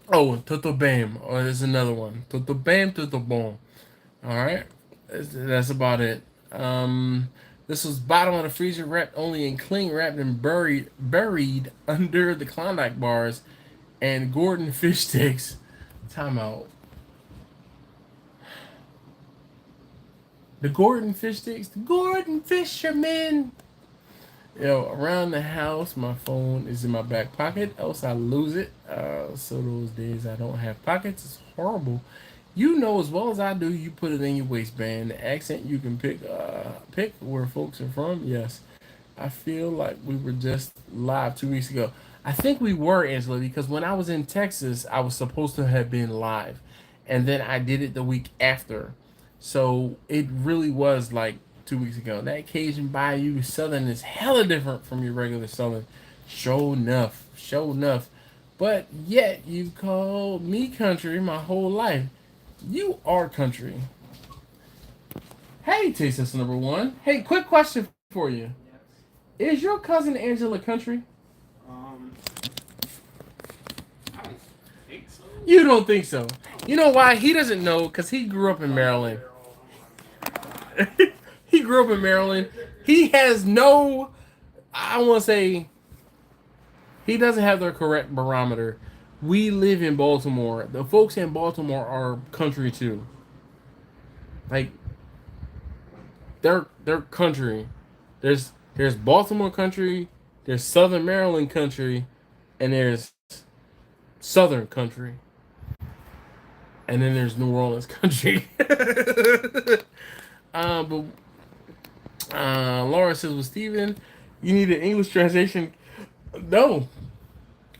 tudo bem, or there's another one. Tudo bem, tudo bom. All right, that's about it. This was bottom of the freezer, wrapped only in cling wrapped and buried under the Klondike bars and Gordon fish sticks. Timeout. The Gordon fish sticks. The Gordon fishermen. Yo, around the house, my phone is in my back pocket, else I lose it. So those days I don't have pockets, it's horrible. You know as well as I do, you put it in your waistband. The accent you can pick where folks are from. Yes, I feel like we were just live 2 weeks ago. I think we were, Angela, because when I was in Texas, I was supposed to have been live, and then I did it the week after. So it really was like 2 weeks ago. That Cajun Bayou Southern is hella different from your regular Southern. Show enough, show enough. But yet you called me country my whole life. You are country. Hey, taste test number one. Hey, quick question for you. Yes. Is your cousin Angela country? Um, I don't think so. You don't think so. You know why? He doesn't know because he grew up in Maryland. He grew up in Maryland. He has no, I want to say, he doesn't have the correct barometer. We live in Baltimore. The folks in Baltimore are country too. Like they're country. There's Baltimore country, there's Southern Maryland country, and there's Southern country, and then there's New Orleans country. But Laura says, "Well, Steven, you need an English translation." No.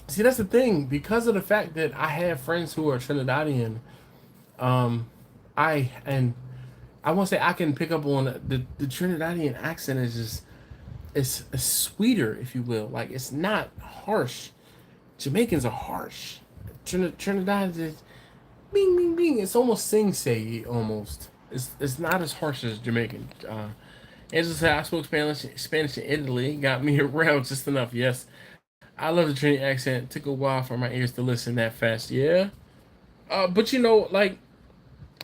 See, that's the thing. Because of the fact that I have friends who are Trinidadian, um, and I want to say I can pick up on the Trinidadian accent is just it's sweeter, if you will. Like it's not harsh. Jamaicans are harsh. Trinidad is bing bing bing. It's almost sing say almost. It's not as harsh as Jamaican. Angela said I spoke Spanish in Italy. Got me around just enough. Yes, I love the Trini accent. Took a while for my ears to listen that fast. Yeah. But you know, like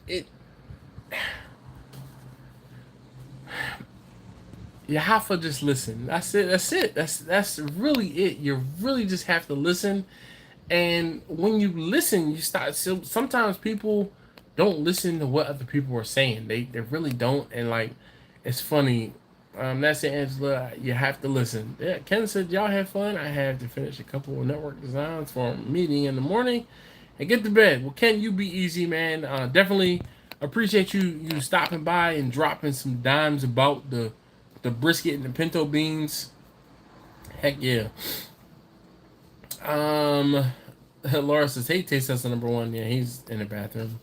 it. You have to just listen. That's it. That's it. That's really it. You really just have to listen. And when you listen, you start. So sometimes people don't listen to what other people are saying. They really don't. And like, it's funny. That's it, Angela. You have to listen. Yeah, Ken said y'all have fun. I have to finish a couple of network designs for a meeting in the morning and get to bed. Well, Ken, you be easy, man. Definitely appreciate you stopping by and dropping some dimes about the brisket and the pinto beans. Heck yeah. Um, Laura says, "Hey, taste tester number one." Yeah, he's in the bathroom.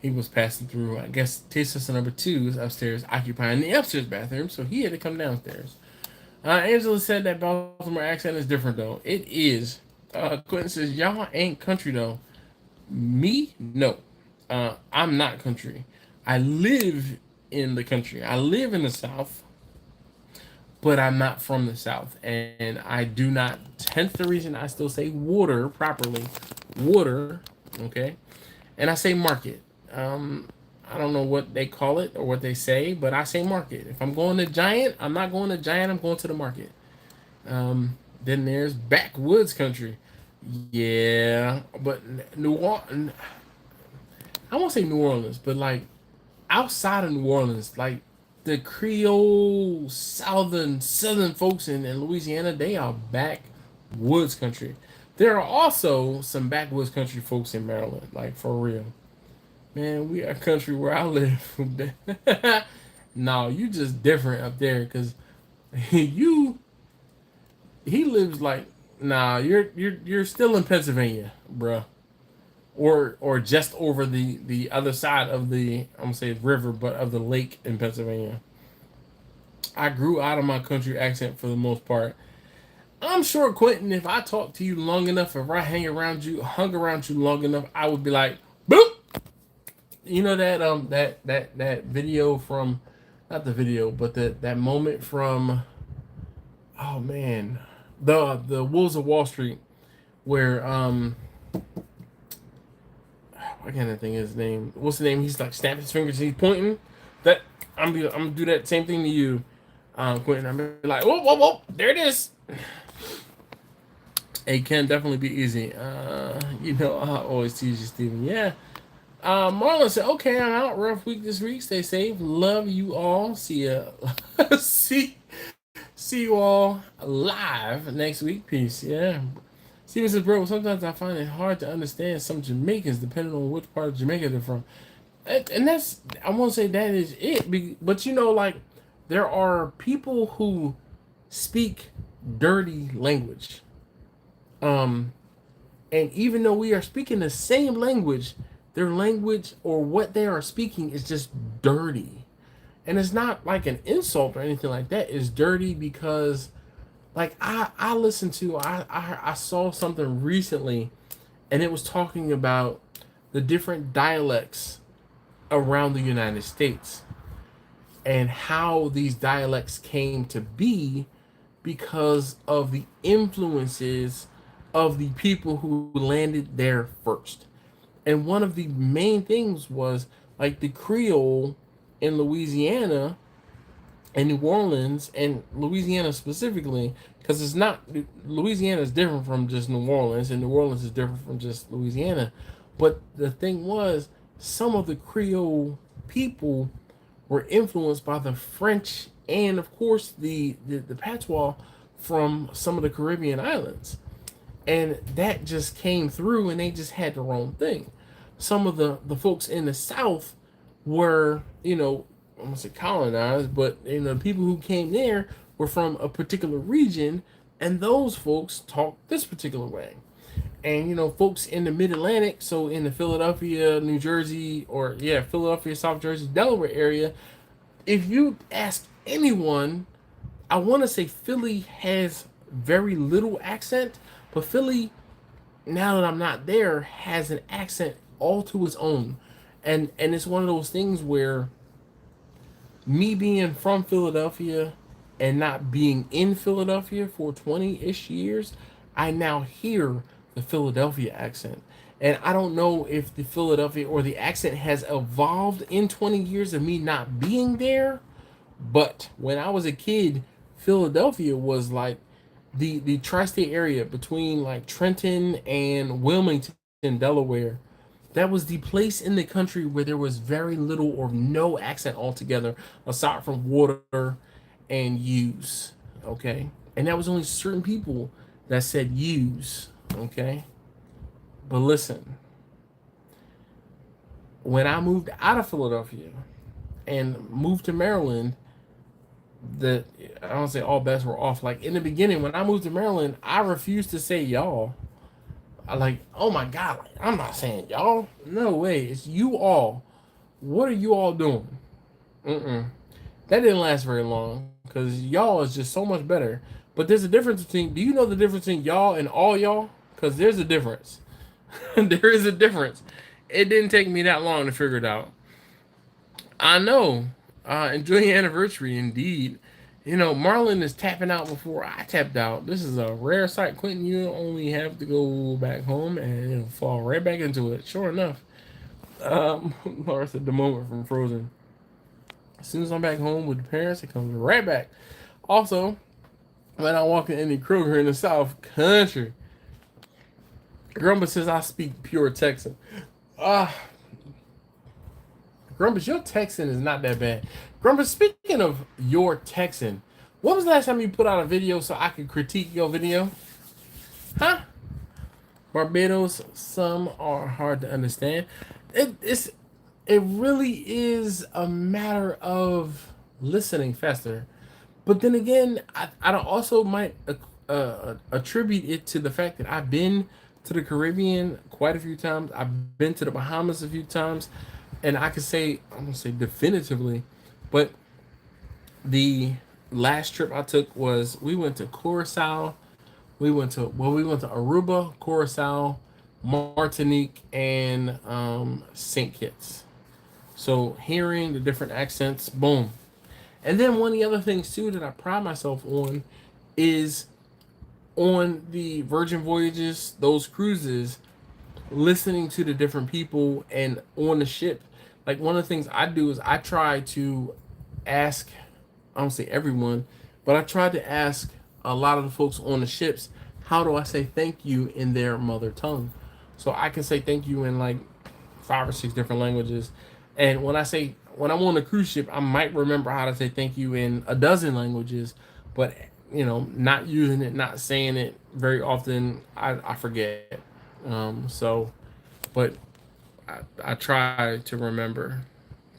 He was passing through. I guess taste tester number two is upstairs, occupying the upstairs bathroom, so he had to come downstairs. Angela said that Baltimore accent is different though. It is. Quentin says, "Y'all ain't country though." Me, no. I'm not country. I live in the country. I live in the South, but I'm not from the South, and I do not. Hence the reason I still say water properly, water, okay, and I say market. I don't know what they call it or what they say, but I say market. If I'm going to Giant, I'm not going to Giant. I'm going to the market. Then there's backwoods country. Yeah, but New Orleans. I won't say New Orleans, but like outside of New Orleans, like the Creole southern folks in Louisiana, they are backwoods country. There are also some backwoods country folks in Maryland, like for real. Man, we are country where I live. No, you just different up there because you he lives like nah, you're still in Pennsylvania, bruh. Or just over the other side of the I'm gonna say river, but of the lake in Pennsylvania. I grew out of my country accent for the most part. I'm sure, Quentin, if I talk to you long enough, if I hung around you long enough, I would be like, boop. You know that video from, not the video, but that moment from, oh man, the Wolves of Wall Street, where I can't think of his name. What's the name? He's like snapping his fingers and he's pointing. That I'm gonna do that same thing to you, Quentin. I'm gonna be like, whoa, whoa, whoa, there it is. It can definitely be easy. I always tease you, Steven. Yeah. Marlon said, "Okay, I'm out. Rough week this week. Stay safe. Love you all. See ya. see See you all live next week. Peace. Yeah. Steven says, bro, sometimes I find it hard to understand some Jamaicans depending on which part of Jamaica they're from. And that's, I won't say that is it, but you know, like, there are people who speak dirty language. And even though we are speaking the same language, their language or what they are speaking is just dirty. And it's not like an insult or anything like that. It's dirty because, like, I listened to, I saw something recently, and it was talking about the different dialects around the United States and how these dialects came to be because of the influences of the people who landed there first. And one of the main things was like the Creole in Louisiana and New Orleans, and Louisiana specifically, because it's not, Louisiana is different from just New Orleans, and New Orleans is different from just Louisiana. But the thing was, some of the Creole people were influenced by the French and, of course, the patois from some of the Caribbean islands. And that just came through, and they just had their own thing. Some of the folks in the South were, you know, I'm gonna say colonized, but you know, the people who came there were from a particular region, and those folks talked this particular way. And you know, folks in the Mid Atlantic, so in the Philadelphia, New Jersey, or yeah, Philadelphia, South Jersey, Delaware area, if you ask anyone, I want to say Philly has very little accent, but Philly, now that I'm not there, has an accent all to its own. And it's one of those things where me being from Philadelphia and not being in Philadelphia for 20-ish years, I now hear the Philadelphia accent. And I don't know if the Philadelphia or the accent has evolved in 20 years of me not being there, but when I was a kid, Philadelphia was like the tri-state area between like Trenton and Wilmington, Delaware. That was the place in the country where there was very little or no accent altogether, aside from water and use. Okay, and that was only certain people that said use. Okay, but listen, when I moved out of Philadelphia and moved to Maryland, the I don't say all bets were off. Like in the beginning, when I moved to Maryland, I refused to say y'all. I like, oh my god, like, I'm not saying y'all. No way, it's you all. What are you all doing? Mm-mm. That didn't last very long because y'all is just so much better. But there's a difference between. Do you know the difference between y'all and all y'all? Because there's a difference. There is a difference. It didn't take me that long to figure it out. I know. Enjoy your anniversary, indeed. You know, Marlon is tapping out before I tapped out. This is a rare sight. Quentin, you only have to go back home and it'll fall right back into it. Sure enough. Laura said the moment from Frozen. As soon as I'm back home with the parents, it comes right back. Also, when I walk in any Kroger in the South Country, Grumba says I speak pure Texan. Grumpus, your Texan is not that bad. Grumpus, speaking of your Texan, when was the last time you put out a video so I could critique your video? Huh? Barbados, some are hard to understand. It really is a matter of listening faster. But then again, I also might attribute it to the fact that I've been to the Caribbean quite a few times. I've been to the Bahamas a few times. And I can say, I'm gonna say definitively, but the last trip I took was we went to Curacao, we went to Aruba, Curacao, Martinique, and Saint Kitts. So hearing the different accents, boom. And then one of the other things too that I pride myself on is on the Virgin Voyages, those cruises, listening to the different people and on the ship. Like one of the things I do is I try to ask, I don't say everyone, but I try to ask a lot of the folks on the ships, how do I say thank you in their mother tongue? So I can say thank you in like 5 or 6 different languages. And when I'm on a cruise ship, I might remember how to say thank you in a dozen languages. but not using it, not saying it very often, I forget. So, but I try to remember.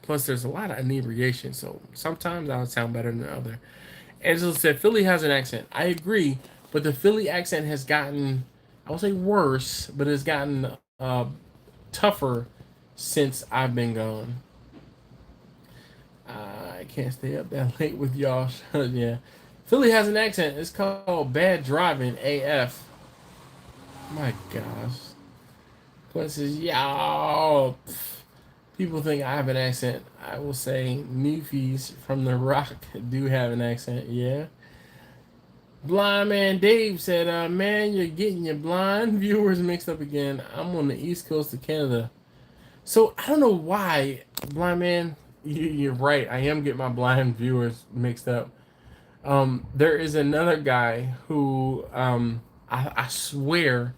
Plus, there's a lot of inebriation, so sometimes I would sound better than the other. Angela said Philly has an accent. I agree, but the Philly accent has gotten, I would say worse, but it's gotten tougher since I've been gone. I can't stay up that late with y'all. Yeah. Philly has an accent. It's called bad driving AF. My gosh. Quinn says, y'all. People think I have an accent. I will say Newfies from The Rock do have an accent. Yeah. Blind Man Dave said, man, you're getting your blind viewers mixed up again. I'm on the east coast of Canada. So I don't know why, Blind Man, you're right. I am getting my blind viewers mixed up. There is another guy who I swear,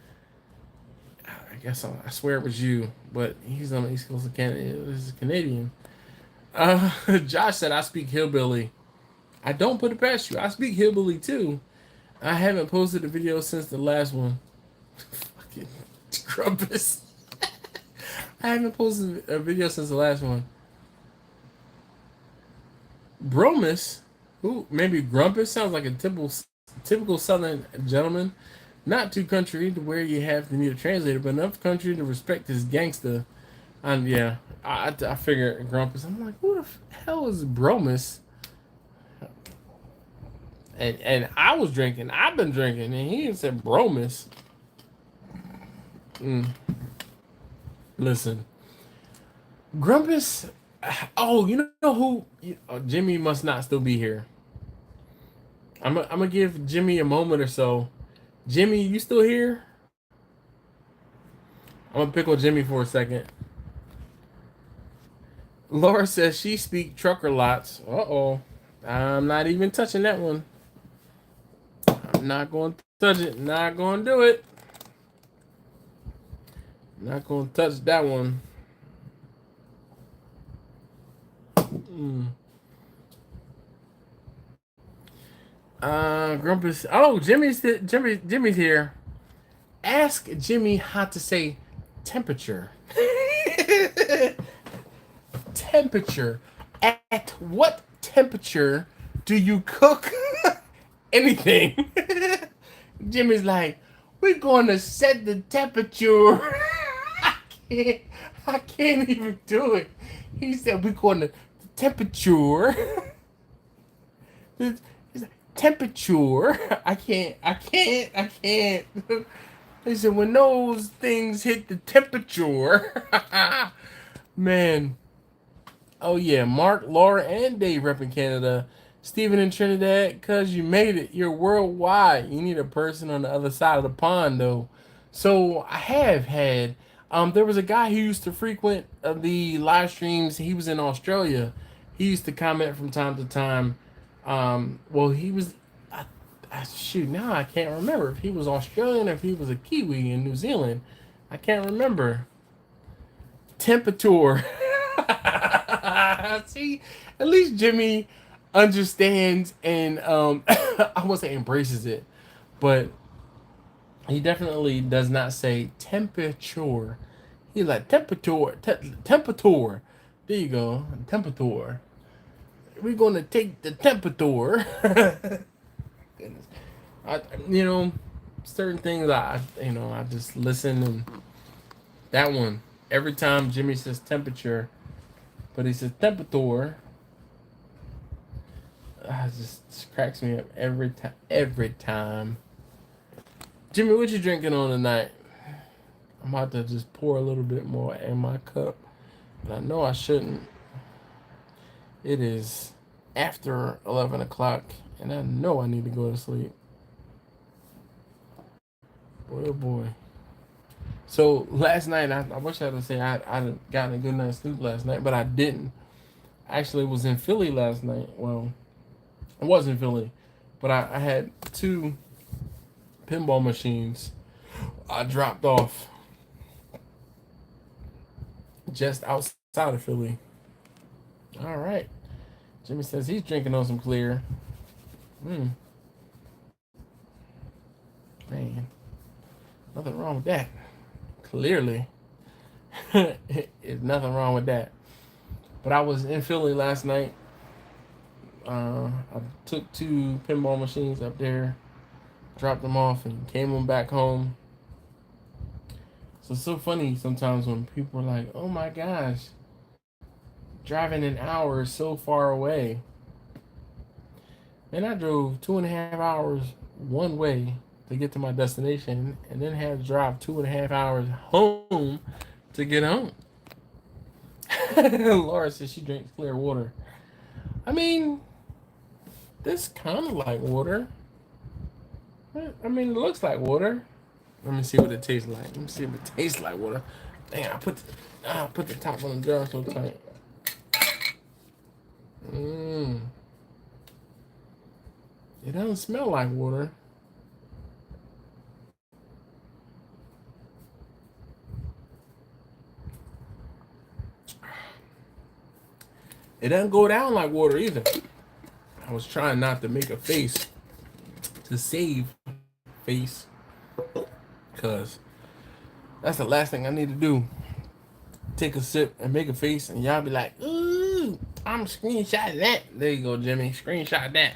I swear it was you, but he's on the east coast of Canada. This is Canadian. Josh said I speak hillbilly. I don't put it past you. I speak hillbilly too. I haven't posted a video since the last one. Fucking Grumpus. I haven't posted a video since the last one. Bromus, who maybe Grumpus sounds like a typical Southern gentleman. Not too country to where you have to need a translator, but enough country to respect his gangster. And yeah, I figure Grumpus. I'm like, who the hell is Bromus? And I was drinking. I've been drinking, and he said Bromus. Listen, Grumpus. Oh, you know who? Jimmy must not still be here. I'm gonna give Jimmy a moment or so. Jimmy, you still here? I'm gonna pick on Jimmy for a second. Laura says she speak trucker lots. Uh-oh. I'm not even touching that one. I'm not going to touch it. Not going to do it. Not going to touch that one. Grumpus. Oh, Jimmy's here. Ask Jimmy how to say temperature. Temperature. At what temperature do you cook anything? Jimmy's like, we're going to set the temperature. I can't even do it. He said, we're going to temperature. Temperature. I can't. He said, when those things hit the temperature. Man. Oh, yeah. Mark, Laura, and Dave repping Canada. Stephen in Trinidad, cuz you made it. You're worldwide. You need a person on the other side of the pond, though. So, I have had... there was a guy who used to frequent the live streams. He was in Australia. He used to comment from time to time. Well, he was... shoot, now I can't remember if he was Australian or if he was a Kiwi in New Zealand. I can't remember. Temperature. See, at least Jimmy understands and I won't say embraces it, but he definitely does not say temperature. He's like temperature. Temperature. There you go. Temperature. We're gonna take the temperature. Goodness. Certain things I just listen, and that one every time Jimmy says temperature, but he says temperature. It just cracks me up every time. Every time. Jimmy, what you drinking on tonight? I'm about to just pour a little bit more in my cup, but I know I shouldn't. It is after 11 o'clock, and I know I need to go to sleep. Boy, oh boy. So last night, I wish I had to say I'd gotten a good night's sleep last night, but I didn't. Actually, was in Philly last night. Well, I was in Philly, but I had 2 pinball machines I dropped off just outside of Philly. All right. Jimmy says he's drinking on some clear. saying. Nothing wrong with that. Clearly. There's nothing wrong with that. But I was in Philly last night. I took 2 pinball machines up there, dropped them off, and came on back home. So it's so funny sometimes when people are like, oh my gosh, driving an hour is so far away. And I drove 2.5 hours one way to get to my destination, and then had to drive 2.5 hours home to get home. Laura says she drinks clear water. I mean, this kind of like water. I mean, it looks like water. Let me see what it tastes like. Let me see if it tastes like water. Dang, I put the top on the jar so tight. It doesn't smell like water. It doesn't go down like water either. I was trying not to make a face to save face, because that's the last thing I need to do. Take a sip and make a face, and y'all be like, ooh, I'm screenshotting that. There you go, Jimmy. Screenshot that.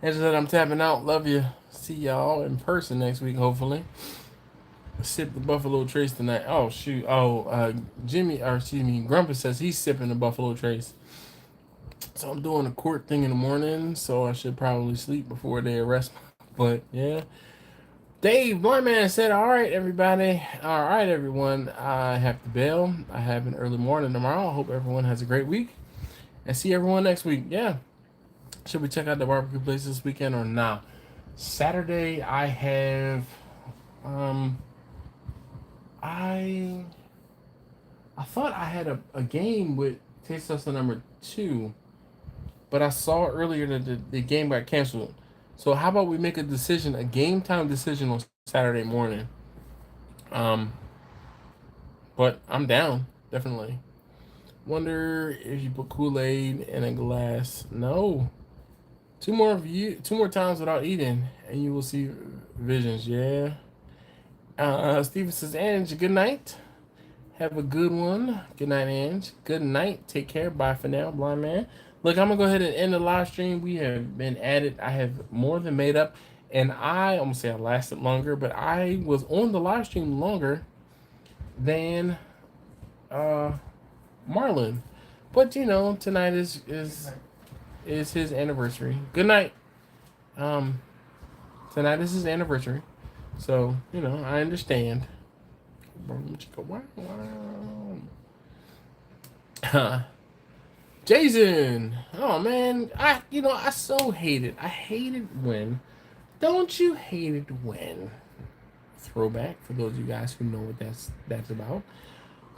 As I said, I'm tapping out. Love you. See y'all in person next week, hopefully. Sip the Buffalo Trace tonight. Oh, shoot. Jimmy, or excuse me, Grumpus says he's sipping the Buffalo Trace. So I'm doing a Quart thing in the morning, so I should probably sleep before they arrest me. But, yeah. Dave, Blind Man, said, all right, everybody. All right, everyone. I have to bail. I have an early morning tomorrow. I hope everyone has a great week. And see everyone next week. Yeah. Should we check out the barbecue place this weekend or not? Saturday, I have... I thought I had a game with Taste Tester number 2, but I saw earlier that the game got canceled. So how about we make a decision, a game time decision on Saturday morning? But I'm down, definitely. Wonder if you put Kool-Aid in a glass. No. 2 more times without eating, and you will see visions. Yeah. Steven says, Ange, good night. Have a good one. Good night, Ange. Good night. Take care. Bye for now, Blind Man. Look, I'm going to go ahead and end the live stream. We have been at it. I have more than made up. And I'm going to say I lasted longer, but I was on the live stream longer than Marlon. But, you know, tonight is his anniversary. Good night. Tonight is his anniversary. So, you know, I understand. Jason. Oh, man. I so hate it. I hate it when. Don't you hate it when? Throwback for those of you guys who know what that's about.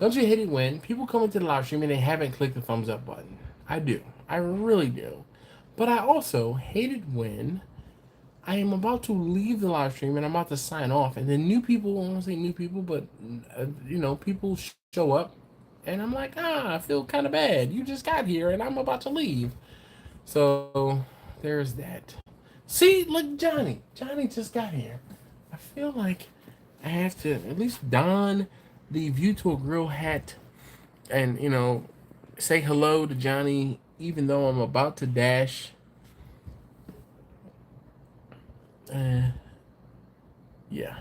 Don't you hate it when people come into the live stream and they haven't clicked the thumbs up button? I do. I really do. But I also hate it when I am about to leave the live stream and I'm about to sign off, and then new people, I won't say new people, but people show up, and I'm like, I feel kind of bad. You just got here and I'm about to leave. So there's that. See, look, Johnny just got here. I feel like I have to at least don the View to a Grill hat and, say hello to Johnny, even though I'm about to dash. Yeah.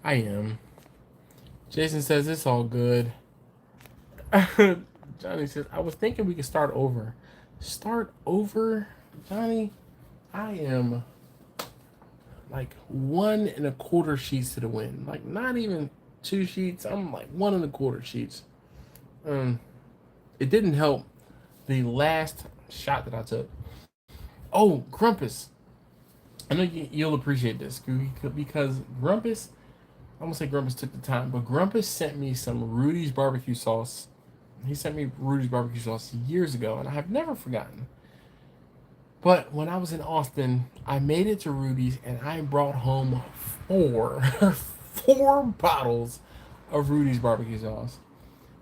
I am. Jason says it's all good. Johnny says, I was thinking we could start over. Start over? Johnny, I am like 1 1/4 sheets to the win. Like not even 2 sheets. I'm like 1 1/4 sheets. It didn't help the last shot that I took. Oh, Grumpus. I know you'll appreciate this because Grumpus, I'm going to say Grumpus took the time, but Grumpus sent me some Rudy's barbecue sauce. He sent me Rudy's barbecue sauce years ago, and I have never forgotten. But when I was in Austin, I made it to Rudy's, and I brought home 4 bottles of Rudy's barbecue sauce.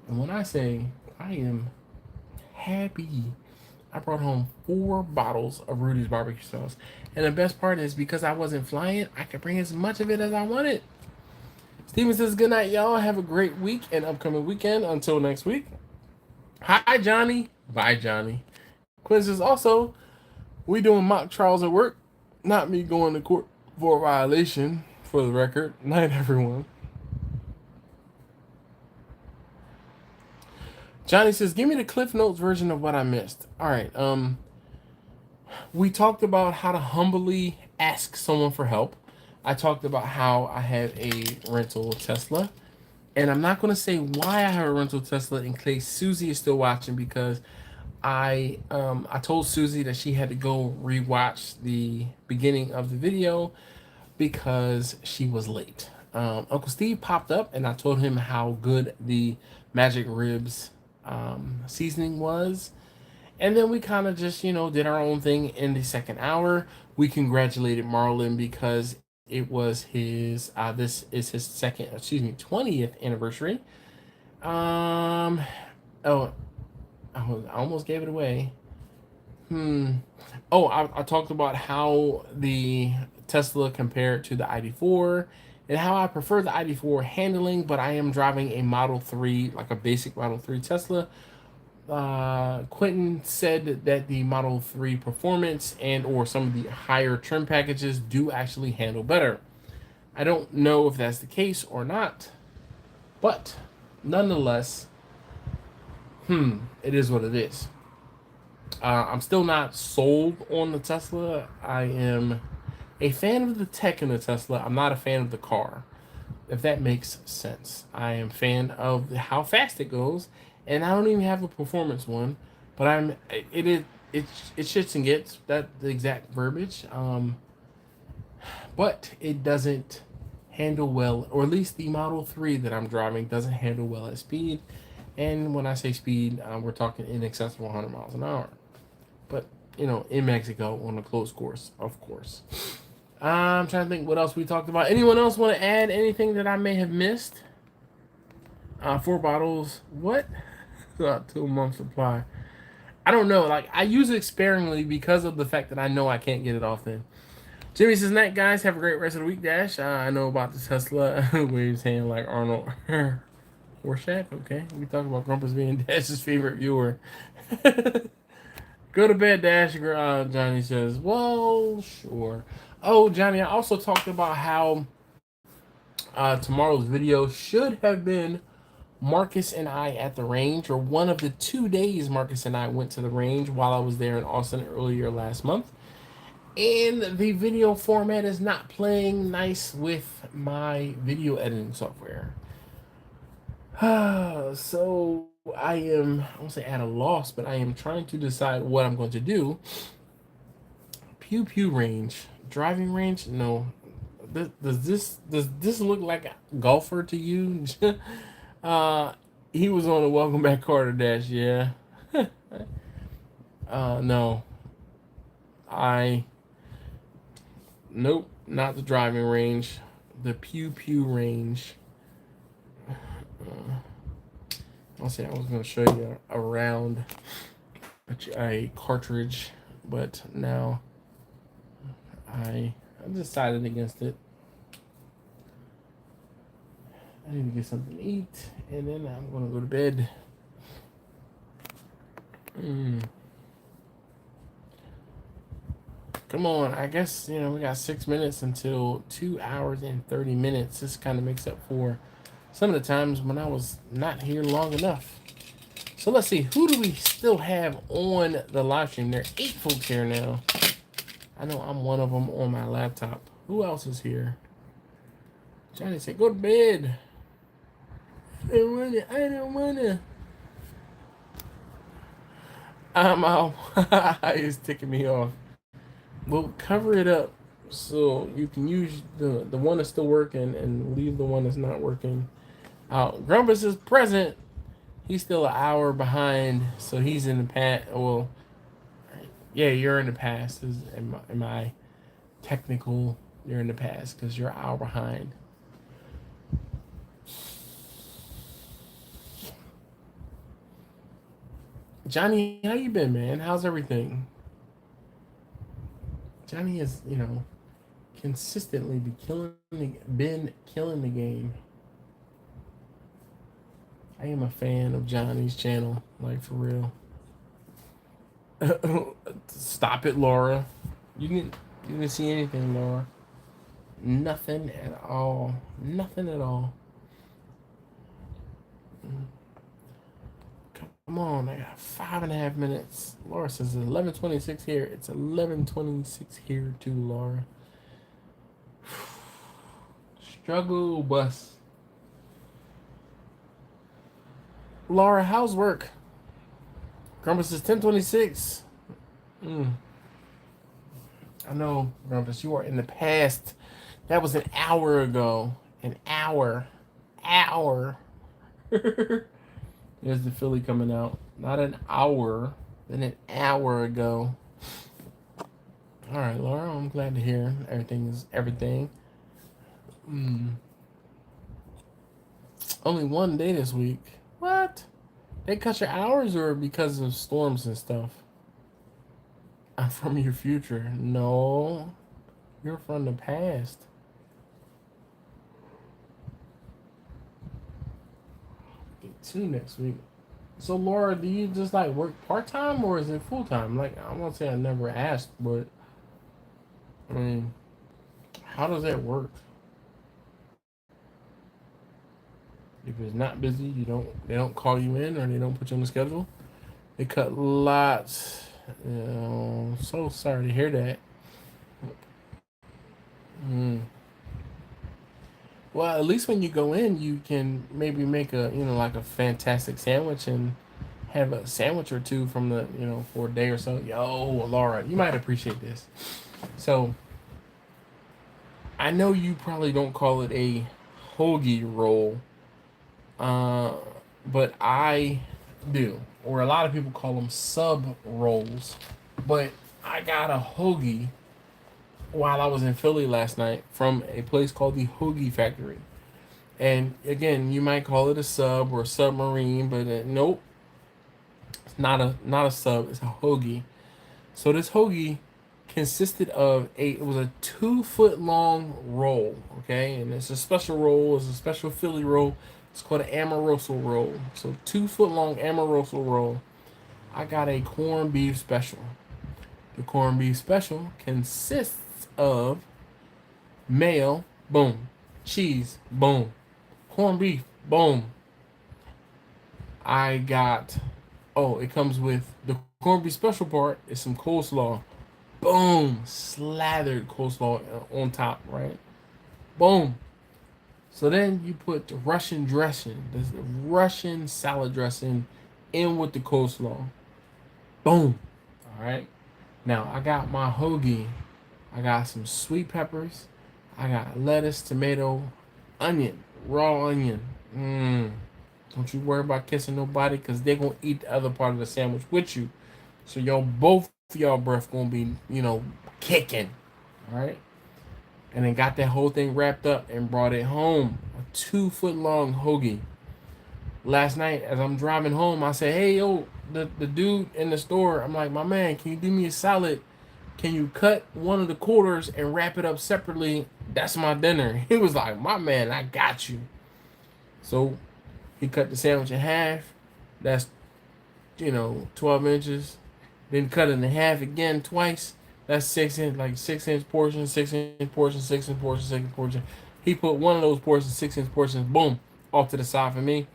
And when I say I am happy I brought home 4 bottles of Rudy's barbecue sauce. And the best part is because I wasn't flying, I could bring as much of it as I wanted. Steven says, good night, y'all. Have a great week and upcoming weekend. Until next week. Hi, Johnny. Bye, Johnny. Quinn says, also, we doing mock trials at work. Not me going to court for a violation, for the record. Night, everyone. Johnny says, give me the Cliff Notes version of what I missed. All right. We talked about how to humbly ask someone for help. I talked about how I have a rental Tesla. And I'm not going to say why I have a rental Tesla in case Susie is still watching, because I told Susie that she had to go rewatch the beginning of the video because she was late. Uncle Steve popped up and I told him how good the Magic Ribs seasoning was. And then we kind of just, did our own thing in the second hour. We congratulated Marlon because it was this is his 20th anniversary. Oh, I almost gave it away. Oh, I talked about how the Tesla compared to the ID4 and how I prefer the ID4 handling, but I am driving a Model 3, like a basic Model 3 Tesla. Quentin said that the Model 3 performance and or some of the higher trim packages do actually handle better. I don't know if that's the case or not, but nonetheless, it is what it is. I'm still not sold on the Tesla. I am a fan of the tech in the Tesla. I'm not a fan of the car, if that makes sense. I am a fan of how fast it goes, and I don't even have a performance one, but it shits and gets, that the exact verbiage. But it doesn't handle well, or at least the Model 3 that I'm driving doesn't handle well at speed. And when I say speed, we're talking in excess of 100 miles an hour. But, in Mexico on a closed course, of course. I'm trying to think what else we talked about. Anyone else want to add anything that I may have missed? 4 bottles. What? 2-month supply. I don't know. Like, I use it sparingly because of the fact that I know I can't get it often. Jimmy says, night, guys. Have a great rest of the week, Dash. I know about the Tesla. Waves hand like Arnold. Or Shaq, okay. We talk about Grumpus being Dash's favorite viewer. Go to bed, Dash. Johnny says, well, sure. Oh, Johnny, I also talked about how tomorrow's video should have been Marcus and I at the range, or one of the 2 days Marcus and I went to the range while I was there in Austin earlier last month. And the video format is not playing nice with my video editing software. So I won't say at a loss, but I am trying to decide what I'm going to do. Pew pew range, driving range. No, does this look like a golfer to you? He was on a Welcome Back Carter Dash. Yeah. No. Nope, not the driving range. The pew pew range. I'll say I was going to show you around a cartridge, but now I decided against it. I need to get something to eat, and then I'm going to go to bed. Come on, I guess, we got 6 minutes until 2 hours and 30 minutes. This kind of makes up for some of the times when I was not here long enough. So let's see, who do we still have on the live stream? There are 8 folks here now. I know I'm one of them on my laptop. Who else is here? Johnny said, go to bed. I don't wanna. I'm out. It's ticking me off. Well, cover it up so you can use the one that's still working and leave the one that's not working out. Grumpus is present. He's still an hour behind, so he's in the past. Well, yeah, you're in the past. Am I technical? You're in the past because you're an hour behind. Johnny, how you been, man? How's everything? Johnny has, consistently been killing the game. I am a fan of Johnny's channel, like for real. Stop it, Laura. You didn't see anything, Laura. Nothing at all. Nothing at all. Come on, I got 5.5 minutes. Laura says it's 11:26 here. It's 11:26 here too, Laura. Struggle bus. Laura, how's work? Grumpus is 10:26. I know, Grumpus, you are in the past. That was an hour ago. An hour. There's the Philly coming out. Not an hour, then an hour ago. All right, Laura, I'm glad to hear everything is everything. Only one day this week. What? They cut your hours or because of storms and stuff? I'm from your future. No, you're from the past. Get 2 next week. So Laura, do you just like work part time or is it full time? Like I won't say I never asked, but I mean, how does that work? If it's not busy, they don't call you in or they don't put you on the schedule. They cut lots. So sorry to hear that. Well, at least when you go in, you can maybe make like a fantastic sandwich and have a sandwich or two from the, for a day or so. Yo, Laura, you might appreciate this. So, I know you probably don't call it a hoagie roll, but I do. Or a lot of people call them sub rolls. But I got a hoagie while I was in Philly last night from a place called the Hoagie Factory. And again, you might call it a sub or a submarine, but nope, it's not a sub. It's a hoagie. So this hoagie consisted of it was a 2 foot long roll, okay, and it's a special roll. It's a special Philly roll. It's called an Amoroso roll. So 2 foot long Amoroso roll. I got a corned beef special. The corned beef special consists of mayo, boom, cheese, boom, corned beef, boom. I got, it comes with the corned beef special part is some coleslaw, boom, slathered coleslaw on top, right? Boom. So then you put the Russian dressing, the Russian salad dressing in with the coleslaw. Boom. All right. Now I got my hoagie. I got some sweet peppers. I got lettuce, tomato, onion, raw onion. Don't you worry about kissing nobody because they're going to eat the other part of the sandwich with you. So both of y'all breath going to be, kicking. All right. And then got that whole thing wrapped up and brought it home. A 2 foot long hoagie. Last night, as I'm driving home, I said, hey, yo, the dude in the store, I'm like, my man, can you do me a solid? Can you cut one of the quarters and wrap it up separately? That's my dinner. He was like, my man, I got you. So he cut the sandwich in half. That's, 12 inches. Then cut it in half again twice. That's 6 inch, like 6 inch portion, 6 inch portion, 6 inch portion, 6 inch portion. He put one of those portions, 6 inch portions, boom, off to the side for me.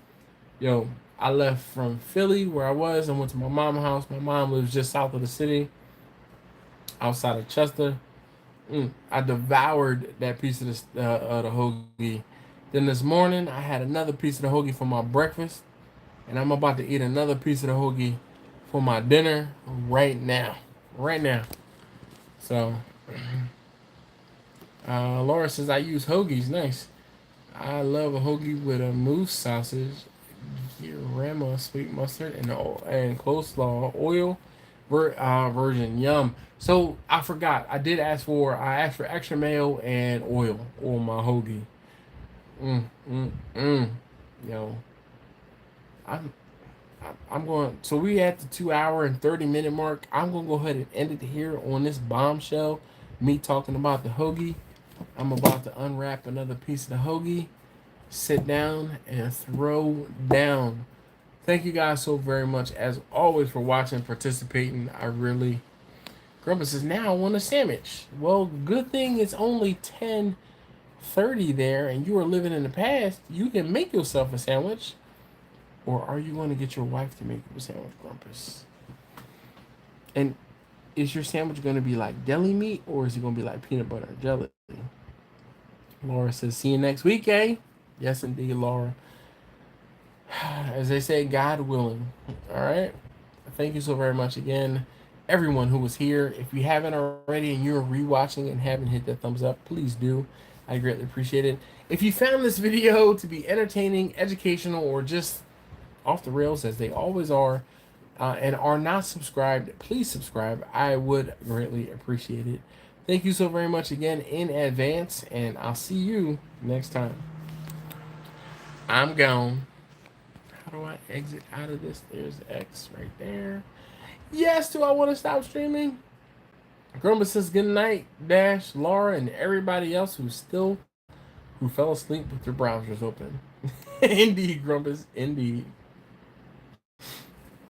Yo, I left from Philly where I was and went to my mom's house. My mom lives just south of the city, outside of Chester. I devoured that piece of the hoagie. Then this morning, I had another piece of the hoagie for my breakfast, and I'm about to eat another piece of the hoagie for my dinner right now. Right now. So, Laura says, I use hoagies. Nice. I love a hoagie with a moose sausage, Rama sweet mustard, and coleslaw oil version. Yum. So I forgot. I asked for extra mayo and oil on my hoagie. Yo, I'm going. So we at the 2 hour and 30 minute mark. I'm gonna go ahead and end it here on this bombshell. Me talking about the hoagie. I'm about to unwrap another piece of the hoagie, sit down, and throw down. Thank you guys so very much, as always, for watching, participating. I really. Grandpa says, now I want a sandwich. Well, good thing it's only 10:30 there, and you are living in the past. You can make yourself a sandwich. Or are you going to get your wife to make you a sandwich, Grumpus? And is your sandwich going to be like deli meat, or is it going to be like peanut butter and jelly? Laura says, see you next week, eh? Yes, indeed, Laura. As they say, God willing. All right. Thank you so very much again, everyone who was here. If you haven't already and you're rewatching and haven't hit that thumbs up, please do. I greatly appreciate it. If you found this video to be entertaining, educational, or just off the rails, as they always are, and are not subscribed, please subscribe. I would greatly appreciate it. Thank you so very much again in advance, and I'll see you next time. I'm gone. How do I exit out of this? There's X right there. Yes, do I want to stop streaming? Grumba says good night, Dash, Laura, and everybody else who fell asleep with their browsers open. Indeed, Grumpus, indeed.